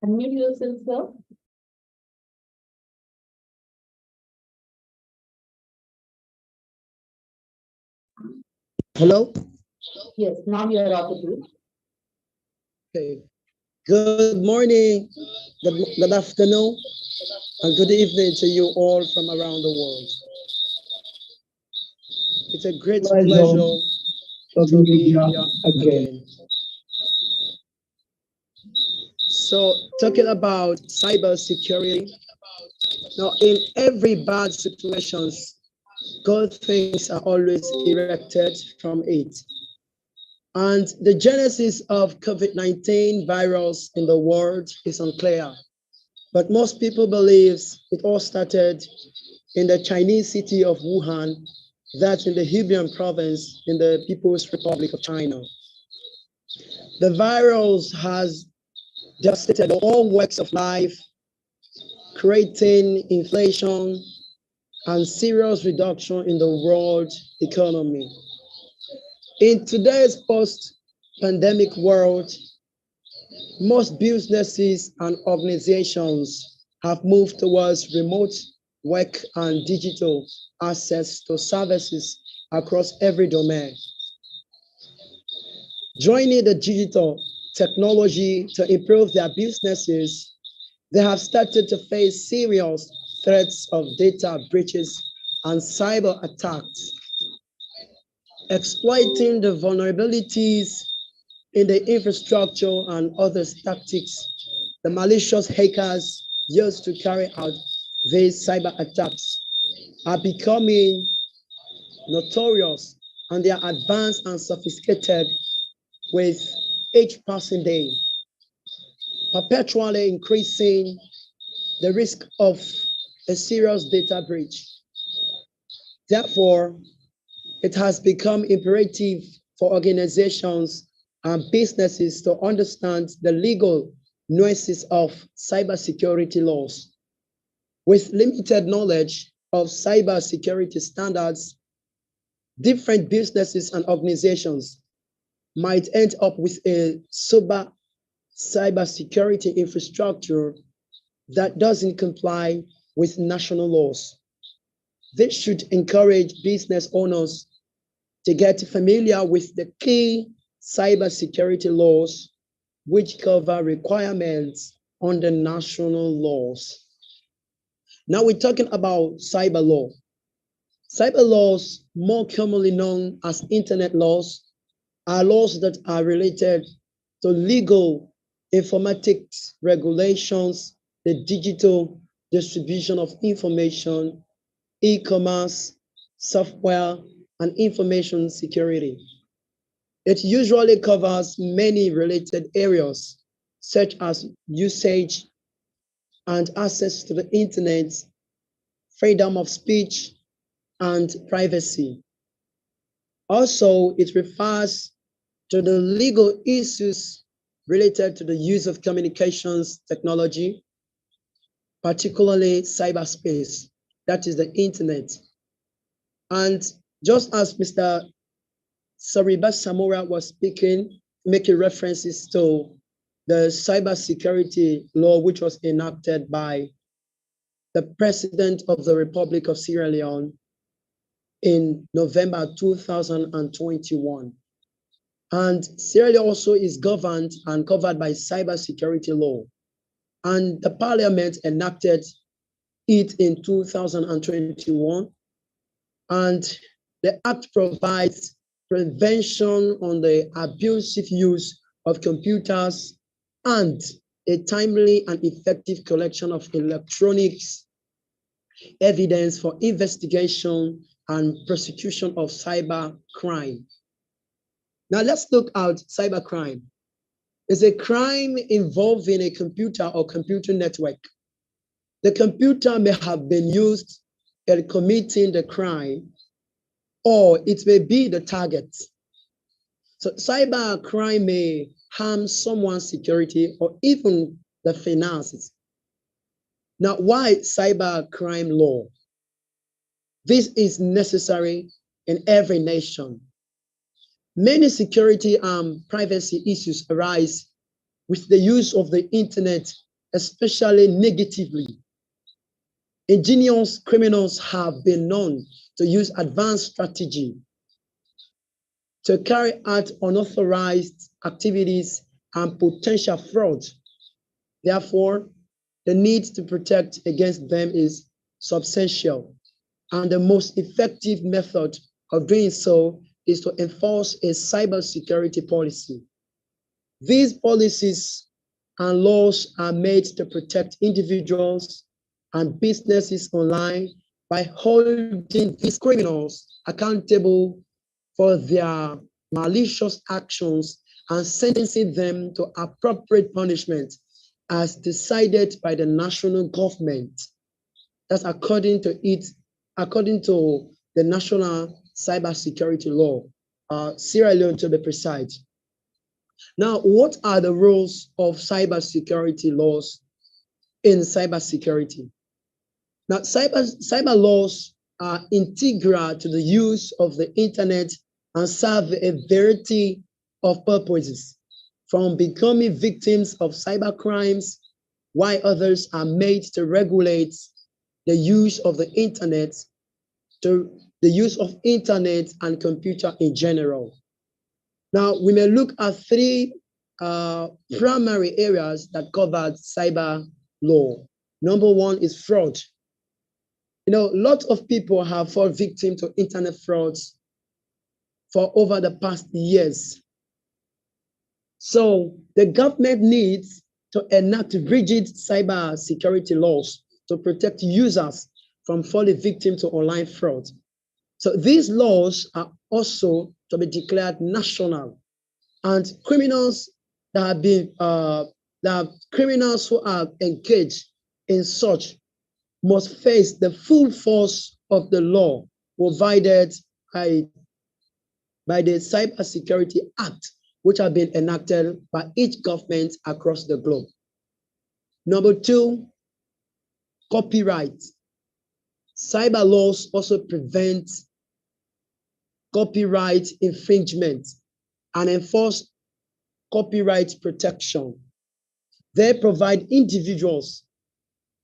Unmute yourself, sir. Hello? Yes, now you are audible. Okay. Good morning, good afternoon, and good evening to you all from around the world. It's a great Pleasure pleasure to be here again. again. So, talking about cybersecurity, now in every bad situations, good things are always erected from it. And the genesis of COVID-19 virus in the world is unclear, but most people believe it all started in the Chinese city of Wuhan, that's in the Hubei province in the People's Republic of China. The virus has devastated all walks of life, creating inflation and serious reduction in the world economy. In today's post-pandemic world, most businesses and organizations have moved towards remote work and digital access to services across every domain. Joining the digital technology to improve their businesses, they have started to face serious threats of data breaches and cyber attacks, exploiting the vulnerabilities in the infrastructure and other tactics the malicious hackers used to carry out these cyber attacks are becoming notorious, and they are advanced and sophisticated with each passing day, perpetually increasing the risk of a serious data breach. Therefore, it has become imperative for organizations and businesses to understand the legal nuances of cybersecurity laws. With limited knowledge of cybersecurity standards, different businesses and organizations might end up with a cybersecurity infrastructure that doesn't comply with national laws. This should encourage business owners to get familiar with the key cybersecurity laws, which cover requirements under national laws. Now we're talking about cyber law. Cyber laws, more commonly known as internet laws, are laws that are related to legal informatics regulations, the digital distribution of information, e-commerce, software, and information security. It usually covers many related areas, such as usage and access to the internet, freedom of speech, and privacy. Also, it refers to the legal issues related to the use of communications technology, particularly cyberspace, that is the internet. And just as Mr. Sariba Samora was speaking, making references to the cybersecurity law, which was enacted by the President of the Republic of Sierra Leone in November 2021. And Sierra Leone also is governed and covered by cybersecurity law. And the Parliament enacted it in 2021. And the Act provides prevention on the abusive use of computers and a timely and effective collection of electronics evidence for investigation and prosecution of cyber crime. Now let's look at cyber crime. It's a crime involving a computer or computer network. The computer may have been used in committing the crime, or it may be the target. So cyber crime may harm someone's security or even the finances. Now, why cyber crime law? This is necessary in every nation. Many security and privacy issues arise with the use of the internet, especially negatively. Ingenious criminals have been known to use advanced strategy to carry out unauthorized activities and potential fraud. Therefore, the need to protect against them is substantial, and the most effective method of doing so is to enforce a cybersecurity policy. These policies and laws are made to protect individuals and businesses online by holding these criminals accountable for their malicious actions and sentencing them to appropriate punishment as decided by the national government. That's according to the national cybersecurity law, Sierra Leone to be precise. Now, what are the rules of cybersecurity laws in cybersecurity? Now, cyber laws are integral to the use of the internet and serve a variety of purposes, from becoming victims of cyber crimes, while others are made to regulate the use of the internet, to the use of internet and computer in general. Now, we may look at three primary areas that cover cyber law. Number one is fraud. You know, lots of people have fallen victim to internet frauds for over the past years. So the government needs to enact rigid cyber security laws to protect users from falling victim to online fraud. So these laws are also to be declared national, and criminals criminals who are engaged in such must face the full force of the law provided by the Cybersecurity Act, which have been enacted by each government across the globe. Number two, copyright. Cyber laws also prevent copyright infringement and enforce copyright protection. They provide individuals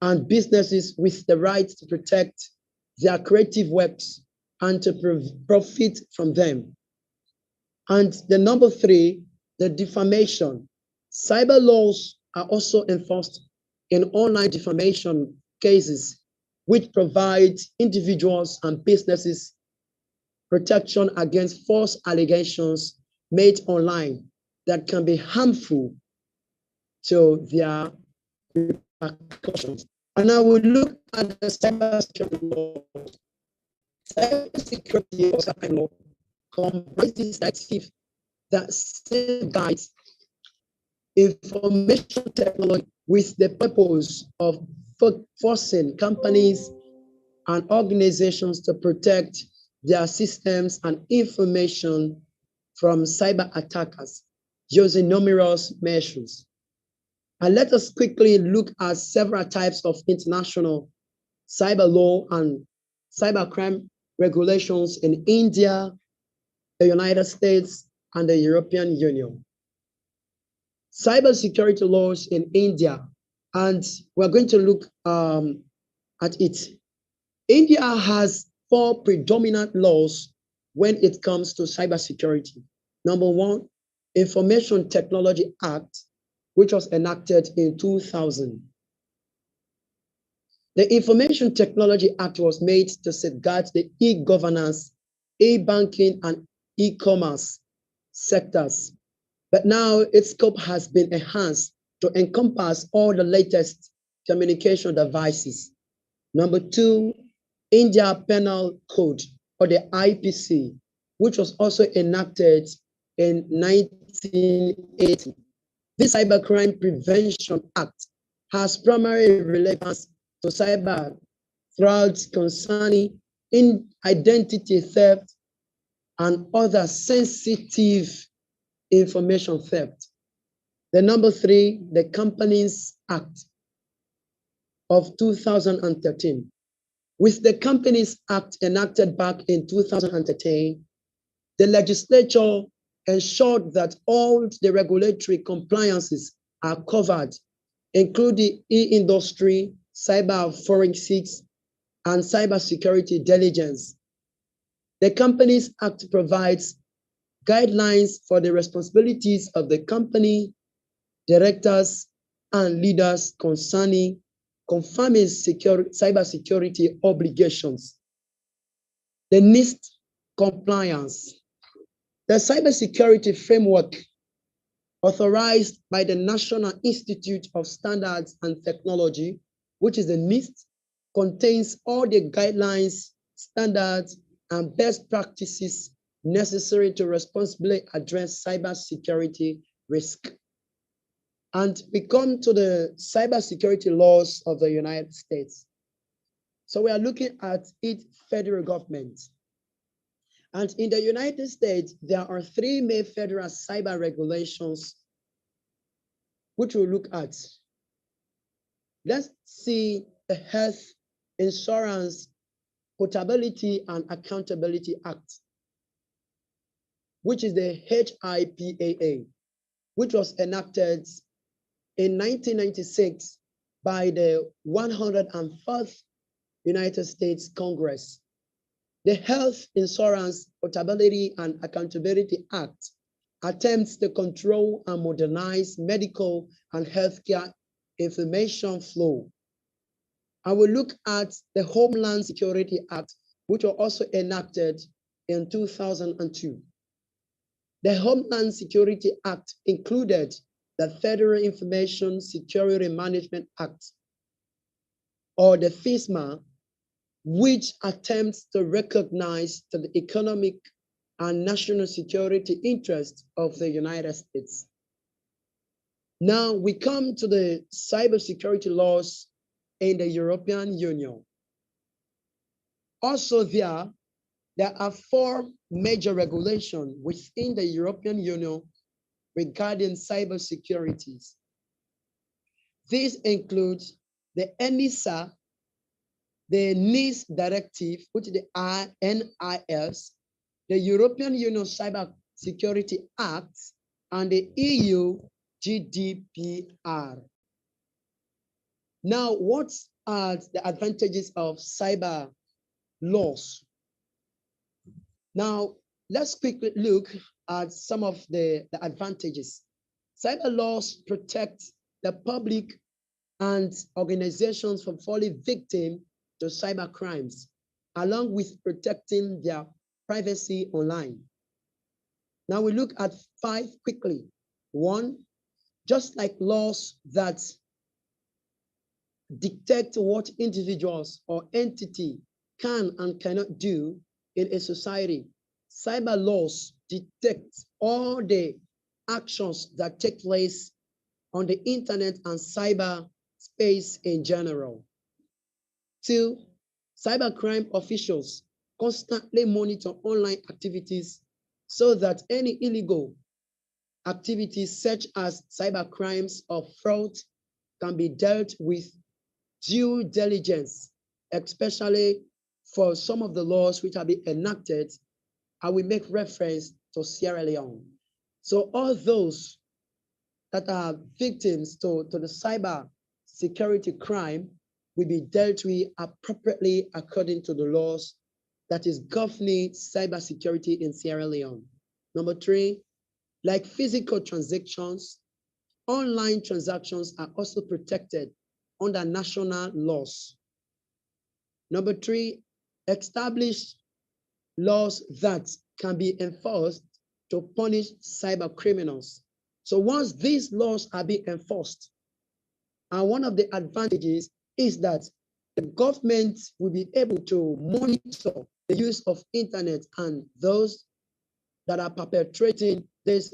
and businesses with the right to protect their creative works and to profit from them. And the number three, the defamation. Cyber laws are also enforced in online defamation cases, which provide individuals and businesses protection against false allegations made online that can be harmful to their repercussions. And I will look at the cybersecurity law. Cybersecurity law comprises active that safeguards information technology with the purpose of forcing companies and organizations to protect their systems and information from cyber attackers using numerous measures. And let us quickly look at several types of international cyber law and cybercrime regulations in India, the United States, and the European Union. Cybersecurity laws in India, and we're going to look at it. India has four predominant laws when it comes to cybersecurity. Number one, Information Technology Act, which was enacted in 2000. The Information Technology Act was made to safeguard the e-governance, e-banking, and e-commerce sectors. But now its scope has been enhanced to encompass all the latest communication devices. Number two, India Penal Code, or the IPC, which was also enacted in 1980. This Cybercrime Prevention Act has primary relevance to cyber threats concerning identity theft and other sensitive information theft. The number three, the Companies Act of 2013. With the Companies Act enacted back in 2013, the legislature ensured that all the regulatory compliances are covered, including e-industry, cyber forensics, and cybersecurity diligence. The Companies Act provides guidelines for the responsibilities of the company, directors, and leaders concerning confirming cybersecurity obligations. The NIST compliance. The cybersecurity framework authorized by the National Institute of Standards and Technology, which is the NIST, contains all the guidelines, standards, and best practices necessary to responsibly address cybersecurity risk. And we come to the cybersecurity laws of the United States. So we are looking at each federal government. And in the United States, there are three main federal cyber regulations which we'll look at. Let's see the Health Insurance Portability and Accountability Act, which is the HIPAA, which was enacted in 1996 by the 104th United States Congress. The Health Insurance Portability and Accountability Act attempts to control and modernize medical and healthcare information flow. I will look at the Homeland Security Act, which was also enacted in 2002. The Homeland Security Act included the Federal Information Security Management Act, or the FISMA, which attempts to recognize the economic and national security interests of the United States. Now we come to the cybersecurity laws in the European Union. Also there are four major regulations within the European Union regarding cybersecurity. These include the ENISA, the NIS Directive, which is the NIS, the European Union Cyber Security Act, and the EU GDPR. Now, what are the advantages of cyber laws? Now, let's quickly look at some of the advantages. Cyber laws protect the public and organizations from falling victim to cyber crimes, along with protecting their privacy online. Now we look at 5 quickly. 1, just like laws that dictate what individuals or entity can and cannot do in a society, cyber laws detect all the actions that take place on the internet and cyber space in general. 2, cybercrime officials constantly monitor online activities so that any illegal activities such as cybercrimes or fraud can be dealt with due diligence, especially for some of the laws which have been enacted. I will make reference to Sierra Leone. So all those that are victims to the cyber security crime will be dealt with appropriately according to the laws that is governing cybersecurity in Sierra Leone. Number 3, like physical transactions, online transactions are also protected under national laws. Number 3, establish laws that can be enforced to punish cyber criminals. So once these laws are being enforced, and one of the advantages is that the government will be able to monitor the use of internet and those that are perpetrating this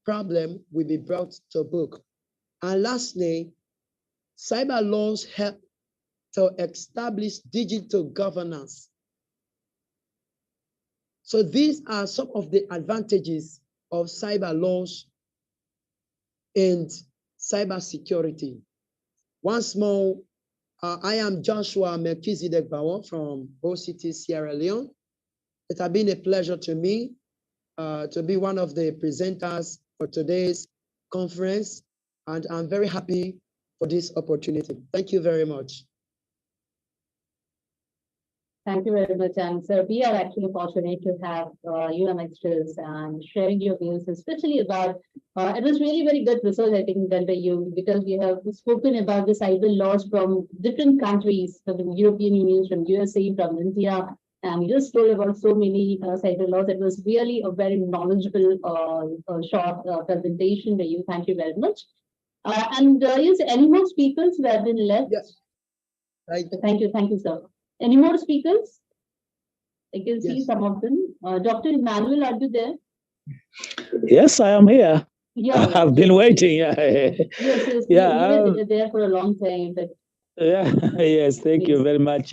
problem will be brought to book. And lastly, cyber laws help to establish digital governance. So these are some of the advantages of cyber laws and cybersecurity. Once more, I am Joshua Melchizedek Bawo from OCT Sierra Leone. It has been a pleasure to me to be one of the presenters for today's conference, and I'm very happy for this opportunity. Thank you very much. Thank you very much. And sir, we are actually fortunate to have you amongst us and sharing your views, especially about, it was really very good research, I think, done by you, because we have spoken about the cyber laws from different countries, from the European Union, from USA, from India, And you just told about so many cyber laws. It was really a very knowledgeable short presentation by you. Thank you very much. And yes, any more speakers who have been left? Yes. Right. Thank you, sir. Any more speakers? I can see some of them. Dr. Emmanuel, are you there? Yes, I am here. Yeah, I've been waiting. Yes, Yeah, we were there for a long time. But yeah, yes, thank you very much.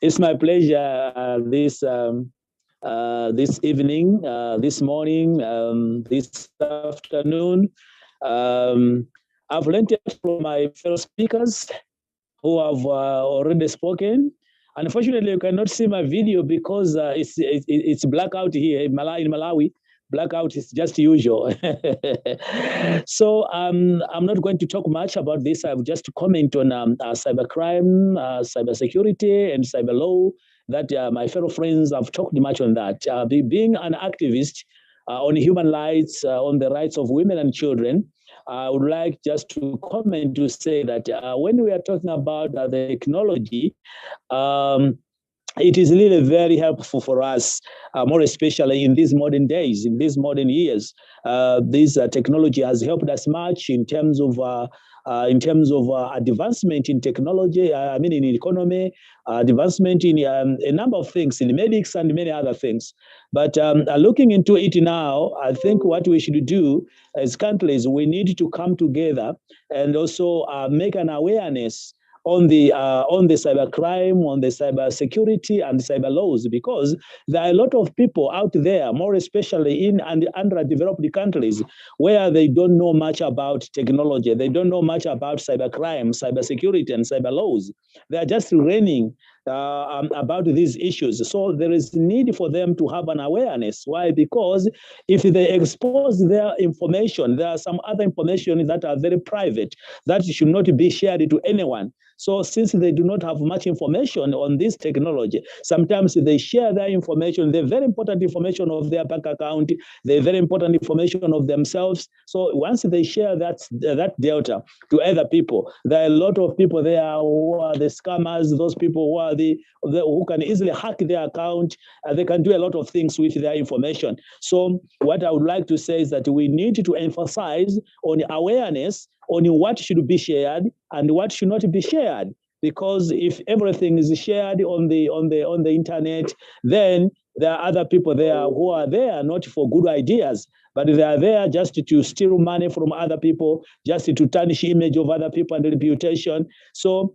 It's my pleasure this evening, this morning, this afternoon. I've learned from my fellow speakers who have already spoken. Unfortunately, you cannot see my video because it's blackout here in Malawi. Blackout is just usual. So I'm not going to talk much about this. I will just comment on cybercrime, cybersecurity, and cyber law. That my fellow friends have talked much on that. Being an activist on human rights, on the rights of women and children, I would like just to comment to say that when we are talking about the technology, it is really very helpful for us, more especially in these modern days, in these modern years. This technology has helped us much in terms of advancement in technology, I mean in economy, advancement in a number of things, in medics and many other things. But looking into it now, I think what we should do as countries, we need to come together and also make an awareness on the cybercrime, on the cyber security and cyber laws, because there are a lot of people out there, more especially in underdeveloped countries, where they don't know much about technology. They don't know much about cybercrime, cyber security, and cyber laws. They are just learning about these issues. So there is need for them to have an awareness. Why? Because if they expose their information, there are some other information that are very private that should not be shared to anyone. So since they do not have much information on this technology, sometimes they share their information, the very important information of their bank account, the very important information of themselves. So once they share that data to other people, there are a lot of people there who are the scammers, those people who are who can easily hack their account. They can do a lot of things with their information. So what I would like to say is that we need to emphasize on awareness on what should be shared and what should not be shared. Because if everything is shared on the internet, then there are other people there who are there not for good ideas, but they are there just to steal money from other people, just to tarnish image of other people and reputation. So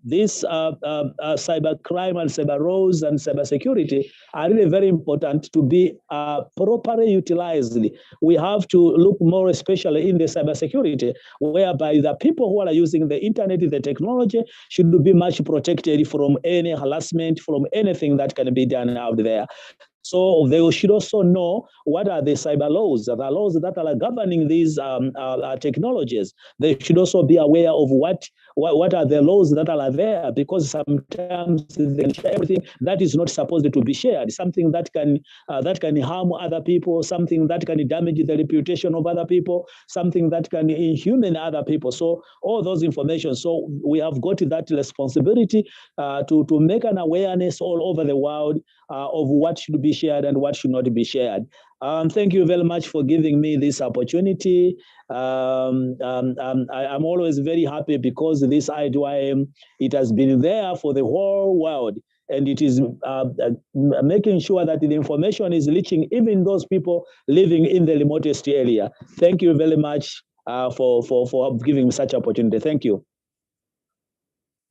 this cyber crime and cyber laws and cyber security are really very important to be properly utilized. We have to look more especially in the cyber security, whereby the people who are using the internet, the technology, should be much protected from any harassment, from anything that can be done out there. So they should also know what are the cyber laws, the laws that are governing these technologies. They should also be aware of what are the laws that are there, because sometimes they share everything that is not supposed to be shared, something that can harm other people, something that can damage the reputation of other people, something that can inhumane other people. So all those information. So we have got that responsibility to make an awareness all over the world of what should be shared and what should not be shared. Thank you very much for giving me this opportunity. I'm always very happy because this IDYM, it has been there for the whole world, and it is making sure that the information is reaching even those people living in the remotest area. Thank you very much for giving me such opportunity. Thank you.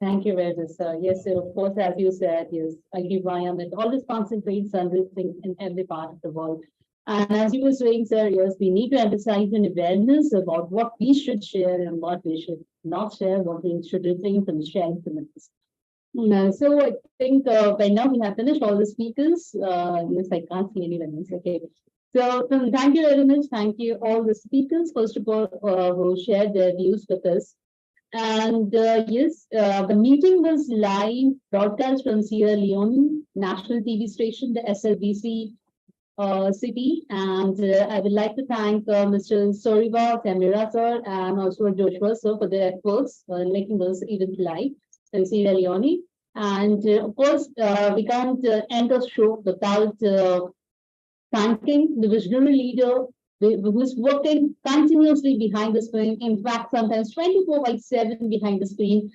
Thank you very much, sir. Yes, sir, of course, as you said, yes, IDYM, it always concentrates on everything in every part of the world. And as you were saying, sir, yes, we need to emphasize an awareness about what we should share and what we should not share, what we should refrain from sharing from it. So I think by now we have finished all the speakers. Yes, I can't see anyone else. Okay. So thank you very much. Thank you all the speakers, first of all, who shared their views with us. And yes, the meeting was live broadcast from Sierra Leone national TV station, the SLBC city. And I would like to thank Mr. Soriva Tamira sir and also Joshua sir for their efforts in making this event live in Sierra Leone. And of course, we can't end the show without thanking the visionary leader who is working continuously behind the screen. In fact, sometimes 24 by 7 behind the screen.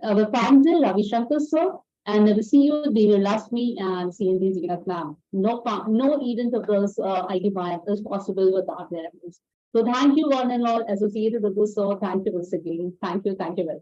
Our founder, Ravi Shankar sir, and the CEO, Devi Lasmi, and CND Zigna Clam. No event of this IDY is possible without their efforts. So thank you one and all associated with this. So thank you once again. Thank you very much.